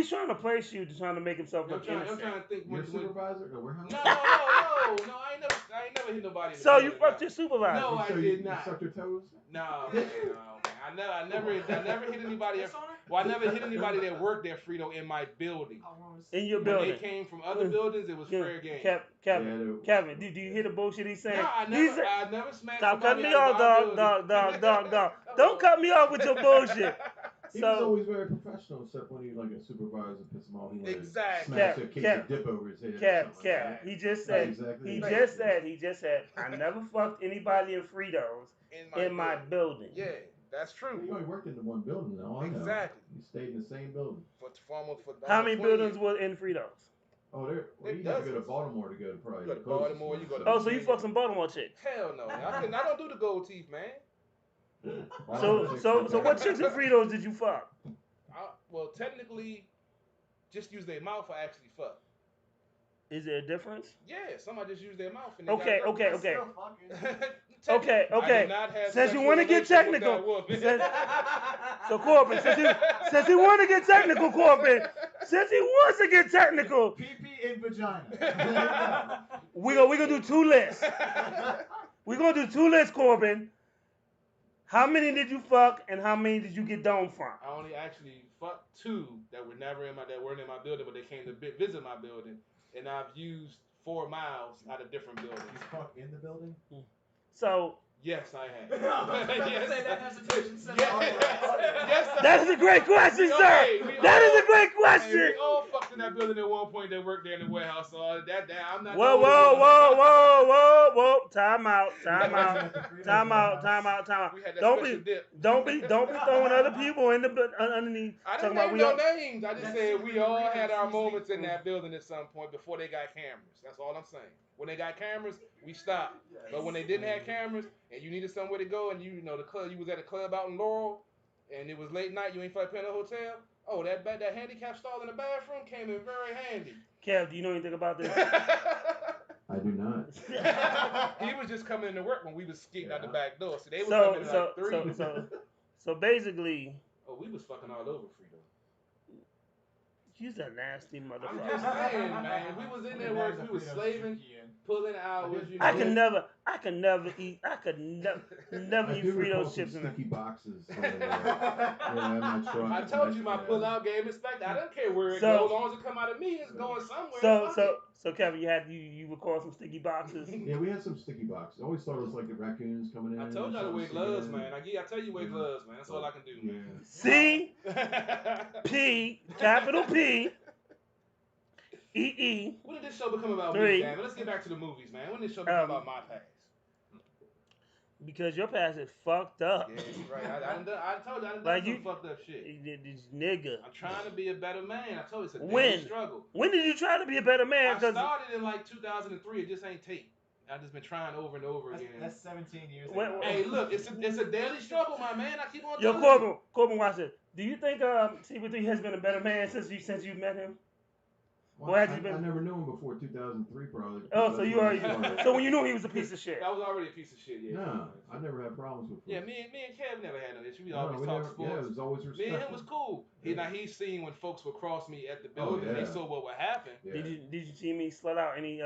S2: trying to place you, trying to make himself look innocent.
S3: I'm trying to think.
S7: Your supervisor? No, we're
S3: No, I ain't never hit nobody.
S2: So you fucked your supervisor?
S3: No, I did not.
S7: You sucked her toes?
S3: No, I never hit anybody. Well, I never hit anybody that worked there, Frito, in my building.
S2: In your building?
S3: When they came from other buildings, it was fair game.
S2: Kevin, do you hear the bullshit he's saying?
S3: No, I never smacked.
S2: Stop cutting me off, dog. Don't cut me off with your bullshit.
S7: He was always very professional, except when he like a supervisor pissed him off. He wanted to smash a case of dip over his head.
S2: Cap. He just said, I never fucked anybody in Fritos in my building.
S3: Yeah, that's true.
S7: He only worked in the one building, though.
S3: Exactly.
S7: He stayed in the same building.
S2: How many buildings were in Fritos?
S7: Oh, you have to go to Baltimore to go to probably.
S3: You go to Baltimore, you go to.
S2: Oh, so you fuck some Baltimore chicks?
S3: Hell no, I don't do the gold teeth, man.
S2: So what chicks in Fritos did you fuck?
S3: Well, technically, just use their mouth or actually fuck.
S2: Is there a difference?
S3: Yeah, somebody just use their mouth. And
S2: Okay. Since you want to get technical, so Corbin, since he want to get technical, since he wants to get technical,
S9: PP in vagina.
S2: we gonna do 2 lists. We're gonna do 2 lists, Corbin. How many did you fuck and how many did you get done from?
S3: I only actually fucked 2 that weren't in my building, but they came to visit my building, and I've used 4 miles out of different buildings.
S7: You fucked in the building?
S2: So.
S3: Yes, I have.
S2: That is a great question, sir. That is a great question.
S3: We all fucked in that building at one point that worked there in the warehouse. So I'm not.
S2: Whoa. Time out. Don't be throwing other people in the underneath.
S3: I didn't name no names. I just said we all had our moments in that building at some point before they got cameras. That's all I'm saying. When they got cameras, we stopped. But when they didn't have cameras and you needed somewhere to go and you the club, you was at a club out in Laurel and it was late night, you ain't feel like paying a hotel. Oh, that handicap stall in the bathroom came in very handy.
S2: Kev, do you know anything about this?
S7: I do not.
S3: He was just coming into work when we was skating out the back door. So they were coming in like 3.
S2: So basically.
S3: Oh, we was fucking all over, Frito.
S2: He's a nasty
S3: I'm
S2: motherfucker.
S3: just saying, man. We was in there where we was slaving, pulling hours. You know.
S2: I can never eat. I could never
S7: I
S2: eat
S7: do recall
S2: Frito
S7: some
S2: chips in
S7: sticky
S2: there.
S7: boxes. Yeah, in my truck.
S3: I told you my pull-out game is back. I don't care where it
S2: So-
S3: goes, as long as it come out of me, it's going somewhere.
S2: So
S3: Fuck
S2: so so Kevin, you recall some sticky boxes?
S7: Yeah, we had some sticky boxes. I always thought it was like the raccoons coming in.
S3: I told
S7: or
S3: y'all to wear
S7: something
S3: gloves,
S7: sticking in.
S3: man. I tell you wear gloves, man. That's all I can do, man.
S2: C
S3: Yeah.
S2: P capital P E E.
S3: When did this show become about
S2: 3.
S3: me, damn it? Let's get back to the movies, man. When did this show become about my past?
S2: Because your past is fucked up.
S3: Yeah, you're right. I told you I done
S2: Like
S3: done
S2: you-
S3: some fucked up shit.
S2: This nigga.
S3: I'm trying to be a better man. I told you it's a daily
S2: When?
S3: struggle.
S2: When did you try to be a better man?
S3: I
S2: 'Cause
S3: started in like 2003. It just ain't tape. I've just been trying over and over again.
S9: That's 17 years
S2: Wait,
S9: ago.
S3: Hey, look, it's a daily struggle, my man. I keep on
S2: Yo,
S3: telling you.
S2: Corbin, watch this. Do you think CP3 has been a better man since you met him?
S7: Well,
S2: Where has
S7: I
S2: he been?
S7: never knew him before 2003, probably.
S2: Oh,
S7: That's
S2: so you
S7: when I
S2: already.
S7: started.
S2: So when you knew he was a piece of shit.
S3: That was already a piece of shit, yeah.
S7: No, I never had problems with him.
S3: Yeah, me and Kev never had no issue. We
S7: No,
S3: always
S7: we
S3: talk
S7: never-
S3: sports.
S7: Yeah, it was always
S3: Me
S7: respectful.
S3: and him was cool. Now he's seen when folks would cross me at the
S7: Oh,
S3: building. They
S7: yeah.
S3: saw what would happen.
S7: Yeah.
S2: Did you see me slut out any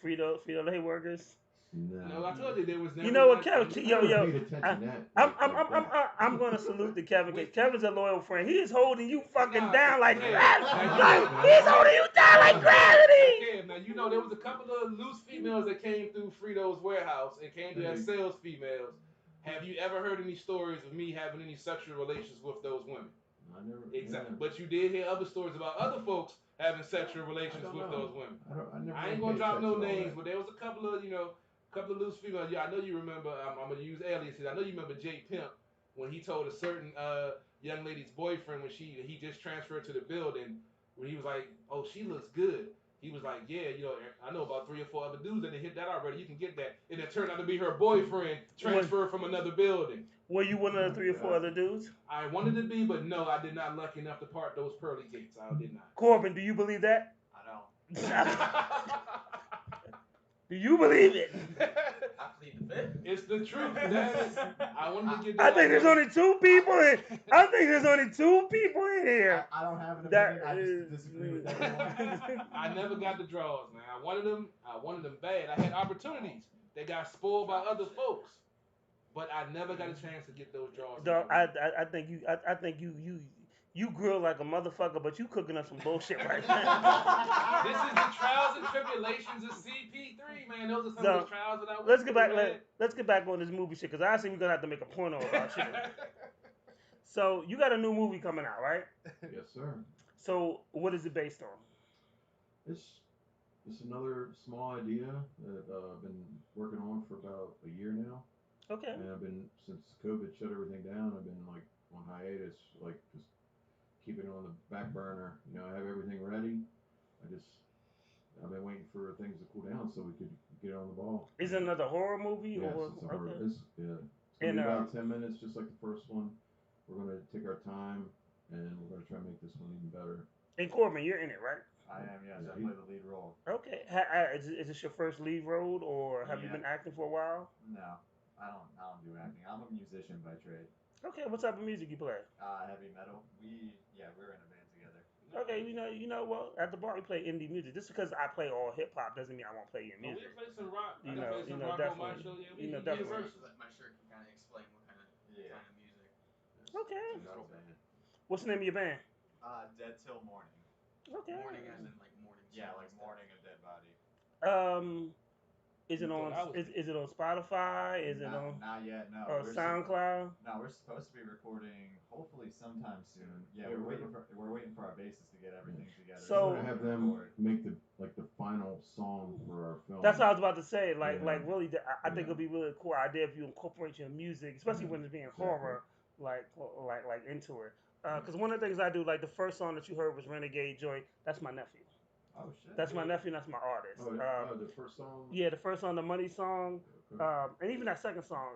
S2: Frito Lay workers?
S3: No, I told you there was never.
S2: You know what,
S3: like-
S2: Kevin?
S7: I
S2: Yo,
S7: never paid attention
S2: I-
S7: to that.
S2: I'm gonna salute to Kevin because Kevin's a loyal friend. He is holding you fucking
S3: Nah,
S2: down like
S3: yeah.
S2: gravity.
S3: Nah,
S2: Like, he's holding you down like gravity.
S3: Yeah, now you know there was a couple of loose females that came through Frito's warehouse and came to as sales females. Have you ever heard any stories of me having any sexual relations with those women?
S7: I never.
S3: Exactly.
S7: Yeah.
S3: But you did hear other stories about other folks having sexual relations
S7: I don't
S3: with
S7: know.
S3: those women.
S7: I never.
S3: I ain't gonna drop no names, but there was a couple of loose females. Yeah, I know you remember. I'm gonna use aliases. I know you remember Jay Pimp when he told a certain young lady's boyfriend when he just transferred to the building when he was like, "Oh, she looks good." He was like, "Yeah, I know about 3 or 4 other dudes that hit that already. You can get that." And it turned out to be her boyfriend transferred from another building.
S2: Were you one of the 3 or 4 other dudes?
S3: I wanted to be, but no, I did not lucky enough to part those pearly gates. I did not.
S2: Corbin, do you believe that?
S9: I don't.
S2: Do you believe it?
S8: I plead the fifth.
S3: It's the truth. I wanted to get.
S2: I think there's only 2 people in. I think there's only 2 people in here.
S9: I don't have an
S2: That
S9: opinion. I
S2: is-
S9: just disagree with everyone.
S3: I never got the draws, man. I wanted them bad. I had opportunities. They got spoiled by other folks, but I never got a chance to get those draws.
S2: Dog, I think you grill like a motherfucker, but you cooking up some bullshit right now.
S3: This is the trials and tribulations of CP3, man. Those are some
S2: So,
S3: of the trials that I went
S2: Let's get back.
S3: through, man.
S2: Let's get back on this movie shit because I see we're gonna have to make a porno about shit. So you got a new movie coming out, right?
S7: Yes, sir.
S2: So what is it based on?
S7: It's another small idea that I've been working on for about a year now.
S2: Okay.
S7: And I've been, since COVID shut everything down, I've been like on hiatus, like just keeping it on the back burner. I have everything ready. I've been waiting for things to cool down so we could get on the ball.
S2: Is it another horror movie
S7: Yes,
S2: or
S7: it's a horror.
S2: okay?
S7: It's gonna
S2: And,
S7: be about 10 minutes, just like the first one. We're gonna take our time, and we're gonna try and make this one even better.
S2: And Corbin, you're in it, right?
S9: I am, yes.
S7: Yeah,
S9: I play the lead role.
S2: Okay. Is this your first lead role, or have you
S9: Yeah.
S2: been acting for a while?
S9: No, I don't do acting. I'm a musician by trade.
S2: Okay. What type of music you play?
S9: Heavy metal. We're in a band together.
S2: Okay. You know. Well, at the bar we play indie music. Just because I play all hip hop doesn't mean I won't play your
S3: Oh,
S2: music.
S3: we play some rock.
S2: You
S3: I
S2: know,
S3: play
S2: you
S3: some
S2: know,
S3: rock on my
S2: definitely.
S3: show. Yeah,
S2: You know,
S3: we
S2: definitely.
S3: universal.
S8: My shirt can kind of explain what kind of music.
S2: Okay.
S9: Metal band.
S2: What's the name of your band?
S9: Dead Till Morning.
S2: Okay.
S8: Morning as in like morning.
S9: Yeah,
S8: sun
S9: like
S8: and
S9: mourning a dead body.
S2: Is it on? Is it on Spotify? Is it on?
S9: Not yet. No.
S2: Or SoundCloud?
S9: No, we're supposed to be recording hopefully sometime soon. Yeah, we're waiting for our bassist to get everything together.
S2: So-
S7: We're gonna have them make the final song for our film.
S2: That's what I was about to say. Like
S7: Yeah.
S2: really, I think
S7: Yeah.
S2: it'd be really cool idea if you incorporate your music, especially when it's being
S7: Exactly.
S2: horror, like into it. Because one of the things I do, like the first song that you heard was Renegade Joy. That's my nephew.
S9: Oh shit.
S2: That's my nephew. And that's my artist.
S7: The first song.
S2: Yeah, the first song, the Money song,
S7: Okay.
S2: and even that second song,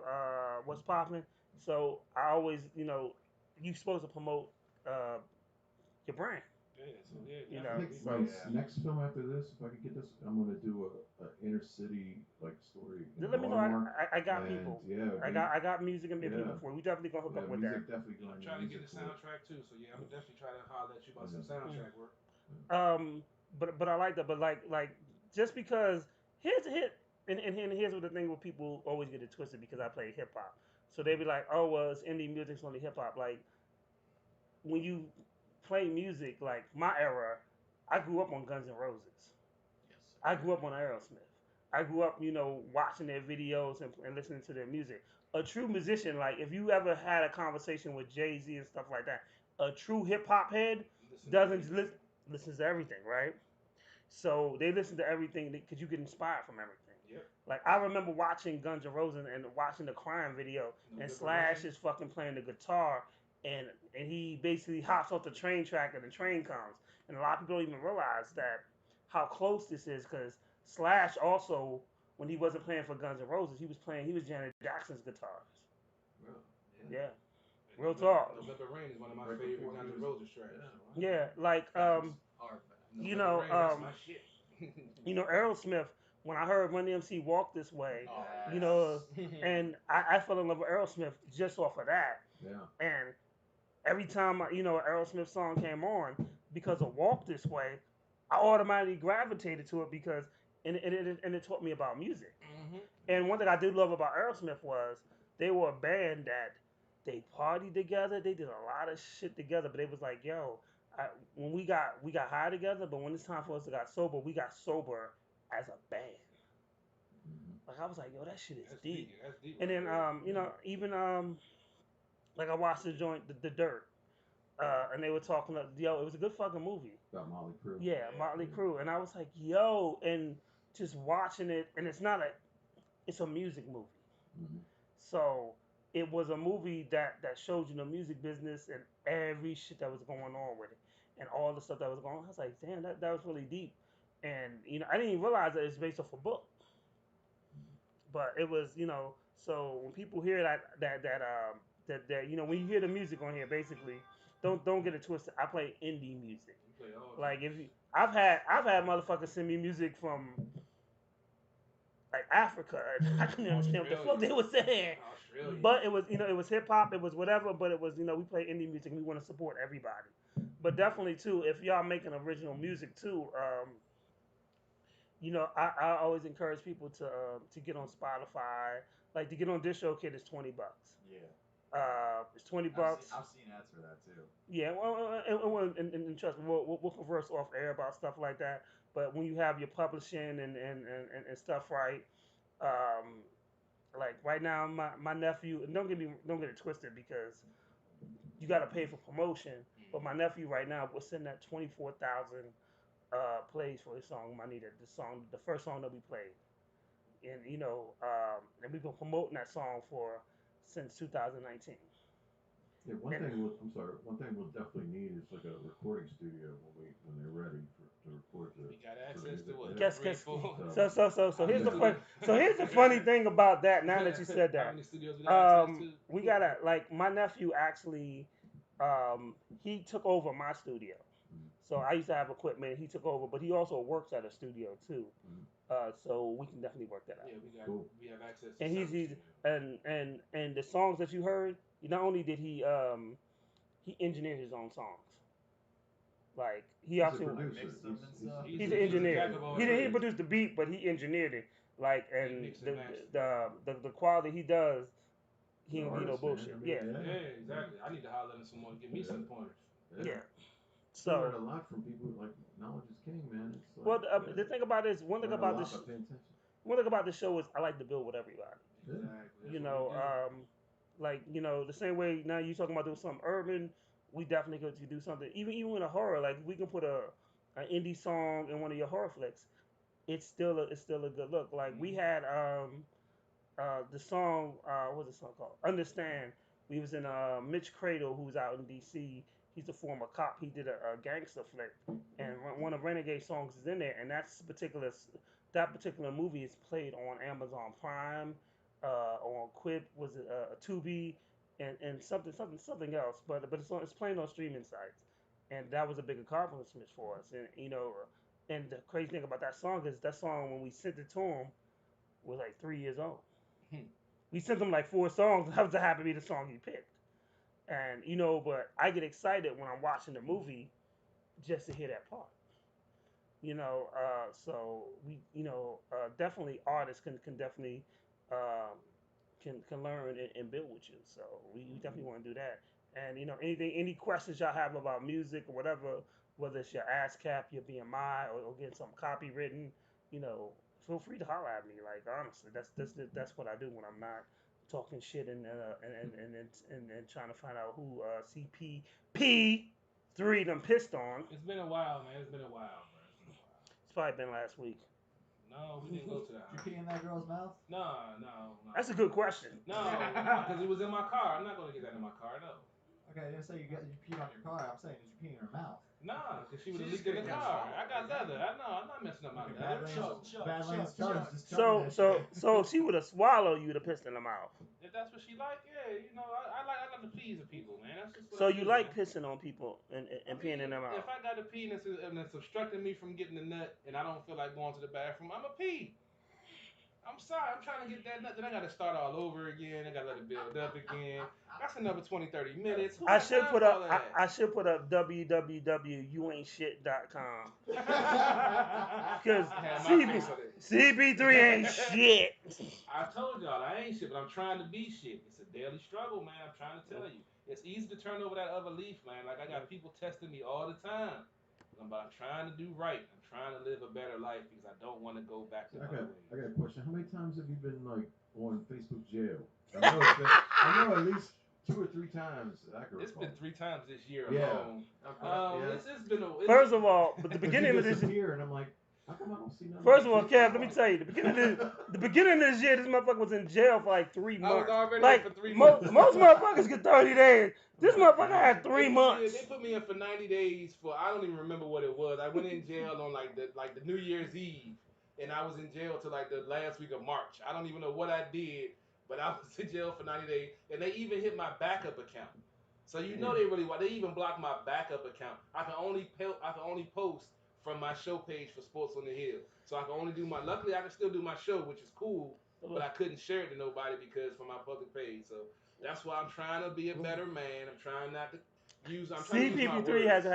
S2: What's Poppin'. So I always, you're supposed to promote your brand.
S3: Okay, so yeah,
S2: You
S7: I
S2: know,
S7: think
S3: definitely.
S7: my next film after this, if I could get this, I'm gonna do a inner city like story in
S2: just let me know.
S7: Baltimore.
S2: I got
S7: And
S2: people.
S7: yeah,
S2: I got music and people
S7: yeah,
S2: for it. We definitely gonna hook
S7: yeah,
S2: up with that.
S7: music definitely
S3: I'm
S7: going to
S3: trying to get
S7: music
S3: a
S7: for it.
S3: soundtrack too, so yeah, I'm gonna definitely try to holler at you about some
S7: Yeah.
S3: soundtrack work.
S2: But I like that. But like just because here's a hit, and here's what the thing where people always get it twisted because I play hip hop. So they be like, oh well, it's indie music's only hip hop. Like when you play music, like my era, I grew up on Guns N' Roses.
S8: Yes,
S2: I grew up on Aerosmith. I grew up, watching their videos and listening to their music. A true musician, like if you ever had a conversation with Jay Z and stuff like that, a true hip hop head doesn't listens to everything, right? So they listen to everything because you get inspired from everything.
S3: Yep.
S2: Like I remember watching Guns N' Roses and watching the Crime video, and
S3: November
S2: Slash
S3: Rain.
S2: is fucking playing the guitar, and he basically hops off the train track and the train comes, and a lot of people don't even realize that how close this is because Slash also when he wasn't playing for Guns N' Roses he was Janet Jackson's guitars.
S7: Well,
S2: Yeah,
S3: And
S2: real
S3: November,
S2: talk.
S3: November Rain is one of my
S7: Right
S3: favorite
S7: before
S3: Guns
S7: he
S3: N'
S7: was-
S3: Roses tracks.
S2: Yeah, like
S8: facts are facts.
S2: you
S3: November
S2: know
S3: Rain, that's my shit.
S2: Aerosmith. When I heard Run DMC Walk This Way,
S8: Oh,
S2: and I fell in love with Aerosmith just off of that.
S7: Yeah.
S2: And every time an Aerosmith song came on, because of Walk This Way, I automatically gravitated to it because and it taught me about music. And one thing I did love about Aerosmith was they were a band that they partied together. They did a lot of shit together, but it was like, yo, when we got high together, but when it's time for us to get sober, we got sober as a band. Like I was like, yo, that shit is
S3: That's
S2: deep.
S3: That's deep.
S2: And then even like I watched the joint The Dirt. And they were talking about, yo, it was a good fucking movie.
S7: About Motley Crue.
S2: Yeah, Motley Crue. And I was like, yo, and just watching it, and it's a music movie.
S7: Mhm.
S2: So it was a movie that showed you the music business and every shit that was going on with it and all the stuff that was going on. I was like, damn, that was really deep. And I didn't even realize that it's based off a book. But it was, so when people hear that when you hear the music on here, basically, don't get it twisted. I play indie music.
S3: You play all
S2: Like I've had motherfuckers send me music from like Africa. I couldn't understand what the fuck they were saying.
S3: Australia.
S2: But it was it was hip hop, it was whatever, but it was we play indie music and we want to support everybody. But definitely too, if y'all making original music too, I always encourage people to get on Spotify. Like to get on DistroKid is $20.
S9: Yeah.
S2: It's $20.
S9: I've seen ads for that too.
S2: Yeah, well, and trust me, we'll converse off air about stuff like that. But when you have your publishing and stuff right, like right now, my nephew, and don't get it twisted because you got to pay for promotion. But my nephew right now was sitting at 24,000 plays for his song Manita, the first song that we played, and and we've been promoting that song since 2019.
S7: Yeah, one thing we'll definitely need is like a recording studio when they're ready to record the.
S3: We got access to it.
S2: Guess. So here's
S3: Here's
S2: the funny thing about that. Now that you said
S3: How
S2: that,
S3: many studios we got access to?
S2: we gotta my nephew actually, he took over my studio. So I used to have equipment. He took over, but he also works at a studio too. So we can definitely work that out.
S3: Yeah, we have access to
S2: And
S3: several
S2: he's
S3: studios.
S2: and the songs that you heard, not only did he engineered his own songs. Like he
S7: He's
S2: also
S7: a producer.
S9: mixed them and stuff.
S2: he's an engineer.
S3: jack of all
S2: He didn't
S3: trades.
S2: produce the beat, but he engineered it. Like and
S3: mixed and
S2: the quality he does, he
S7: He's
S2: ain't
S7: an
S2: need no
S7: artist, man.
S2: bullshit.
S7: I mean,
S2: Yeah.
S3: Yeah, exactly. I need to holler at someone, give me some pointers.
S2: Yeah.
S7: I learned
S2: So
S7: a lot from people. Like knowledge is king, man. It's like,
S2: well, the thing about this, one thing
S7: learn a
S2: about
S7: lot
S2: this,
S7: by paying attention.
S2: one thing about this show is I like to build with everybody.
S3: Exactly. That's
S2: You
S3: what
S2: know,
S3: we do.
S2: like the same way now you talking about doing something urban, we definitely could do something. Even with a horror, like we can put an indie song in one of your horror flicks. It's still a good look. Like we had the song what's the song called? Understand. We was in Mitch Cradle, who's out in D.C. He's a former cop. He did a gangster flick, and one of Renegade songs is in there, and that particular movie is played on Amazon Prime, on Quip, was it Tubi, and something else, but it's playing on streaming sites, and that was a big accomplishment for us. And and the crazy thing about that song is that song when we sent it to him was like 3 years old. We sent him like 4 songs. That was happened to be the song he picked. And but I get excited when I'm watching the movie just to hear that part. So we, definitely artists can definitely um, can learn and build with you. So we definitely want to do that. And any questions y'all have about music or whatever, whether it's your ASCAP, your BMI, or getting some copywritten, feel free to holler at me. Like honestly, that's what I do when I'm not talking shit and trying to find out who CP3 done pissed on.
S3: It's been a while, man. It's been a while, bro. It's been a while.
S2: It's probably been last week.
S3: No, we didn't go to that.
S9: Did you pee in that girl's mouth?
S3: No.
S2: That's a good question.
S3: No, because it was in my car. I'm not gonna get that in my car. No.
S9: Okay, I didn't say you peed on your car. I'm saying did you pee in her mouth?
S3: Nah, because she would have leaked in the car. I got leather. I know. I'm not messing up my leather.
S9: Badlands charge. Just tell me that shit.
S2: So if she would have swallowed you, would have pissed in her mouth.
S3: If that's what she like, yeah, I like to please the people, man. That's just what
S2: So
S3: I
S2: you
S3: do,
S2: like
S3: man.
S2: pissing on people and peeing in their mouth?
S3: If I got to pee and it's obstructing me from getting the nut and I don't feel like going to the bathroom, I'm a pee. I'm sorry, I'm trying to get that nut, then I got to start all over again. I got to let it build up again. That's another 20, 30 minutes. Who
S2: I
S3: got
S2: should
S3: time
S2: put
S3: for all
S2: up.
S3: that?
S2: I should put up www.youaintshit.com because
S3: Had my face on it.
S2: CP3 ain't shit.
S3: I told y'all I ain't shit, but I'm trying to be shit. It's a daily struggle, man. I'm trying to tell you. It's easy to turn over that other leaf, man. Like I got people testing me all the time. But I'm trying to do right. I'm trying to live a better life because I don't want to go back to
S7: I
S3: other
S7: got
S3: ways.
S7: a question. How many times have you been like on Facebook jail? I know at least 2 or 3 times that I can
S3: It's
S7: recall.
S3: been 3 times this year
S7: Yeah.
S3: alone.
S7: Yeah.
S3: It's been a.
S2: First of all, but the
S7: But
S2: beginning
S7: you
S2: of this.
S7: disappear, and I'm like, how come I don't see nothing?
S2: First of all, Kev, let me tell you, the beginning of this year, this motherfucker was in jail for like 3 months.
S3: I was already
S2: like
S3: in for 3 months.
S2: Most motherfuckers get 30 days. This motherfucker had 3 months.
S3: They put me in for 90 days for I don't even remember what it was. I went in jail on like the New Year's Eve, and I was in jail till like the last week of March. I don't even know what I did, but I was in jail for 90 days, and they even hit my backup account. So they even blocked my backup account. I can only post from my show page for Sports on the Hill. So I can only do luckily I can still do my show, which is cool, but I couldn't share it to nobody because for my public page. So that's why I'm trying to be a better man. I'm trying not to use. I'm trying to use my
S2: CP3
S3: words.
S2: has
S7: I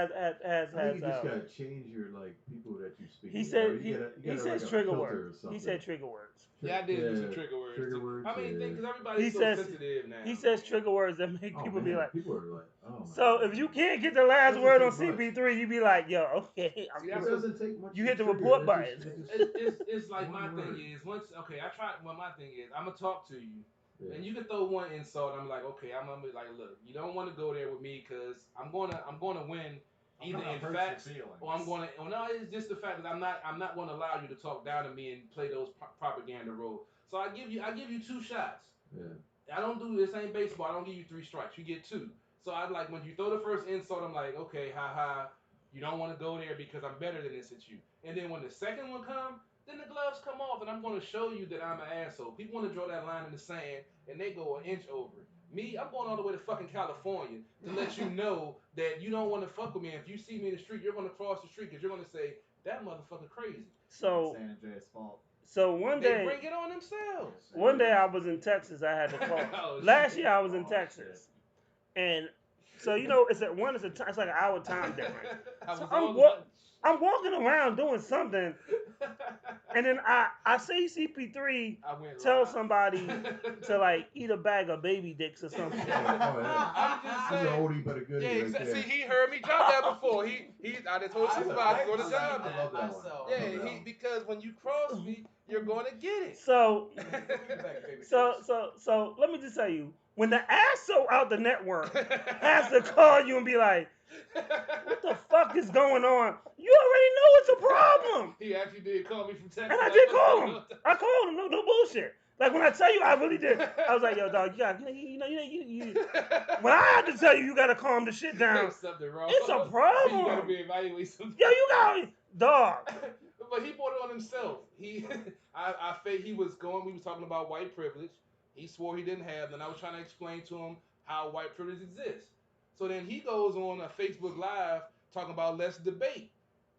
S7: think you just gotta change your people that you speak.
S2: He
S7: with.
S2: said
S7: Or you gotta,
S2: says
S7: like, a
S2: trigger
S7: filter
S2: words.
S7: or something.
S2: He said trigger words.
S3: Yeah, I did use some trigger words.
S7: Trigger
S3: too.
S7: words.
S3: I mean,
S7: yeah.
S3: because everybody's
S2: He
S3: so
S2: says-
S3: sensitive now.
S2: He says trigger words that make
S7: Oh,
S2: people
S7: man,
S2: be like.
S7: people are like, oh.
S2: So
S7: man.
S2: if you can't get the last
S7: Doesn't
S2: word on
S7: take much.
S2: CP3, you be like, yo, okay.
S3: See,
S7: It
S3: that's
S7: doesn't take much.
S2: You
S7: to
S2: hit the
S7: trigger.
S2: report
S7: It's
S2: button.
S3: It's like
S7: one
S3: my
S7: word.
S3: thing is once I try. Well, my thing is I'm gonna talk to you.
S7: Yeah.
S3: And you can throw one insult. I'm like, okay, I'm gonna be like, look, you don't want to go there with me because I'm gonna win either in facts or I'm gonna. Well, no, it's just the fact that I'm not gonna allow you to talk down to me and play those propaganda roles. So I give you 2 shots.
S7: Yeah.
S3: I don't do this. Ain't baseball. I don't give you 3 strikes. You get 2. So I like when you throw the first insult. I'm like, okay, ha. You don't want to go there because I'm better than this at you. And then when the second one comes, then the gloves come off, and I'm going to show you that I'm an asshole. People want to draw that line in the sand, and they go an inch over it. Me, I'm going all the way to fucking California to let you know that you don't want to fuck with me. If you see me in the street, you're going to cross the street because you're going to say, that motherfucker crazy.
S2: So
S9: San Andreas fault.
S2: So one
S3: They
S2: day,
S3: bring it on themselves.
S2: one day I was in Texas. I had to call.
S3: Oh,
S2: Last
S3: shit.
S2: year I was in Texas, and so it's like an hour time difference.
S3: I was
S2: So
S3: on lunch.
S2: I'm walking around doing something, and then I see CP3
S3: I went
S2: tell
S3: live.
S2: somebody to like eat a bag of baby dicks or something.
S7: Oh, yeah.
S3: I'm just
S7: This is an
S3: saying.
S7: oldie but a goodie
S3: Yeah,
S7: right
S3: exactly.
S7: there.
S3: See, he heard me drop that before. I done told supervisor on the job.
S7: I love that one.
S8: myself.
S7: I love
S3: Yeah,
S7: that one.
S3: because when you cross me, you're going to get it.
S2: So let me just tell you, when the asshole out the network has to call you and be like, what the fuck is going on? You already know it's a problem.
S3: He actually did call me from Texas.
S2: And I did call him. I called him. No bullshit. Like when I tell you, I really did. I was like, yo, dog, you got, when I had to tell you, you gotta calm the shit down.
S3: There's something wrong.
S2: It's a problem.
S3: You gotta be evaluating something.
S2: Yo, you got, dog.
S3: But he brought it on himself. He was going. We was talking about white privilege. He swore he didn't have. Then I was trying to explain to him how white privilege exists. So then he goes on a Facebook Live talking about let's debate.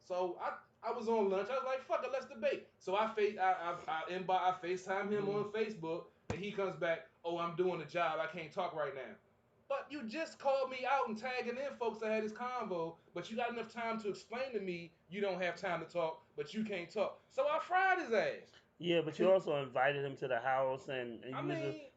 S3: So I was on lunch. I was like, fuck it, let's debate. So I FaceTime him on Facebook, and he comes back, oh, I'm doing a job. I can't talk right now. But you just called me out and tagging in folks that had this convo, but you got enough time to explain to me you don't have time to talk, but you can't talk. So I fried his ass.
S2: Yeah, but you also invited him to the house, and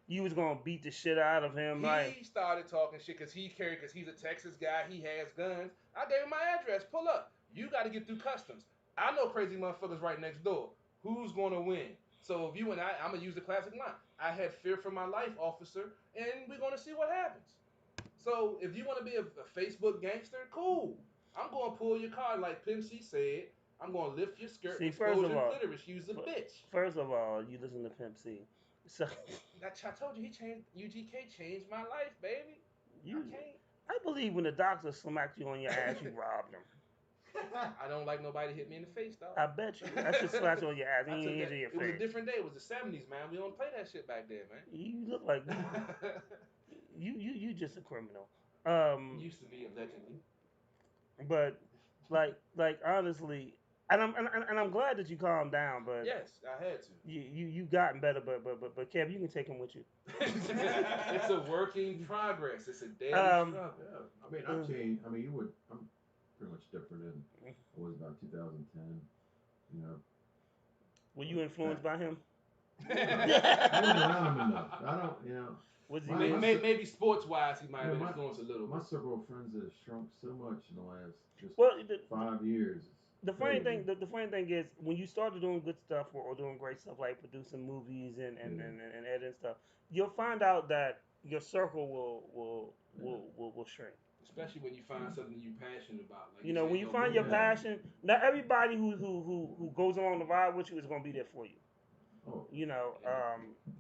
S2: you was gonna beat the shit out of him.
S3: He started talking shit because he's a Texas guy. He has guns. I gave him my address. Pull up. You got to get through customs. I know crazy motherfuckers right next door. Who's gonna win? So if you and I'm gonna use the classic line. I had fear for my life, officer, and we're gonna see what happens. So if you want to be a Facebook gangster, cool. I'm gonna pull your card like Pimp C said. I'm gonna lift your skirt, expose your clitoris. You's a bitch.
S2: First of all, you listen to Pimp C. So
S3: I told you UGK changed my life, baby.
S2: I believe when the doctor smacked you on your ass, you robbed him.
S3: I don't like nobody hit me in the face, dog.
S2: I bet you. That's just slapped you on your ass.
S3: It was a different day. It was the 70s, man. We don't play that shit back then, man.
S2: You look like you just a criminal.
S3: Used to be allegedly.
S2: But like honestly, and I'm glad that you calmed down. But
S3: yes, I had to.
S2: You gotten better. But Kev, you can take him with you.
S3: It's a work in progress. It's a daily struggle.
S7: Yeah. I mean, I've changed. I mean, I'm pretty much different than I was about 2010. You know.
S2: Were you influenced by him?
S7: I wasn't around him enough. I don't. You know.
S2: Was he
S3: maybe sports wise he might have influenced a little bit.
S7: My circle of friends has shrunk so much in the last 5 years.
S2: The funny thing is when you started doing good stuff or doing great stuff like producing movies and editing stuff, you'll find out that your circle will shrink.
S3: Especially when you find something you're passionate about. Like
S2: you know, when you find your passion, not everybody who goes along the ride with you is gonna be there for you.
S7: Oh,
S2: you know,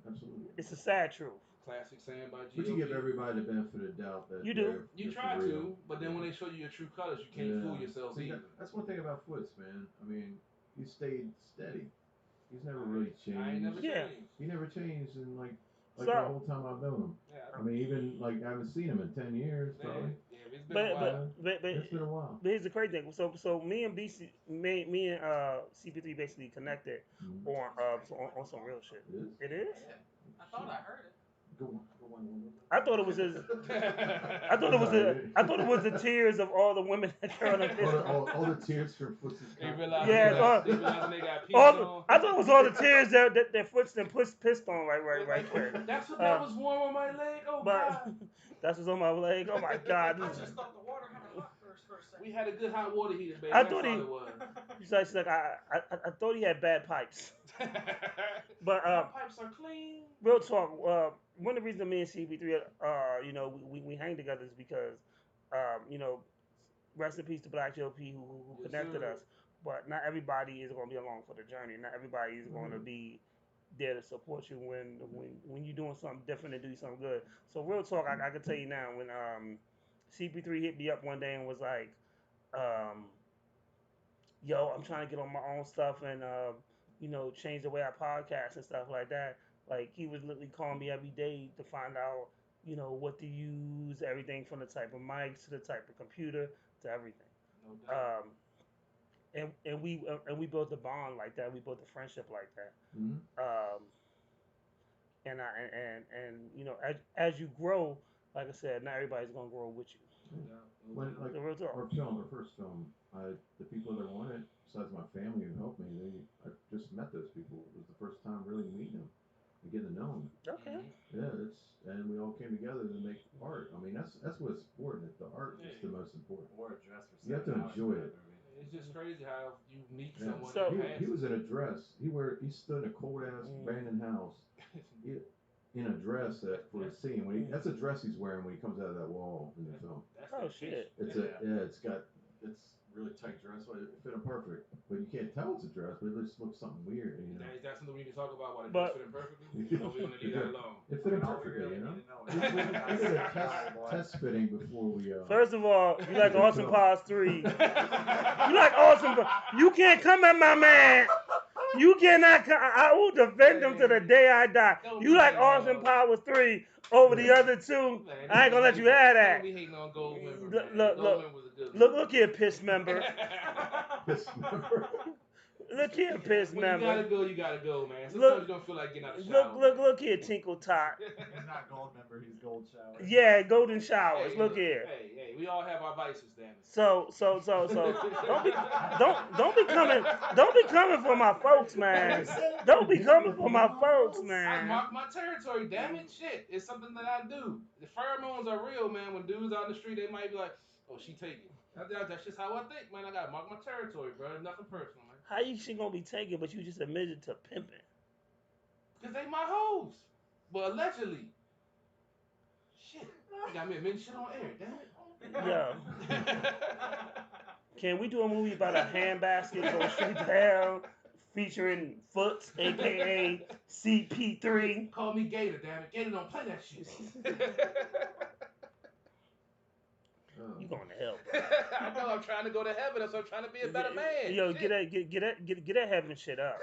S7: absolutely.
S2: It's a sad truth.
S3: Classic saying by G.O.D.
S7: But you give everybody the benefit of the doubt that
S2: you do.
S3: You try to, but then when they show you your true colors, you can't fool yourselves either.
S7: That's one thing about Foots, man. I mean, he stayed steady. He's never really changed.
S3: I ain't never changed.
S7: He never changed in like
S2: So,
S7: the whole time I've known him. Yeah, I mean, even like I haven't seen him in 10 years probably.
S3: Yeah, it's been a while.
S7: It's been a while.
S2: But here's the crazy thing. So me and CP3 basically connected on some real shit. It is?
S8: Yeah. I thought I heard it.
S7: Go on.
S2: I thought it was I thought it was the tears of all the women that turned up.
S7: All the tears from Foots.
S3: They realized they got pissed on.
S2: I thought it was all the tears that their Foots then pissed on right quick.
S3: That's what that was warm on my leg. Oh God.
S2: That's what's on my leg. Oh my God.
S8: I just thought the water had a hot first for a second.
S3: We had a good hot water heater, baby.
S2: I thought
S3: it was.
S2: She's like I thought he had bad pipes. But
S3: pipes are clean.
S2: Real talk. One of the reasons me and CP3, you know, we hang together is because, you know, rest in peace to Black JLP who connected us. But not everybody is going to be along for the journey. Not everybody is going to be there to support you when you're doing something different and do something good. So real talk, I can tell you now when CP3 hit me up one day and was like, yo, I'm trying to get on my own stuff and you know, change the way I podcast and stuff like that. Like he was literally calling me every day to find out, you know, what to use, everything from the type of mics to the type of computer to everything.
S3: No doubt.
S2: And we built a bond like that. We built a friendship like that.
S7: Mm-hmm.
S2: And you know, as you grow, like I said, not everybody's gonna grow with you.
S7: When like our first film, the people that won it, besides my family who helped me, I just met those people. It was the first time really meeting them and getting to know them.
S2: Okay.
S7: Yeah, and we all came together to make art. I mean, that's what's important. The art is the most important.
S8: Or a dress for
S7: you have to enjoy it.
S3: It's just crazy how you meet
S7: Yeah.
S3: someone.
S2: So,
S3: that
S7: he was in a dress. He stood in a cold ass abandoned house in a dress for a scene. That's a dress he's wearing when he comes out of that wall in the film.
S2: Oh shit!
S7: It's really tight dress. It fit him perfect, but you can't tell it's a dress. But it just looks something weird. You know?
S3: Is that something we need to talk about? Why the dress fit him perfectly? Or we gonna leave that alone?
S7: It fit him perfectly, you know. We did a test fitting before we.
S2: First of all, you like Austin Powers 3. You like Austin. You can't come at my man. You cannot. I will defend him to the day I die. You like Austin Powers 3. over the other two.
S3: Man,
S2: I ain't gonna let you have that.
S3: Don't be hating on Goldmember, man.
S2: Look,
S3: Goldmember was a good
S2: look here, piss member.
S7: Piss member.
S2: Look here, piss
S3: When you
S2: member.
S3: you gotta go, man. Sometimes
S2: Look-
S3: you don't feel like getting out of the shower.
S2: Look here, Tinkle Tot.
S9: He's not gold member, he's gold shower.
S2: Yeah, golden showers.
S3: Hey,
S2: Look here.
S3: Hey, we all have our vices, damn it.
S2: So don't be coming for my folks, man. Don't be coming for my folks,
S3: I
S2: man.
S3: mark my territory, damn it. Shit, it's something that I do. The pheromones are real, man. When dudes out in the street, they might be like, "Oh, she taking." That's just how I think, man. I gotta mark my territory, bro. Nothing personal, man.
S2: How you she gonna be taken, but you just admitted to pimping?
S3: Cause they my hoes. Well, allegedly. Shit, you got me admitting shit on air, damn it.
S2: Yo, can we do a movie about a handbasket going straight to hell, featuring Foots, aka CP3?
S3: Call me Gator, damn it. Gator don't play that shit.
S2: You going to hell?
S3: I know I'm trying to go to heaven, so I'm trying to be a better man.
S2: Yo,
S3: Shit.
S2: get that heaven shit up.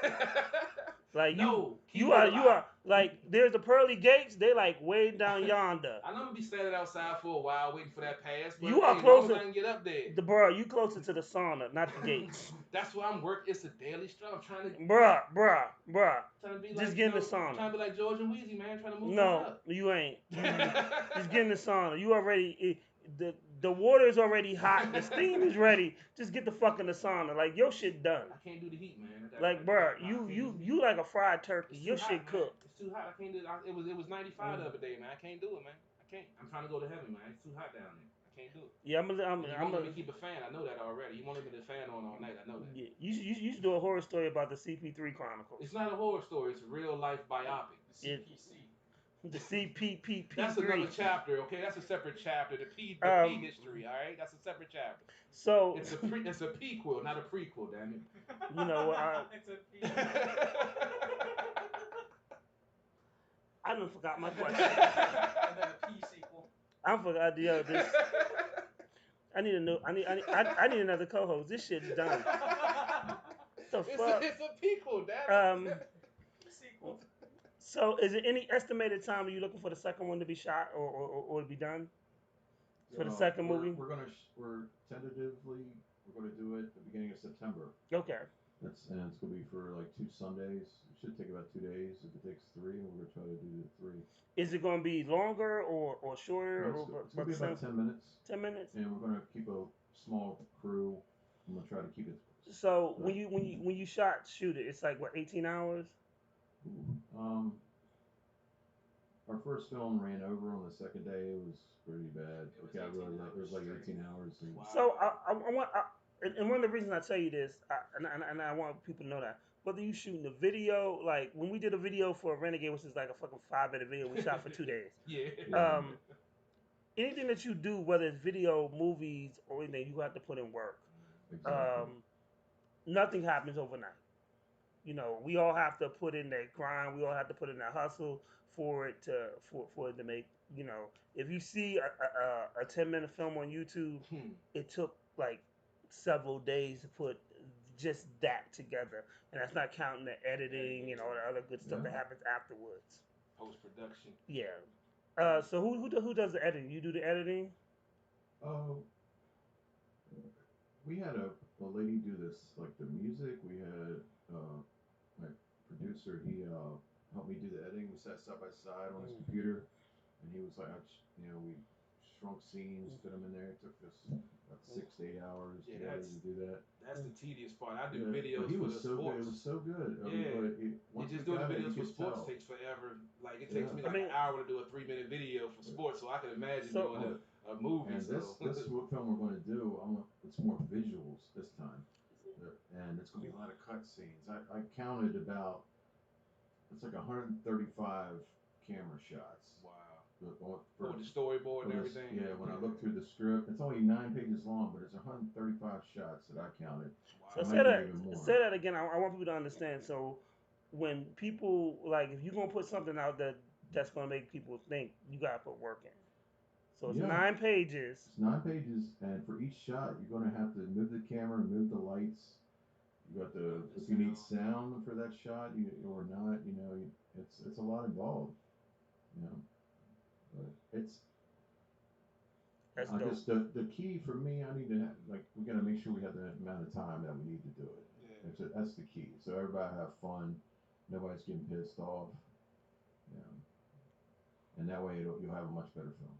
S2: Like
S3: No,
S2: you are like there's the pearly gates. They like way down yonder.
S3: I know I'm gonna be standing outside for a while waiting for that pass, but
S2: You are
S3: hey, as long as
S2: closer-
S3: I can get up there.
S2: Bro, you closer to the sauna, not the gates.
S3: That's why I'm working. It's a daily struggle. I'm trying to
S2: Bruh.
S3: trying to be
S2: Just
S3: like,
S2: get in the
S3: you know,
S2: sauna.
S3: Trying to be like George and Wheezy, man. Trying to move on
S2: No,
S3: up.
S2: you ain't. Just get in the sauna. You already the water is already hot. The steam is ready. Just get the fuck in the sauna. Like your shit done.
S3: I can't do the heat, man.
S2: Like, bruh, you like a fried turkey.
S3: It's
S2: Your
S3: too
S2: shit
S3: hot, man.
S2: cooked.
S3: It's too hot. I can't do it. It was 95 the other day, man. I can't do it, man. I can't. I'm trying to go to heaven, man. It's too hot down there. I can't do it.
S2: Yeah, I'm
S3: You
S2: gonna
S3: want me to keep a fan? I know that already. You want me to fan on all night? I know that.
S2: yeah, you should do a horror story about the CP3 Chronicles.
S3: It's not a horror story. It's a real life biopic.
S2: The CPPP3.
S3: That's another chapter, okay? That's a separate chapter. The P history, all right? That's a separate chapter.
S2: So
S3: It's a prequel, not a prequel, damn it.
S2: you know what? I done forgot my question. I forgot the other. I need a new. I need another co-host. This shit's done. The fuck?
S3: It's a prequel, damn it.
S2: So is it any estimated time are you looking for the second one to be shot or to be done for the second movie?
S7: We're tentatively gonna do it at the beginning of September.
S2: Okay.
S7: And it's gonna be for like 2 Sundays. It should take about 2 days. If it takes 3, we're gonna try to do the 3.
S2: Is it gonna be longer or shorter?
S7: No, it's gonna be about 10 minutes.
S2: 10 minutes.
S7: And we're gonna keep a small crew. I'm gonna try to keep it.
S2: So when you shoot it, it's like what 18 hours?
S7: Our first film ran over on the second day. It was pretty bad. It got really late. It was like 18 hours. And
S2: So I want, and one of the reasons I tell you this, and I want people to know that, whether you shooting the video, like when we did a video for Renegade, which is like a fucking 5-minute video, we shot for 2 days.
S3: Yeah.
S2: Anything that you do, whether it's video, movies, or anything, you have to put in work.
S7: Exactly.
S2: Nothing happens overnight. You know, we all have to put in that grind. We all have to put in that hustle for it to make. You know, if you see a 10-minute film on YouTube, it took like several days to put just that together, and that's not counting the editing and all the other good stuff that happens afterwards.
S3: Post production.
S2: Yeah. So who does the editing? You do the editing?
S7: We had a lady do this, like the music. We had my producer. He helped me do the editing. We sat side by side on his computer, and he was like, we shrunk scenes, fit them in there. It took us about 6 to 8 hours together to do that.
S3: That's the tedious part. I do videos
S7: but he
S3: for
S7: was
S3: the
S7: so
S3: sports.
S7: good. It was so good.
S3: Once just doing the videos for sports takes forever. Like it takes me like an hour to do a 3-minute video for sports, so I can imagine doing a movie.
S7: And this film we're going to do, it's more visuals this time, and it's going to be a lot of cut scenes. I counted about, it's like 135 camera shots.
S3: Wow. For the storyboard and everything.
S7: Yeah, when I looked through the script, it's only 9 pages long, but it's 135 shots that I counted.
S2: So say that again. I want people to understand. So when people, like, if you're gonna put something out that's gonna make people think, you gotta put work in. So it's 9 pages.
S7: It's 9 pages, and for each shot, you're gonna have to move the camera, move the lights. You got if you need sound for that shot, or not, it's a lot involved. But it's
S2: That's
S7: I
S2: dope.
S7: just the key for me. I need to we gotta make sure we have the amount of time that we need to do it. That's the key. So everybody have fun. Nobody's getting pissed off. You know, and that way you'll have a much better film.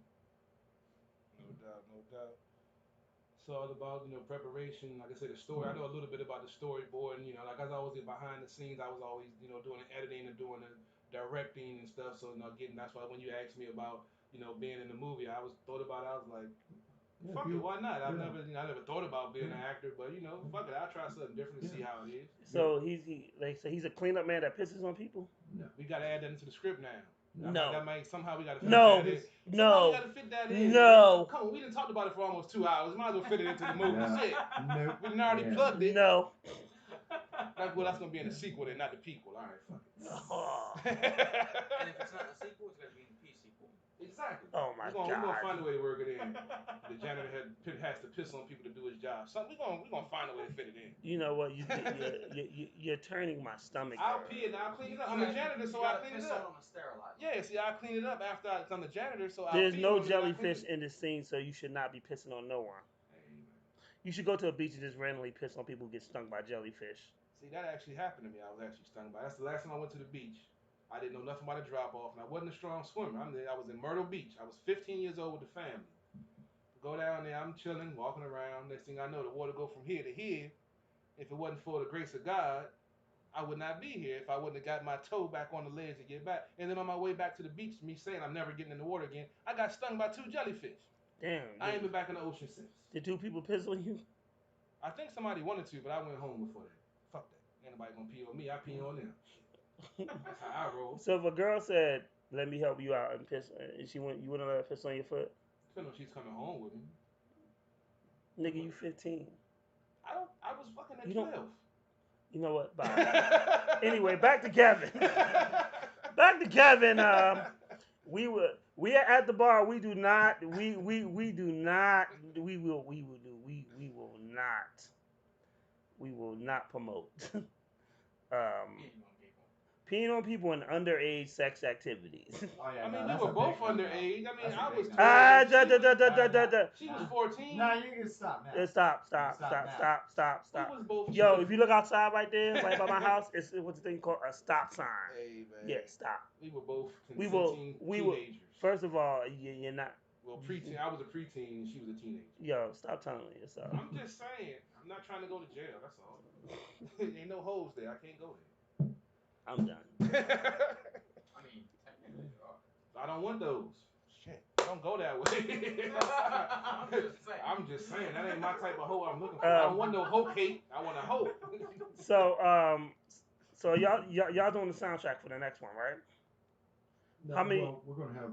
S3: No doubt, no doubt. It's all about, preparation. Like I said, the story. I know a little bit about the storyboard, and like as I was behind the scenes, I was always, doing the editing and doing the directing and stuff. So that's why when you asked me about, being in the movie, I was thought about it. I was like, fuck it, why not? I never thought about being an actor, but fuck it, I'll try something different to see how it is.
S2: So he's a cleanup man that pisses on people.
S7: No.
S3: We gotta add that into the script now.
S2: No.
S3: Somehow we gotta fit
S2: No.
S3: that in.
S2: No.
S3: Somehow we gotta fit that in.
S2: No.
S3: Come on, we done talked about it for almost 2 hours. Might as well fit it into the movie.
S7: Yeah.
S3: Shit.
S7: Nope.
S3: We done already
S7: Yeah.
S3: plugged it.
S2: No.
S3: That's gonna be in the sequel then, not the prequel. All right, fuck it.
S2: Oh.
S8: And if it's not the sequel, it's gonna be in the P sequel.
S3: Exactly.
S2: Oh my
S3: We're gonna
S2: God.
S3: find a way to work it in. The janitor has to piss on people to do his job. We're gonna find a way to fit it in.
S2: You know what? You're turning my stomach.
S3: I'll pee it. I'll clean it up. I'm the janitor, so I clean it
S8: piss
S3: up.
S8: on them and sterilize.
S3: Yeah, see, I clean it up after I'm the janitor, so I.
S2: There's no jellyfish in the scene, so you should not be pissing on no one. You should go to a beach and just randomly piss on people who get stung by jellyfish.
S3: See, that actually happened to me. I was actually stung by. That's the last time I went to the beach. I didn't know nothing about a drop off, and I wasn't a strong swimmer. I was in Myrtle Beach. I was 15 years old with the family. Go down there, I'm chilling, walking around. Next thing I know, the water go from here to here. If it wasn't for the grace of God, I would not be here if I wouldn't have got my toe back on the ledge to get back. And then on my way back to the beach, me saying I'm never getting in the water again, I got stung by 2 jellyfish.
S2: Damn.
S3: I ain't been back in the ocean since.
S2: Did 2 people piss on you?
S3: I think somebody wanted to, but I went home before that. Fuck that. Ain't nobody gonna pee on me. I pee on them. That's how I roll.
S2: So if a girl said, "Let me help you out," and piss, and you wouldn't let her piss on your foot?
S3: Depending on if she's coming home with me.
S2: Nigga, you 15.
S3: I was fucking at
S2: You
S3: 12.
S2: don't- You know what? Bye. Anyway, back to Kevin. Back to Kevin. We are at the bar. We do not. We do not. We will not promote. Peeing on people in underage sex activities.
S9: Oh, yeah,
S3: I mean,
S9: no,
S3: we were both underage. I mean, I was 12.
S2: She
S3: was 14.
S9: Nah, you can stop now.
S2: Stop.
S3: We was both.
S2: Yo, if you look outside right there, right by my house, it's what's the thing called a stop sign.
S3: Hey, man.
S2: Yeah, stop.
S3: We were both
S2: We
S3: teenagers.
S2: First of all, you're not.
S3: Well, preteen. I was a preteen, and she was a teenager.
S2: Yo, stop telling me yourself.
S3: I'm just saying. I'm not trying to go to jail. That's all. Ain't no hoes there. I can't go there.
S2: I'm done.
S8: I mean, technically there are.
S3: I don't want those. Shit. Don't go that way. I'm just saying. That ain't my type of hoe I'm looking for. I don't want no hoe cake. I want a hoe.
S2: So y'all doing the soundtrack for the next one, right?
S7: No,
S2: How many-
S7: Well, we're gonna have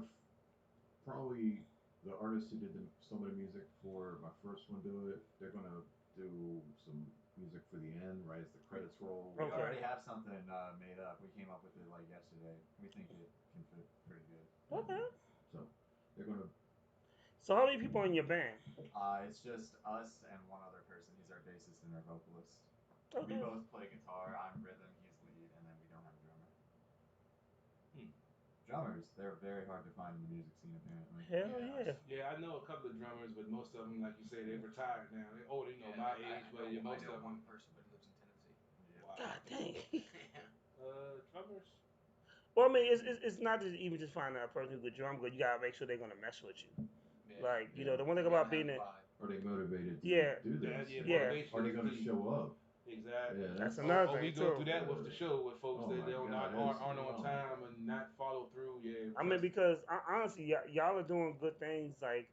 S7: probably the artist who did some of the music for my first one do it. They're gonna do some music for the end, right as the credits roll.
S9: We
S2: Okay.
S9: already have something made up. We came up with it like yesterday. We think it can fit pretty good.
S2: Okay.
S7: So they're gonna.
S2: So how many people in your band?
S9: It's just us and one other person. He's our bassist and our vocalist.
S2: Okay.
S9: We both play guitar. I'm rhythm, he's lead, and then we don't have a drummer. Drummers, they're very hard to find in the music scene apparently.
S2: Hell yeah.
S3: Yeah, I know a couple of drummers, but most of them, like you say, they're retired now. They're older, my age, but most of them.
S8: One person, but he lives in Tennessee.
S3: Wow.
S2: God dang.
S3: Drummers.
S2: Well, I mean, it's not just even just finding a person who could drum good. You gotta make sure they're gonna mess with you. Like, you know, the one thing about being in.
S7: Are they motivated to
S2: Yeah.
S7: do this?
S2: Yeah.
S3: motivation
S7: Are they
S3: is
S7: gonna
S3: key.
S7: show up?
S3: Exactly.
S7: Yeah,
S2: That's another
S3: we
S2: thing
S3: go
S2: too.
S3: through that with the show with folks
S7: Oh
S3: that
S7: my
S3: they're
S7: God,
S3: aren't on
S7: oh.
S3: time and not follow through. Yeah.
S2: I mean, because honestly, y'all are doing good things. Like,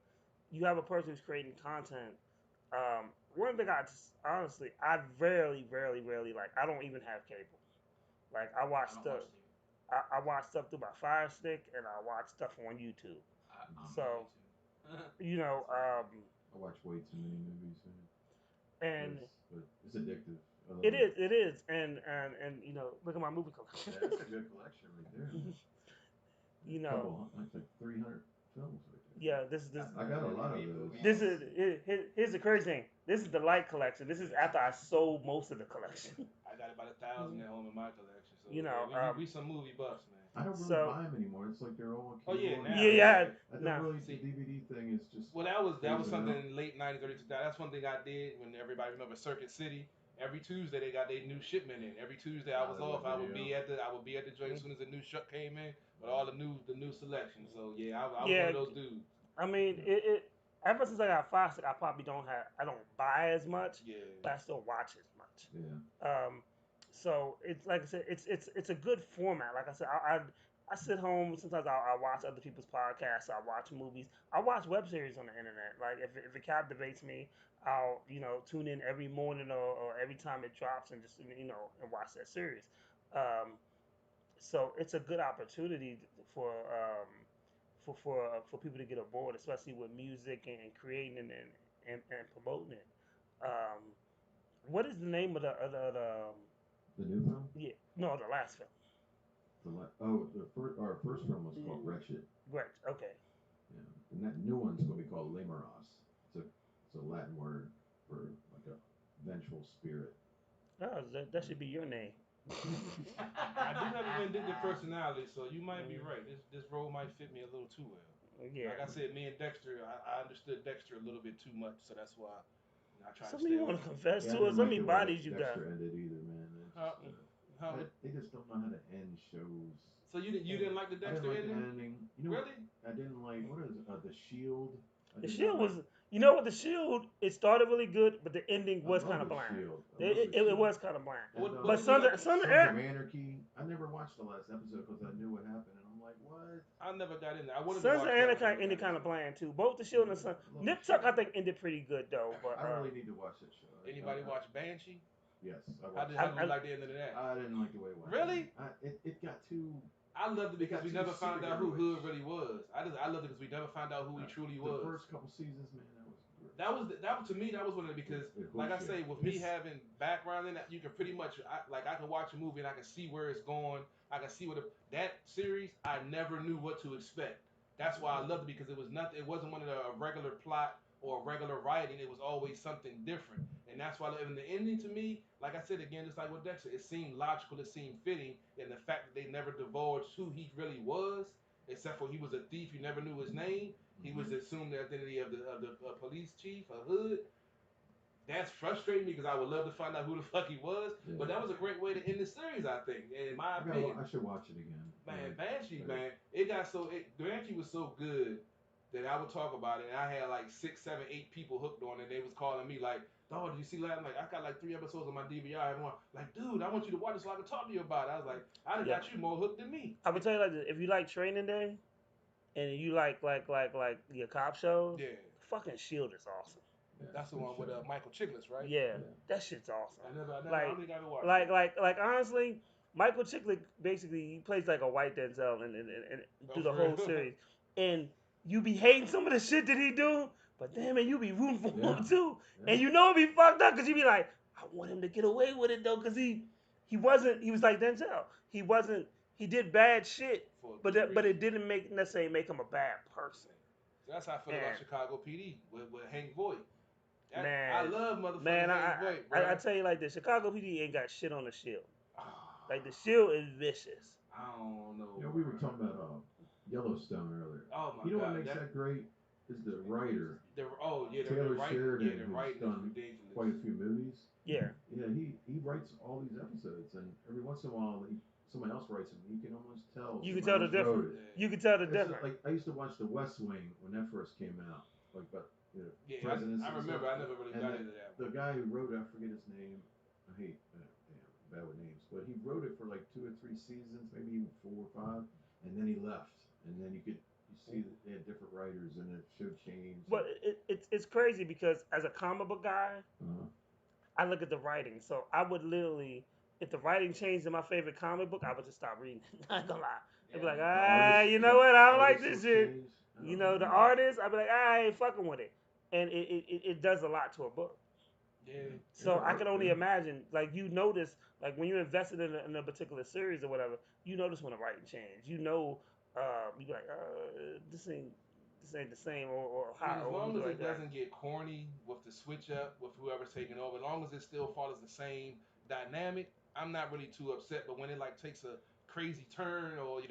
S2: you have a person who's creating content. One thing I rarely like. I don't even have cable. Like, I watch stuff. I watch stuff through my Fire Stick, and I watch stuff on YouTube. So, you know,
S7: I watch way too many movies,
S2: and
S7: but it's addictive. I love
S2: it is, and you know, look at my movie collection.
S7: Yeah, that's a good collection right there.
S2: You know,
S7: That's like 300 films right there.
S2: yeah, this.
S7: I got a lot of those.
S2: This is here's the crazy thing. This is the light collection. This is after I sold most of the collection.
S3: I got about 1,000 at home in my collection. So
S2: You know,
S3: we some movie buffs, man.
S7: I don't really
S2: So
S7: buy them anymore. It's like they're all.
S3: Oh yeah,
S7: cable
S3: now.
S7: and-
S2: yeah,
S7: I don't
S2: now
S7: really.
S3: See,
S7: the DVD thing is just.
S3: well, that was
S7: phasing
S3: something
S7: out.
S3: in late '90s, early 2000s. That's one thing I did when everybody remember Circuit City. Every Tuesday they got their new shipment in. Every Tuesday I was off. I would be at the joint as soon as the new truck came in with all the new selection. So yeah, I was one
S2: yeah.
S3: of those dudes.
S2: I mean, it. Ever since I got Fox, I probably I don't buy as much,
S3: Yeah.
S2: but I still watch as much.
S7: Yeah.
S2: So it's like I said, it's a good format. Like I said, I sit home sometimes. I watch other people's podcasts. I watch movies. I watch web series on the internet. Like if it captivates me, I'll tune in every morning or every time it drops and just and watch that series. Um, so it's a good opportunity for for people to get aboard, especially with music and creating and promoting it. Um, what is the name of
S7: The new film.
S2: yeah, no, the last film.
S7: Our first film was called Wretched.
S2: Right. Okay.
S7: Yeah. And that new one's gonna be called Lemeros. It's a Latin word for like a vengeful spirit.
S2: Oh, that should be your name.
S3: I do have a vindictive personality, so you might be right. This role might fit me a little too well.
S2: Yeah.
S3: Like I said, me and Dexter, I understood Dexter a little bit too much, so that's why I try to
S2: Some of
S3: stay
S2: you
S3: away.
S2: want to confess
S7: Yeah, I
S2: to us.
S7: didn't
S2: How
S7: like
S2: many
S7: the way
S2: bodies you got?
S7: Dexter ended either, man. They just don't know how to end shows.
S3: So you didn't like the
S7: I didn't
S3: Dexter
S7: like the
S3: ending?
S7: ending. You know,
S3: Really?
S7: I didn't like what is it? The Shield. I
S2: The
S7: did
S2: Shield
S7: not
S2: was, you know what, the Shield, it started really good, but the ending
S7: I
S2: was
S7: love
S2: kind of
S7: The
S2: bland.
S7: Shield. I love
S2: It
S7: The Shield.
S2: was kind of bland.
S7: And,
S3: What
S2: But
S3: did you like?
S2: Sons of
S7: Sons of Anarchy. I never watched the last episode because I knew what happened, and I'm like, what?
S3: I never got in there. I wanted
S2: Sons
S3: to
S2: of
S3: watch that,
S2: Anarchy
S3: but I never
S2: ended
S3: got
S2: kind
S3: into
S2: of bland too. Both the Shield and Son.
S7: I love
S2: Nip
S7: The
S2: Tuck, I
S7: Shield.
S2: think, ended pretty good though. But
S7: I really need to watch that show.
S3: it. Anybody watch Banshee?
S7: Yes, I
S3: How
S7: watched.
S3: did you like the end of that?
S7: I didn't like the way it went.
S3: Really?
S7: It got too.
S3: I loved it because
S7: got
S3: we
S7: too
S3: never found out who Hood
S7: superhero-ish.
S3: really was. I loved it because we never found out who he truly was.
S7: The first couple seasons, man, that was great.
S3: That to me that was one of the because like I say with me having background in that you can pretty much I can watch a movie and I can see where it's going. I can see that series I never knew what to expect. That's why I loved it because it was nothing. It wasn't one of a regular plot or regular writing. It was always something different, and that's why in the ending to me, like I said again, just like with Dexter, it seemed logical, it seemed fitting, and the fact that they never divulged who he really was, except for he was a thief. You never knew his name. He was assumed the identity of the police chief, a Hood. That's frustrating me because I would love to find out who the fuck he was.
S7: Yeah.
S3: But that was a great way to end the series, I think, in my opinion.
S7: I should watch it again.
S3: Man,
S7: Yeah.
S3: Banshee, man, Banshee was so good that I would talk about it, and I had like 6, 7, 8 people hooked on it. They was calling me like, "Dog, did you see that?" I'm like, "I got like 3 episodes on my DVR." Everyone like, "Dude, I want you to watch it so I can talk to you about it." I was like, "I done got you more hooked than me."
S2: I would tell you like this: if you like Training Day, and you like your cop shows,
S3: Yeah,
S2: fucking Shield is awesome.
S7: Yeah,
S3: that's the
S7: good
S3: one with
S7: show.
S3: Michael Chiklis, right?
S2: Yeah, that shit's awesome.
S3: I never
S2: Like-
S3: got to watch it.
S2: Like honestly, Michael Chiklis basically he plays like a white Denzel and
S3: Oh,
S2: through the
S3: for
S2: whole
S3: real?
S2: series, and you be hating some of the shit that he do, but damn it, you be rooting for him too, and you know it be fucked up because you be like, I want him to get away with it though, because he was like Denzel, he did bad shit,
S3: For a
S2: but
S3: good
S2: it
S3: reason.
S2: didn't necessarily make him a bad person.
S3: That's how I feel
S2: Man.
S3: about Chicago PD with Hank Voight.
S2: Man.
S3: I love motherfucking
S2: Man,
S3: Hank Voight, bro.
S2: I tell you like this, Chicago PD ain't got shit on the Shield.
S3: Ah,
S2: Like the Shield is vicious.
S3: I don't know.
S7: You know, we were talking about Yellowstone earlier.
S3: Oh my
S7: You know
S3: god.
S7: what makes that great is the writer.
S3: The
S7: Taylor
S3: writing,
S7: Sheridan,
S3: yeah, the
S7: who's
S3: writing is
S7: done
S3: ridiculous.
S7: quite a few movies.
S2: Yeah.
S7: Yeah, he writes all these episodes, and every once in a while, someone else writes them. You can almost tell.
S2: You can
S7: someone
S2: tell the
S7: else wrote
S2: difference.
S7: it.
S2: You can tell the
S7: It's
S2: difference.
S7: like I used to watch The West Wing when that first came out, like about
S3: Yeah,
S7: presidents.
S3: I
S7: and
S3: remember.
S7: stuff.
S3: I never really
S7: And
S3: got into that.
S7: The guy who wrote it, I forget his name. I hate bad with names, but he wrote it for like 2 or 3 seasons, maybe even 4 or 5, and then he left. And then you see that they had different writers, and the show changed.
S2: But it's crazy because as a comic book guy,
S7: Uh-huh.
S2: I look at the writing. So I would literally, if the writing changed in my favorite comic book, I would just stop reading it. Not gonna lie. I'd be like, you know what? I don't like this shit. You know, the artist, I'd be like, I ain't fucking with it. And it does a lot to a book.
S3: Yeah.
S2: So I can only imagine, like you notice, like when you invested in a particular series or whatever, you notice when the writing changed. You know, you be like, this ain't the same, or
S3: I
S2: how.
S3: mean, as
S2: or
S3: long
S2: you
S3: as
S2: be
S3: it
S2: like that.
S3: doesn't get corny with the switch up with whoever's taking over, as long as it still follows the same dynamic, I'm not really too upset. But when it like takes a crazy turn, or you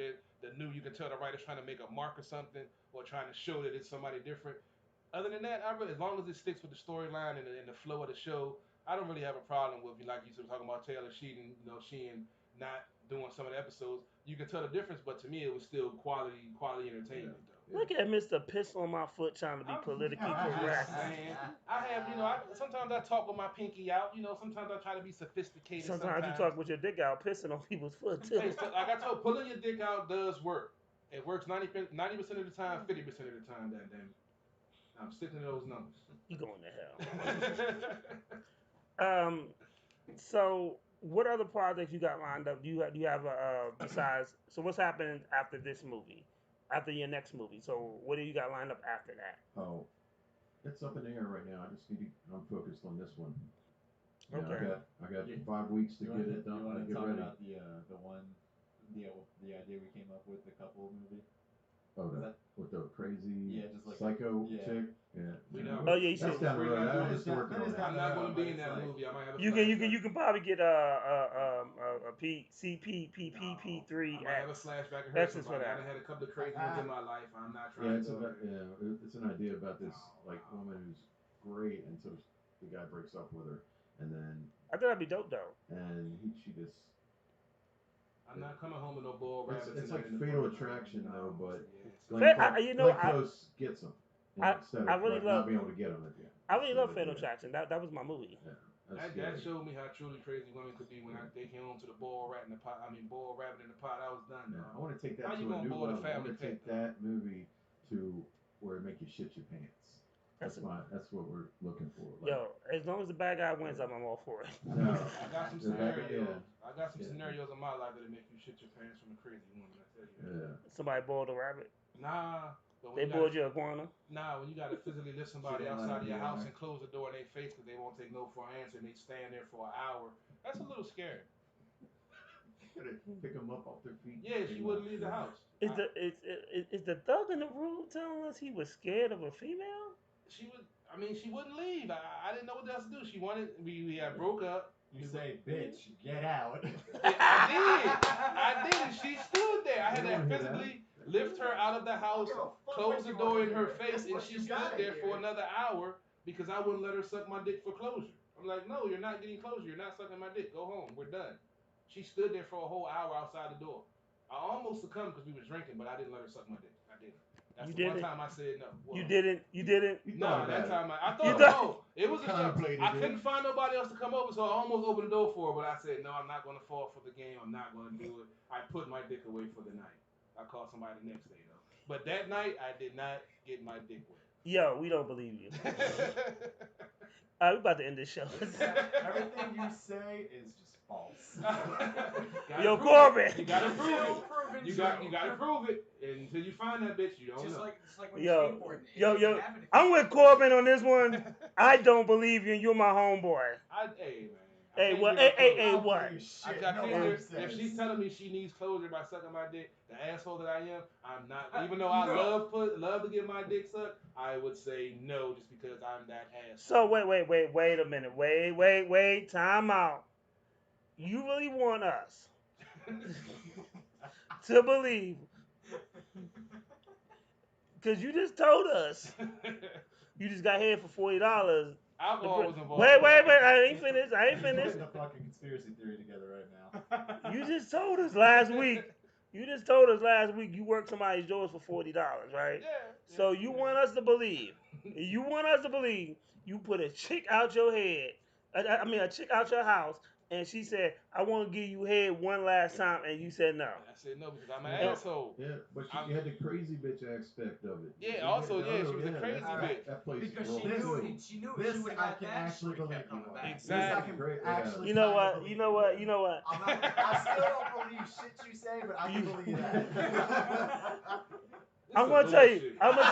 S3: can tell the writer's trying to make a mark or something, or trying to show that it's somebody different. Other than that, as long as it sticks with the storyline and the flow of the show, I don't really have a problem with, like you were talking about Taylor Sheehan, Sheehan not doing some of the episodes. You can tell the difference, but to me, it was still quality entertainment, though.
S2: Look at Mr. Piss on my foot trying to be politically correct.
S3: I have, sometimes I talk with my pinky out. Sometimes I try to be sophisticated.
S2: Sometimes you talk with your dick out, pissing on people's foot too.
S3: Hey, so, like I told, pulling your dick out does work. It works 90% of the time, 50% of the time. Damn it. I'm sticking to those numbers.
S2: You going to hell. So what other projects you got lined up? Do you have besides? So what's happening after this movie? After your next movie? So what do you got lined up after that?
S7: Oh, it's up in the air right now. I'm focused on this one. Yeah,
S2: Okay.
S7: I got 5 weeks to get it done.
S11: You want to
S7: Get
S11: talk
S7: ready.
S11: about the idea we came up with, the couple movie?
S7: Oh, with the crazy
S11: just like
S7: psycho chick. Yeah.
S3: We know.
S2: Oh yeah, you
S7: That's
S2: said
S7: down the road. I'm just working on
S3: I'm
S7: that.
S3: not going to be in that movie. I might have a
S2: you
S3: flashback.
S2: can probably get a CPPPP3
S3: I might have a flashback of her.
S2: X's for
S3: I
S2: that.
S3: done had a couple of crazy ones in my life. I'm not trying to go there.
S7: It's an idea about this woman who's great, and so the guy breaks up with her, and then
S2: I thought that'd be dope though.
S7: and she just.
S3: I'm not coming home with no bull rabbits.
S7: It's like
S3: tonight in the
S7: Fatal
S3: park.
S7: Attraction though, but
S2: Fa-
S7: Glenn
S2: Glenn
S7: Close gets him instead
S2: I
S7: of
S2: really love-
S7: not being able to get him at the end.
S2: I really love Fatal Attraction. That was my movie.
S7: Yeah,
S3: That showed me how truly crazy women could be when they came home to the bull rabbit in the pot. I was done.
S7: Yeah, I want to take that
S3: How
S7: to
S3: you
S7: a
S3: gonna
S7: new
S3: boil a
S7: level. I want
S3: family
S7: to take
S3: pet,
S7: that movie to where it make you shit your pants. That's what we're looking for.
S2: Yo, as long as the bad guy wins, I'm all for it.
S7: No,
S3: I got some scenarios. I got some scenarios in my life that'll make you shit your pants from a crazy woman. I tell you.
S7: Yeah.
S2: Somebody boiled a rabbit.
S3: Nah. But
S2: They boiled your iguana.
S3: Nah, when you gotta physically lift somebody outside of your house and close the door in their face because they won't take no for an answer and they stand there for an hour, that's a little scary.
S7: Pick them up off their feet.
S3: Yeah, she wouldn't leave the house.
S2: Is the thug in the room telling us he was scared of a female?
S3: She wouldn't leave. I didn't know what else to do. She wanted. We had broke up.
S11: You say, bitch, get out.
S3: I did. And she stood there. I had to physically lift her out of the house, close the door in her face, and she stood there for another hour because I wouldn't let her suck my dick for closure. I'm like, no, you're not getting closure. You're not sucking my dick. Go home. We're done. She stood there for a whole hour outside the door. I almost succumbed because we was drinking, but I didn't let her suck my dick. I didn't. That's
S2: You
S3: the one
S2: didn't?
S3: time I said no. Well,
S2: You didn't.
S3: No, that time I thought, no, it was a joke. I couldn't find nobody else to come over, so I almost opened the door for her, but I said, no, I'm not going to fall for the game. I'm not going to do it. I put my dick away for the night. I called somebody the next day, though. But that night, I did not get my dick wet.
S2: Yo, we don't believe you. We about to end this show.
S11: Everything you say is just false.
S2: Yo, Corbin.
S3: You gotta prove it. You gotta prove it. And until you find that bitch, you don't know.
S8: Just like when
S2: Yo,
S8: you skateboard.
S2: yo, I'm with Corbin on this one. I don't believe you, and you're my homeboy.
S3: Hey, man.
S2: Hey, what? Hey, what?
S3: If she's telling me she needs closure by sucking my dick, the asshole that I am, I'm not. Even though I love to get my dick sucked, I would say no just because I'm that asshole.
S2: So wait a minute. Wait. Time out. You really want us to believe? Because you just told us you just got head for $40.
S3: Alcohol was involved.
S2: Wait. I ain't finished.
S11: Putting a fucking conspiracy theory together right now.
S2: You just told us last week. You worked somebody's doors for $40, right?
S3: Yeah.
S2: So you want us to believe. You want us to believe you put a chick out your head. A chick out your house, and she said, "I want to give you head one last time," and you said no.
S3: I said no because I'm an asshole.
S7: Yeah, but you had the crazy bitch aspect of it.
S3: Yeah, also, she was a crazy bitch.
S7: That place
S8: Because
S7: rolled
S8: she knew
S7: too.
S8: it. She knew
S11: This
S8: she would
S11: I
S8: have
S11: can
S8: got that.
S11: actually
S8: She would've
S11: believe
S8: kept coming
S11: you
S8: back.
S11: on.
S3: Exactly.
S11: This I can actually
S2: You know
S11: kinda
S2: what?
S11: believe
S2: You know what?
S9: I still don't believe shit you say, but I can believe that.
S2: I'm gonna tell you.
S3: It's some bullshit.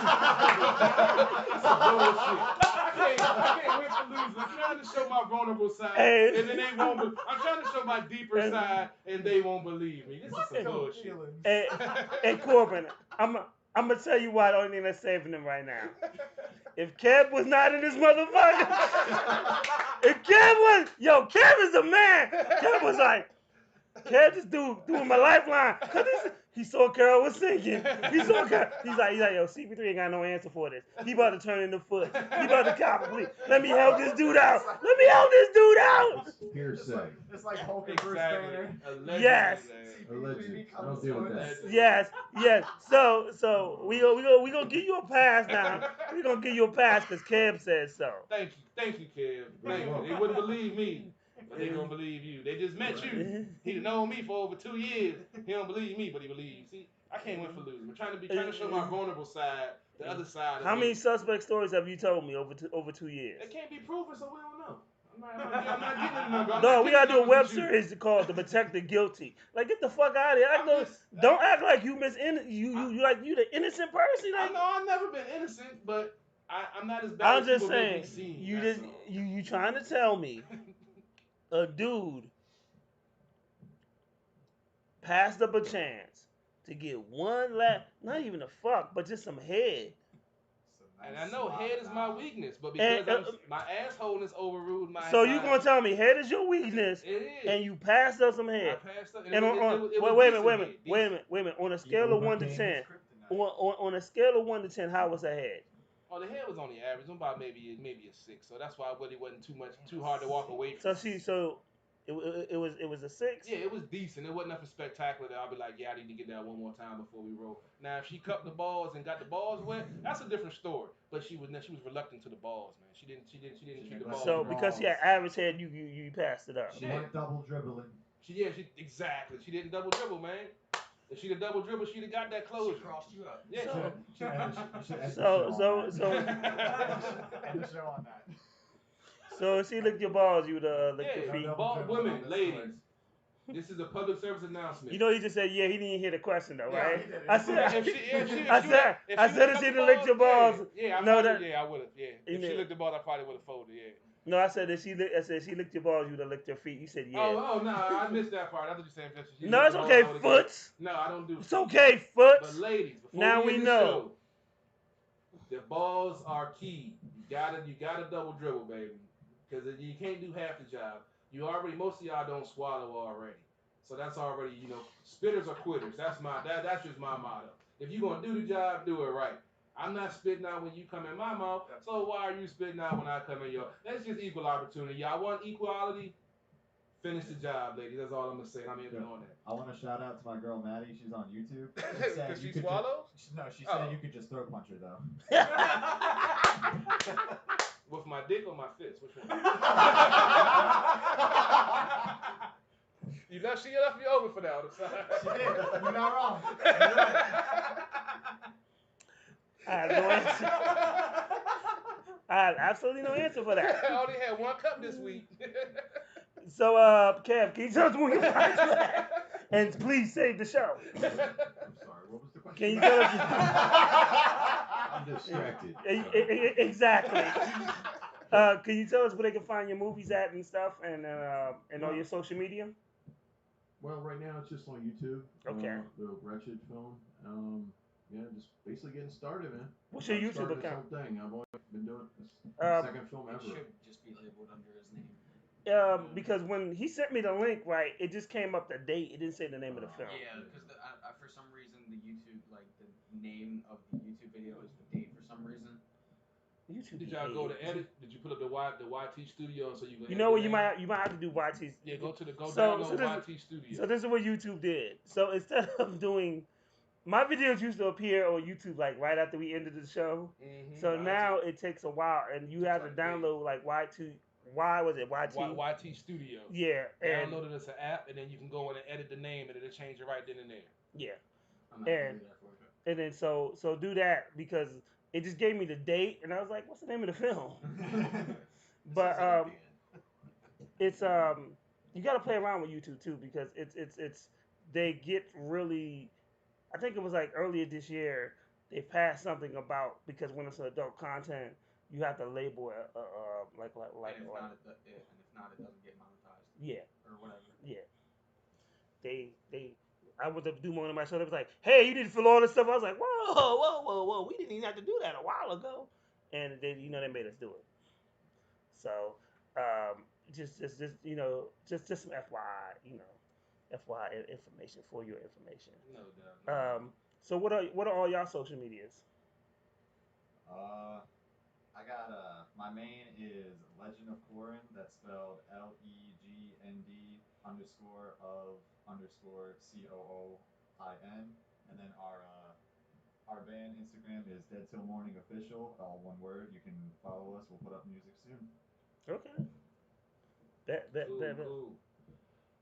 S3: I can't wait to lose. I'm trying to show my vulnerable side, and then they won't. I'm trying to show my deeper side, and they won't believe me. This is some bullshit.
S2: Hey, Corbin, I'm gonna tell you why the only thing that's saving him right now. If Kev was not in this motherfucker, Kev is the man. Kev was like, Kev just threw my lifeline. Cause he saw Carol was singing. He saw Carol. He's like, yo, CP3 ain't got no answer for this. He about to turn into foot. He about to cop a plea. Let me help this dude out. Let me help this dude out.
S7: Hearsay.
S9: It's like Hulk and Bruce Banner.
S3: Allegedly,
S2: Yes.
S7: Alleged. I don't deal with that.
S2: Yes. So we gonna give you a pass now. We gonna give you a pass because Kev says so.
S3: Thank you, Kev. Thank you. They wouldn't believe me, but they gonna believe you. They just met you. He known me for over 2 years. He don't believe me, but he believes. See, I can't win for losing. We're trying to show my vulnerable side, the other side.
S2: How many suspect stories have you told me over 2 years?
S3: It can't be proven, so we don't know. I'm not getting it, bro.
S2: No, we gotta do a web series called "The Protected Guilty." Like, get the fuck out of here! Don't act like you you the innocent person.
S3: I
S2: Like,
S3: know I've never been innocent, but I'm not as bad.
S2: I'm
S3: as
S2: just
S3: people make
S2: saying,
S3: me seem,
S2: you
S3: that's
S2: just
S3: all.
S2: you trying to tell me a dude passed up a chance to get one not even a fuck, but just some head.
S3: And I know head is my weakness, but because my asshole is overruled my.
S2: So you gonna tell me head is your weakness,
S3: It is.
S2: and you passed up some head?
S3: I passed up.
S2: And wait a minute. On a scale of 1 to 10, on a scale of 1 to 10, how was her head?
S3: Oh, the head was on the average, about maybe a 6. So that's why it wasn't too hard to walk away from.
S2: It was a 6.
S3: Yeah, it was decent. It wasn't nothing spectacular that I'll be like, yeah, I need to get that one more time before we roll. Now, if she cupped the balls and got the balls wet, that's a different story. But she was reluctant to the balls, man. She didn't treat the balls.
S2: So because she had average head, you passed it up.
S9: She went double dribbling.
S3: Exactly. She didn't double dribble, man. If she'd have double dribbled, she'd have got that closure.
S8: She crossed you up.
S3: Yeah.
S9: End the show on that.
S2: So if she licked your balls, you would lick your feet.
S3: Women, ladies. This is a public service announcement.
S2: You know, he just said, yeah, he didn't hear the question though,
S3: Yeah,
S2: right?
S3: he didn't.
S2: I said,
S3: If she
S2: I said, if she licked your balls,
S3: I
S2: no,
S3: would have. Yeah. If she licked the ball, I probably would have folded. Yeah.
S2: No, I said if she licked your balls, you would have licked your feet. You said yeah.
S3: Oh no, I missed that part. I thought you saying if she
S2: no, it's
S3: licked
S2: okay,
S3: the ball,
S2: Foots.
S3: No, I don't do.
S2: It's okay, Foots.
S3: But ladies, before
S2: now
S3: we
S2: we
S3: end
S2: know.
S3: the show, the balls are key. You gotta double dribble, baby, because you can't do half the job. Most of y'all don't swallow already, so that's already spitters are quitters. That's just my motto. If you gonna do the job, do it right. I'm not spitting out when you come in my mouth, so why are you spitting out when I come in yours? That's just equal opportunity. Y'all want equality? Finish the job, ladies. That's all I'm gonna say. I'm even on that.
S9: I want to shout out to my girl Maddie. She's on YouTube.
S3: Because she swallows?
S9: She said you could just throat punch her though.
S3: With my dick or my fist? Which one? She left me over for that.
S9: She did. You're not wrong.
S2: I have no answer. I have absolutely no answer for that.
S3: I only had 1 cup this week.
S2: So, Kev, can you tell us where you find you at? And please save the show.
S7: I'm sorry, what was the question?
S2: Can you tell us?
S7: I'm distracted.
S2: Exactly. Can you tell us where they can find your movies at and stuff, and on your social media?
S7: Well, right now it's just on YouTube.
S2: Okay.
S7: The Wretched film. Yeah, just basically getting started, man.
S2: What's your YouTube
S7: Started
S2: account?
S7: This whole thing. I've only been doing this second film
S8: It
S7: ever.
S8: should just be labeled under his name.
S2: Because when he sent me the link, right, it just came up the date. It didn't say the name of the film.
S8: Yeah, because for some reason the YouTube, like the name of the YouTube video is the date for some reason.
S2: YouTube.
S3: Did y'all go to edit? Did you put up the YT Studio so you can?
S2: You know what? You might have to do YT.
S3: Yeah, download YT Studio.
S2: So this is what YouTube did. So instead of doing, my videos used to appear on YouTube like right after we ended the show.
S3: Mm-hmm.
S2: So now it takes a while, and you have to download like YT. Why was it YT?
S3: YT Studio.
S2: Yeah, and
S3: download it as an app, and then you can go in and edit the name, and it'll change it right then and there.
S2: Yeah,
S8: I'm not gonna do that for you.
S2: and then so do that because it just gave me the date, and I was like, "What's the name of the film?" But it's you got to play around with YouTube too because it's they get really. I think it was like earlier this year they passed something about because when it's adult content. You have to label it like.
S8: And if not, it doesn't get monetized.
S2: Yeah.
S8: Or whatever.
S2: Yeah. I went to do one of my shows. They was like, "Hey, you need to fill all this stuff." I was like, "Whoa! We didn't even have to do that a while ago," and they made us do it. So, just some FYI, FYI information for your information.
S3: No doubt.
S2: So what are all y'all social medias?
S9: I got my main is Legend of Corin. That's spelled LEGND_of_COOIN. And then our band Instagram is Dead Till Morning Official, all one word. You can follow us. We'll put up music soon.
S2: Okay.
S3: Cool.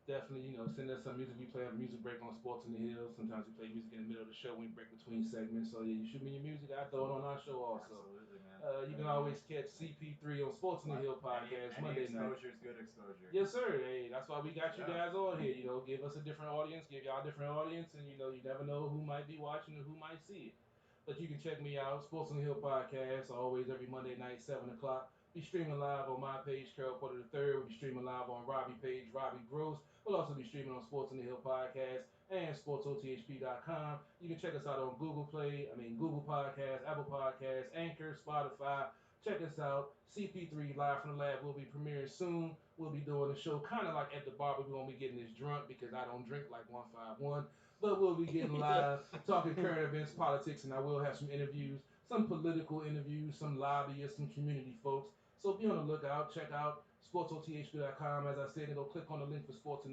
S3: Definitely, send us some music. We play a music break on Sports in the Hills. Sometimes we play music in the middle of the show when we break between segments. So yeah, you shoot me your music. I throw it on our show also.
S9: Absolutely, man.
S3: You can always catch CP3 on Sports in the Hill podcast
S9: Any
S3: Monday night.
S9: exposure is good exposure.
S3: Yes, sir. Hey, that's why we got you guys on here. Give us a different audience, give y'all a different audience, and you never know who might be watching and who might see it. But you can check me out, Sports on the Hill podcast, always every Monday night, 7 o'clock. Be streaming live on my page, Carol Porter III. We'll be streaming live on Robbie page, Robbie Gross. We'll also be streaming on Sports on the Hill podcast and sportsothp.com. You can check us out on Google Podcasts, Apple Podcasts, Anchor, Spotify. Check us out. CP3 Live from the Lab will be premiering soon. We'll be doing a show kind of like at the bar, but we're going to be getting this drunk because I don't drink like 151. But we'll be getting live, talking current events, politics, and I will have some interviews, some political interviews, some lobbyists, some community folks. So be on the lookout. Check out sportsothp.com. As I said, go click on the link for Sports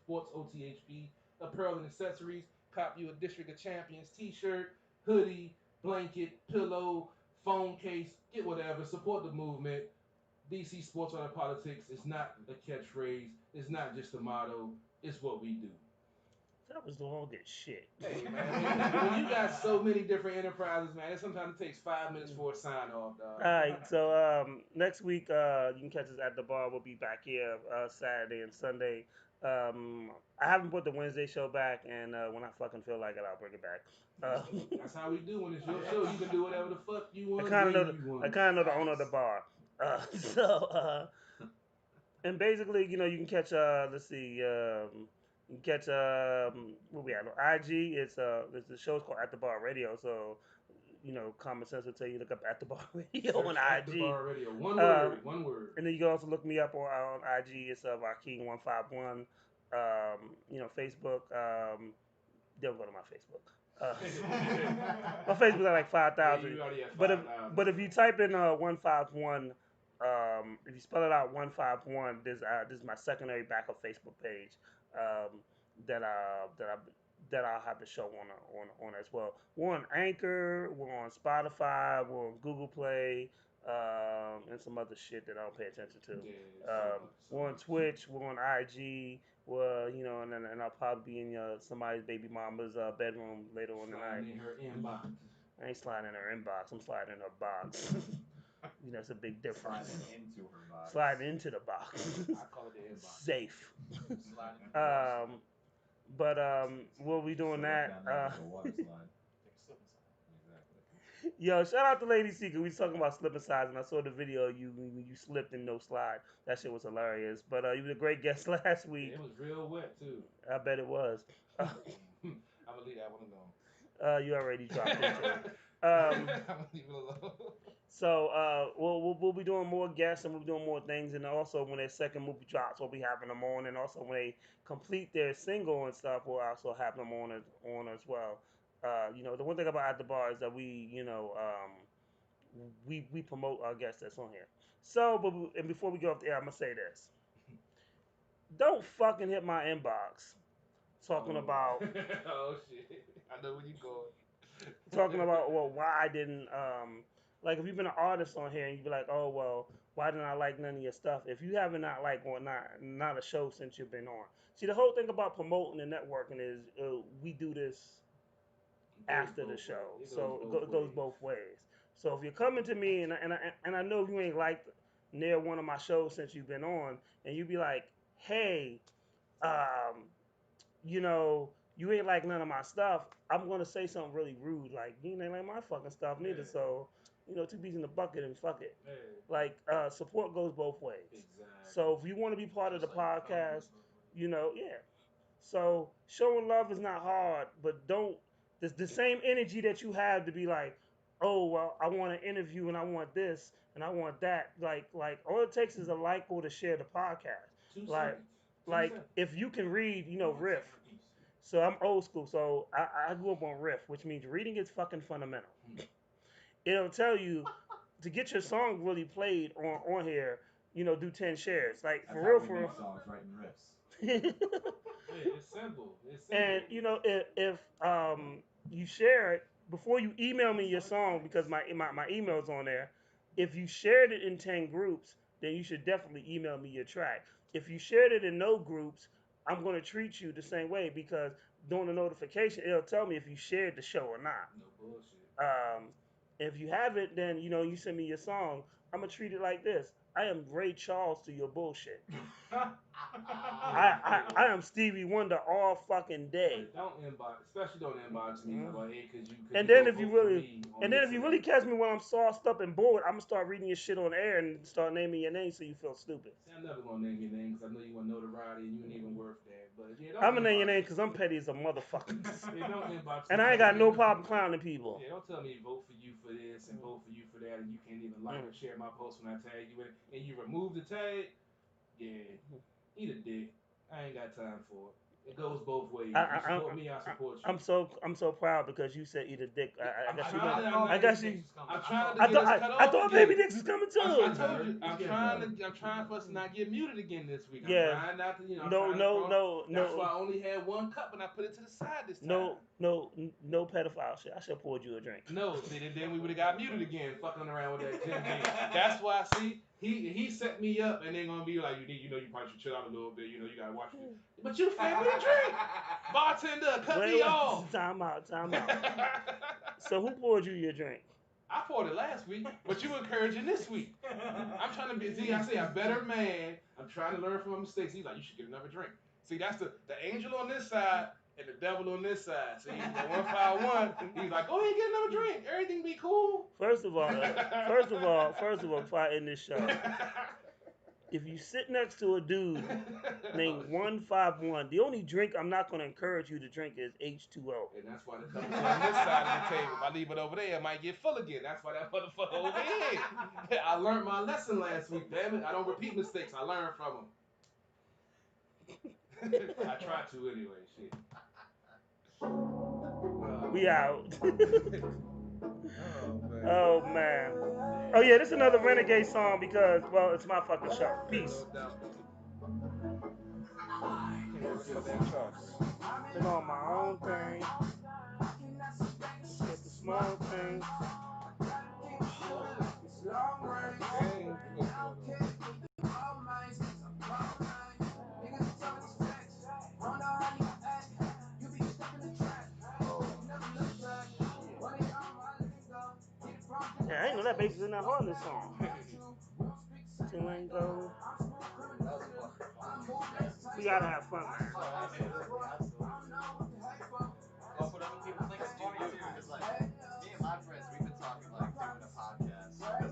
S3: OTHP apparel and accessories. Cop you a District of Champions t-shirt, hoodie, blanket, pillow, phone case, get whatever. Support the movement. DC Sports Writer Politics is not a catchphrase. It's not just a motto. It's what we do.
S2: That was the longest shit.
S3: Hey, man. When you got so many different enterprises, man, sometimes it takes 5 minutes for a sign off, dog.
S2: All right, so next week you can catch us at the bar. We'll be back here Saturday and Sunday. I haven't put the Wednesday show back, and when I fucking feel like it, I'll bring it back.
S3: That's how we do when it's your show. You can do whatever the fuck you want.
S2: I kind of know the owner of the bar. And basically, you can catch let's see, you can catch where we at on IG. It's the show's called At the Bar Radio. So common sense will tell you look up At the Bar Radio on
S3: At
S2: IG.
S3: the Bar Radio. One word.
S2: And then you can also look me up on IG. It's Rakeem151. Facebook. Don't go to my Facebook. My Facebook at like 5,000. But if you type in 151, if you spell it out 151, this is my secondary backup Facebook page that I'll have the show on as well. We're on Anchor, we're on Spotify, we're on Google Play, and some other shit that I don't pay attention to. We're on Twitch, we're on IG. Well, and I'll probably be in somebody's baby mama's bedroom later on tonight.
S3: In her inbox.
S2: I ain't sliding in her inbox. I'm sliding in her box. It's a big difference.
S9: Sliding into her box.
S2: Sliding into the box.
S3: I call it the inbox.
S2: Safe. But we'll be doing that. Yo, shout out to Lady Seeker. We was talking about slip and slides, and I saw the video of you when you slipped and no slide. That shit was hilarious. But you was a great guest last week.
S3: It was real wet too.
S2: I bet it was.
S3: I'm gonna leave that one alone.
S2: You already dropped into it.
S3: I'm gonna leave it alone.
S2: So we'll be doing more guests and we'll be doing more things, and also when their second movie drops, we'll be having them on, and also when they complete their single and stuff, we'll also have them on as well. The one thing about At the Bar is that we promote our guests that's on here. So, and before we go up there, I'm gonna say this: don't fucking hit my inbox talking about.
S3: Oh shit! I know where you going.
S2: Talking about why I didn't like if you've been an artist on here and you be like, oh well, why didn't I like none of your stuff? If you haven't not liked or not a show since you've been on. See, the whole thing about promoting and networking is we do this after the show, so it goes both ways. So if you're coming to me and I know you ain't liked near one of my shows since you've been on, and you be like, hey, you ain't like none of my stuff, I'm gonna say something really rude, like you ain't like my fucking stuff neither. So two bees in the bucket and fuck it.
S3: Hey.
S2: Like support goes both ways.
S3: Exactly.
S2: So if you want to be part of the podcast, yeah. So showing love is not hard, but don't the same energy that you have to be like, oh well, I want an interview and I want this and I want that. Like all it takes is a like or to share the podcast.
S3: 2
S2: like
S3: seconds.
S2: like if you can read, you know, riff. So I'm old school, so I grew up on riff, which means reading is fucking fundamental. It'll tell you to get your song really played on here, you know, do 10 shares. Like
S11: That's
S2: for
S11: how
S2: real,
S11: we
S2: for
S11: make
S2: real.
S11: songs, writing riffs.
S3: Yeah, it's simple. It's simple.
S2: And you know, if you share it before you email me your song, because my email's on there. If you shared it in 10 groups, then you should definitely email me your track. If you shared it in no groups, I'm gonna treat you the same way because during the notification, it'll tell me if you shared the show or not.
S3: No bullshit.
S2: If you haven't, then you know you send me your song. I'm gonna treat it like this. I am Ray Charles to your bullshit. I am Stevie Wonder all fucking day.
S3: Don't inbox, especially don't inbox me. Like, hey, could you?
S2: And then if you really catch me when I'm sauced up and bored, I'm gonna start reading your shit on air and start naming your name so you feel stupid.
S3: See, I'm never gonna name your name because I know you want notoriety and you ain't even worth that. But yeah,
S2: I'm gonna name your name because I'm petty as a motherfucker.
S3: Yeah, don't inbox
S2: And
S3: me.
S2: I ain't got no problem clowning people.
S3: Yeah, don't tell me vote for you for this and vote for you for that, and you can't even like or share my post when I tag you in it, and you remove the tag. Yeah, eat a dick. I ain't got time for it. It goes both ways. You support me, I support you.
S2: I'm so proud because you said eat a dick. I guess you.
S3: I'm trying to get us cut off.
S2: I thought Baby Dix was coming too.
S3: I told you. I'm trying for us to not get muted again this week. I'm trying not to. You know.
S2: No.
S3: That's why I only had one cup and I put it to the side this time.
S2: No pedophile shit. I should have poured you a drink.
S3: No, see, then we would have got muted again, fucking around with that Jim Beam. That's why. See, he set me up, and they're gonna be like, you probably should chill out a little bit. You know, you gotta watch it. But you fed me a drink, bartender. Cut me off.
S2: Time out. So who poured you your drink?
S3: I poured it last week, but you encouraging this week. I'm trying to be. See, I say a better man. I'm trying to learn from my mistakes. He's like, you should get another drink. See, that's the angel on this side and the devil on this side. See, 151. He's like, go ahead, get another drink. Everything be cool.
S2: First of all, before I end this show, if you sit next to a dude named 151, the only drink I'm not going to encourage you to drink is H2O.
S3: And that's why the cup is on this side of the table. If I leave it over there, it might get full again. That's why that motherfucker over here. I learned my lesson last week, damn it. I don't repeat mistakes. I learn from them. I try to anyway, shit.
S2: We out. Oh, man. Oh, yeah, this is another Renegade song because, well, it's my fucking show. Peace. Been on my own thing. Get the small things. Yeah, I ain't know that bass is in that hard in this song. We gotta have fun, man.